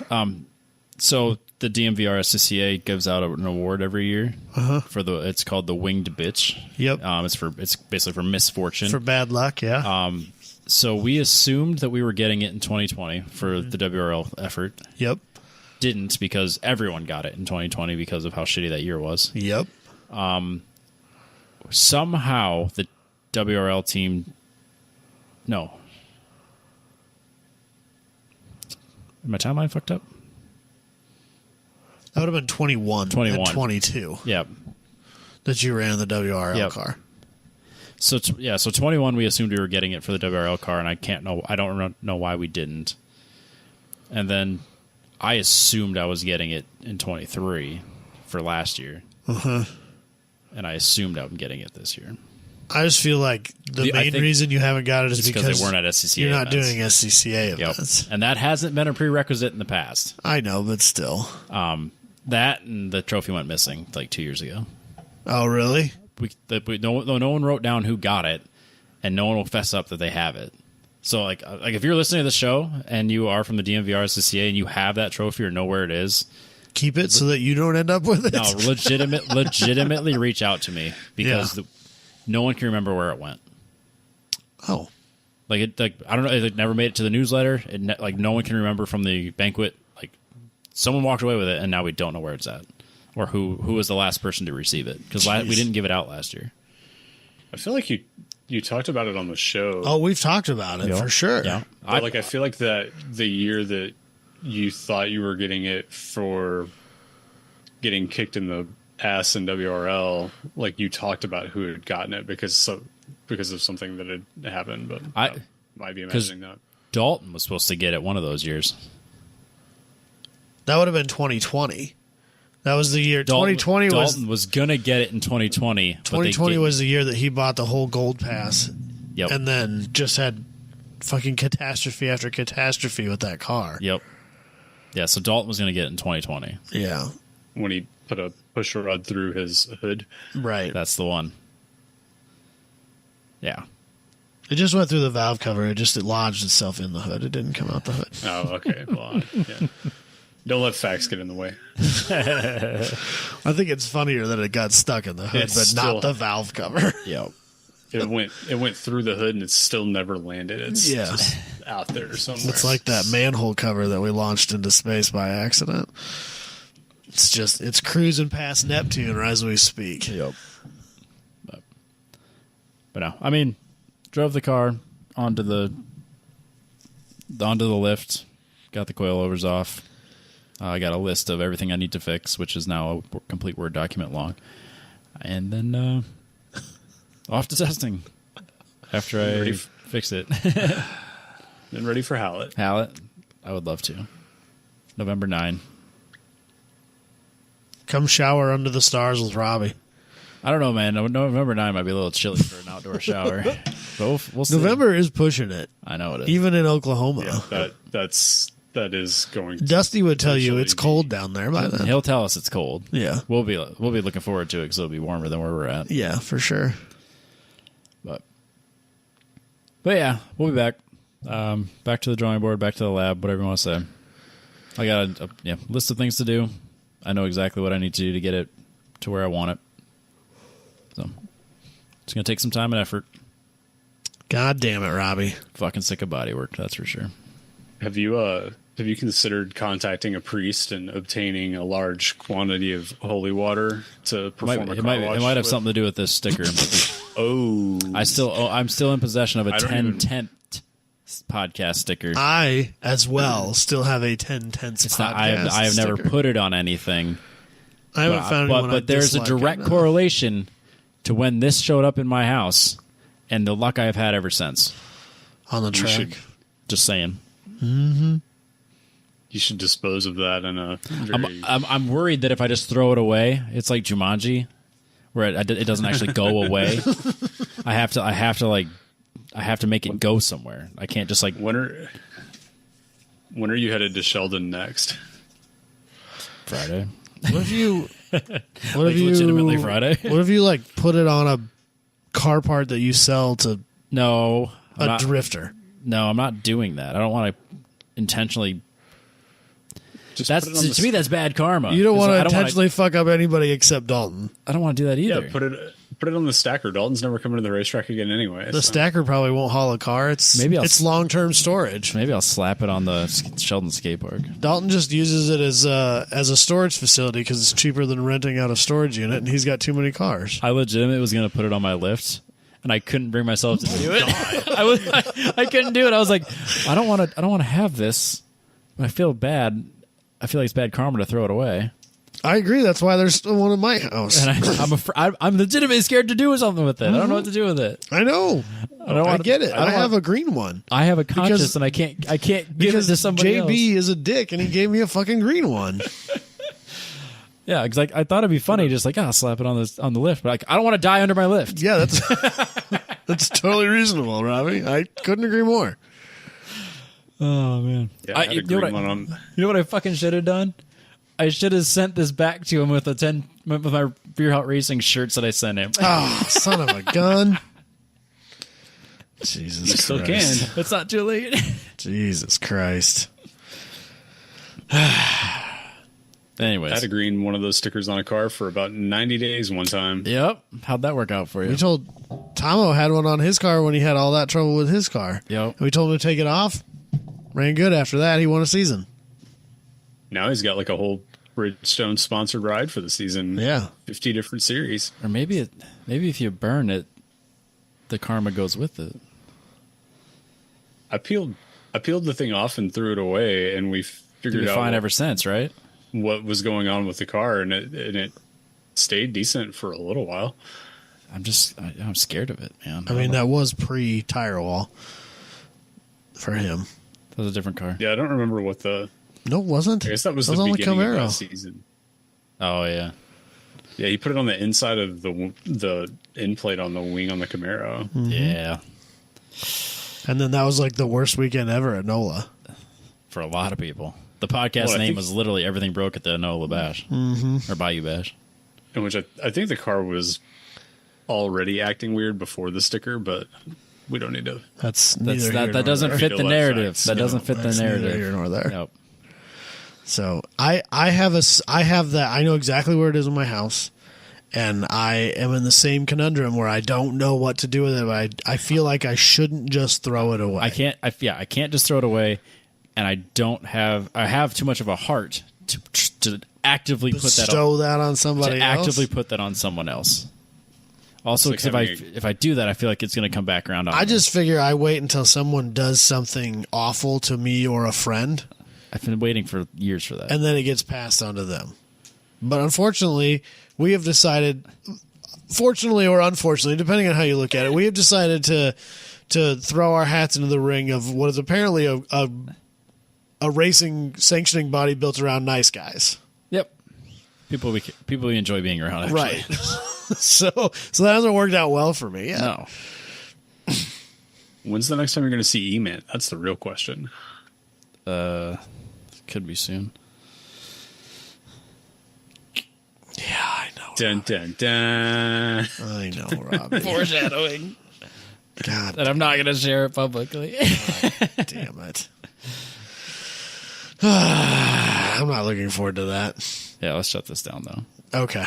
So the DMVR SCCA gives out an award every year for it's called the Winged Bitch. Yep. It's basically for misfortune. For bad luck, yeah. So we assumed that we were getting it in 2020 for the WRL effort. Yep. Didn't because everyone got it in 2020 because of how shitty that year was. Yep. Somehow the WRL team... No. My timeline fucked up? That would have been 21 and 22. Yep. That you ran the WRL car. So 21 we assumed we were getting it for the WRL car, and I don't know why we didn't. And then I assumed I was getting it in 23 for last year. And I assumed I'm getting it this year. I just feel like the main reason you haven't got it is because they weren't at SCCA you're not events. doing SCCA events. And that hasn't been a prerequisite in the past. I know, but still. That and the trophy went missing like 2 years ago. Oh, really? No one wrote down who got it, and no one will fess up that they have it. So, like if you're listening to the show and you are from the DMVR SCCA and you have that trophy or know where it is, keep it so that you don't end up with it. No, legitimately reach out to me because no one can remember where it went. Oh, I don't know. It never made it to the newsletter. No one can remember from the banquet. Like someone walked away with it, and now we don't know where it's at or who was the last person to receive it because we didn't give it out last year. I feel like you talked about it on the show. Oh, we've talked about it for sure. Yeah, I feel like that the year that you thought you were getting it for getting kicked in the ass in WRL, like you talked about who had gotten it because of something that had happened, but I might be imagining that. Dalton was supposed to get it one of those years. That would have been 2020. That was the year. 2020 Dalton was gonna get it in 2020. 2020 was the year that he bought the whole gold pass. Yep. And then just had fucking catastrophe after catastrophe with that car. Yep. Yeah, so Dalton was gonna get it in 2020. Yeah. When he put a push rod through his hood. Right. That's the one. Yeah. It just went through the valve cover. It lodged itself in the hood. It didn't come out the hood. Oh, okay. Well, yeah. Don't let facts get in the way. I think it's funnier that it got stuck in the hood, but not the valve cover. Yep. It went through the hood and it still never landed. It's just out there somewhere. It's like that manhole cover that we launched into space by accident. It's cruising past Neptune as we speak. Yep. But no, I mean, drove the car onto the lift, got the coilovers off. I got a list of everything I need to fix, which is now a complete Word document long. And then off to testing after I fix it. Then ready for Hallett. Hallett, I would love to. November 9. Come shower under the stars with Robbie. I don't know, man. November 9 might be a little chilly for an outdoor shower. But we'll see. November is pushing it. I know it is. Even in Oklahoma. Yeah, that is going to Dusty would tell you it's cold down there by then. He'll tell us it's cold. Yeah. We'll be looking forward to it because it'll be warmer than where we're at. Yeah, for sure. But yeah, we'll be back. Back to the drawing board, back to the lab, whatever you want to say. I got a list of things to do. I know exactly what I need to do to get it to where I want it. So it's going to take some time and effort. God damn it, Robbie. Fucking sick of body work, that's for sure. Have you considered contacting a priest and obtaining a large quantity of holy water to perform a car wash? It might have something to do with this sticker. I'm still in possession of a 10/10 podcast sticker. I, as well, still have a 10/10 podcast I have never sticker. put it on anything. I haven't found anyone but there's a direct correlation to when this showed up in my house and the luck I have had ever since. On the track. Just saying. Mm-hmm. You should dispose of that in a very... I'm worried that if I just throw it away, it's like Jumanji, where it doesn't actually go away. I have to make it go somewhere. I can't just like... When are you headed to Sheldon next? Friday. What if you... legitimately Friday? What if you like put it on a car part that you sell to No. a drifter? No, I'm not doing that. I don't want to intentionally... Just to me, that's bad karma. You don't want to intentionally fuck up anybody except Dalton. I don't want to do that either. Yeah, put it on the stacker. Dalton's never coming to the racetrack again anyway. The stacker probably won't haul a car. It's long-term storage. Maybe I'll slap it on the Sheldon skate park. Dalton just uses it as a storage facility because it's cheaper than renting out a storage unit, and he's got too many cars. I legitimately was going to put it on my lift, and I couldn't bring myself to do it. I couldn't do it. I was like, I don't want to have this, but I feel bad. I feel like it's bad karma to throw it away. I agree. That's why there's still one in my house. And I'm legitimately scared to do something with it. I don't know what to do with it. I know. I get it. I have a green one. I have a conscience, and I can't give it to somebody else. JB is a dick, and he gave me a fucking green one. Yeah, because I thought it'd be funny, just like, I'll slap it on the lift, but I don't want to die under my lift. Yeah, that's totally reasonable, Robbie. I couldn't agree more. Oh man! Yeah, You know what I fucking should have done? I should have sent this back to him with my Beer Hut Racing shirts that I sent him. Oh, son of a gun! Jesus Christ! Still can. It's not too late. Jesus Christ! Anyways, I had to green one of those stickers on a car for about 90 days one time. Yep. How'd that work out for you? We told Tomo had one on his car when he had all that trouble with his car. Yep. And we told him to take it off. Ran good after that. He won a season. Now he's got like a whole Bridgestone sponsored ride for the season. Yeah. 50 different series. Or maybe if you burn it, the karma goes with it. I peeled the thing off and threw it away, and we figured out fine ever since, right? What was going on with the car, and it stayed decent for a little while. I'm scared of it, man. I mean, that was pre-tire wall for him. That was a different car. Yeah, I don't remember what the... No, it wasn't. I guess that was the on the beginning of Camaro. that season. Oh, yeah. Yeah, he put it on the inside of the end plate on the wing on the Camaro. Mm-hmm. Yeah. And then that was like the worst weekend ever at NOLA. For a lot of people. The podcast name was literally Everything Broke at the NOLA Bash. Mm-hmm. Or Bayou Bash. In which I think the car was already acting weird before the sticker, but we don't need to... That doesn't fit the narrative. That doesn't fit the narrative. Neither here nor there. Nope. So I have that. I know exactly where it is in my house, and I am in the same conundrum where I don't know what to do with it. But I feel like I shouldn't just throw it away. I can't just throw it away, and I have too much of a heart to actively bestow that on somebody else. Actively put that on someone else. Also, because if I do that, I feel like it's going to come back around on me. I just figure I wait until someone does something awful to me or a friend, I've been waiting for years for that. and then it gets passed on to them. But unfortunately, we have decided, fortunately or unfortunately, depending on how you look at it, we have decided to throw our hats into the ring of what is apparently a racing sanctioning body built around nice guys. Yep. People we enjoy being around, actually. Right. so that hasn't worked out well for me yet. No. When's the next time you're going to see E-Man? That's the real question. Could be soon. Yeah, I know. Dun, dun, dun. I know, Robbie. Foreshadowing. God That I'm not going to share it publicly. damn it. I'm not looking forward to that. Yeah, let's shut this down, though. Okay.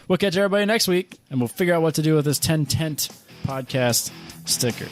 We'll catch everybody next week, and we'll figure out what to do with this 10 Tent podcast sticker.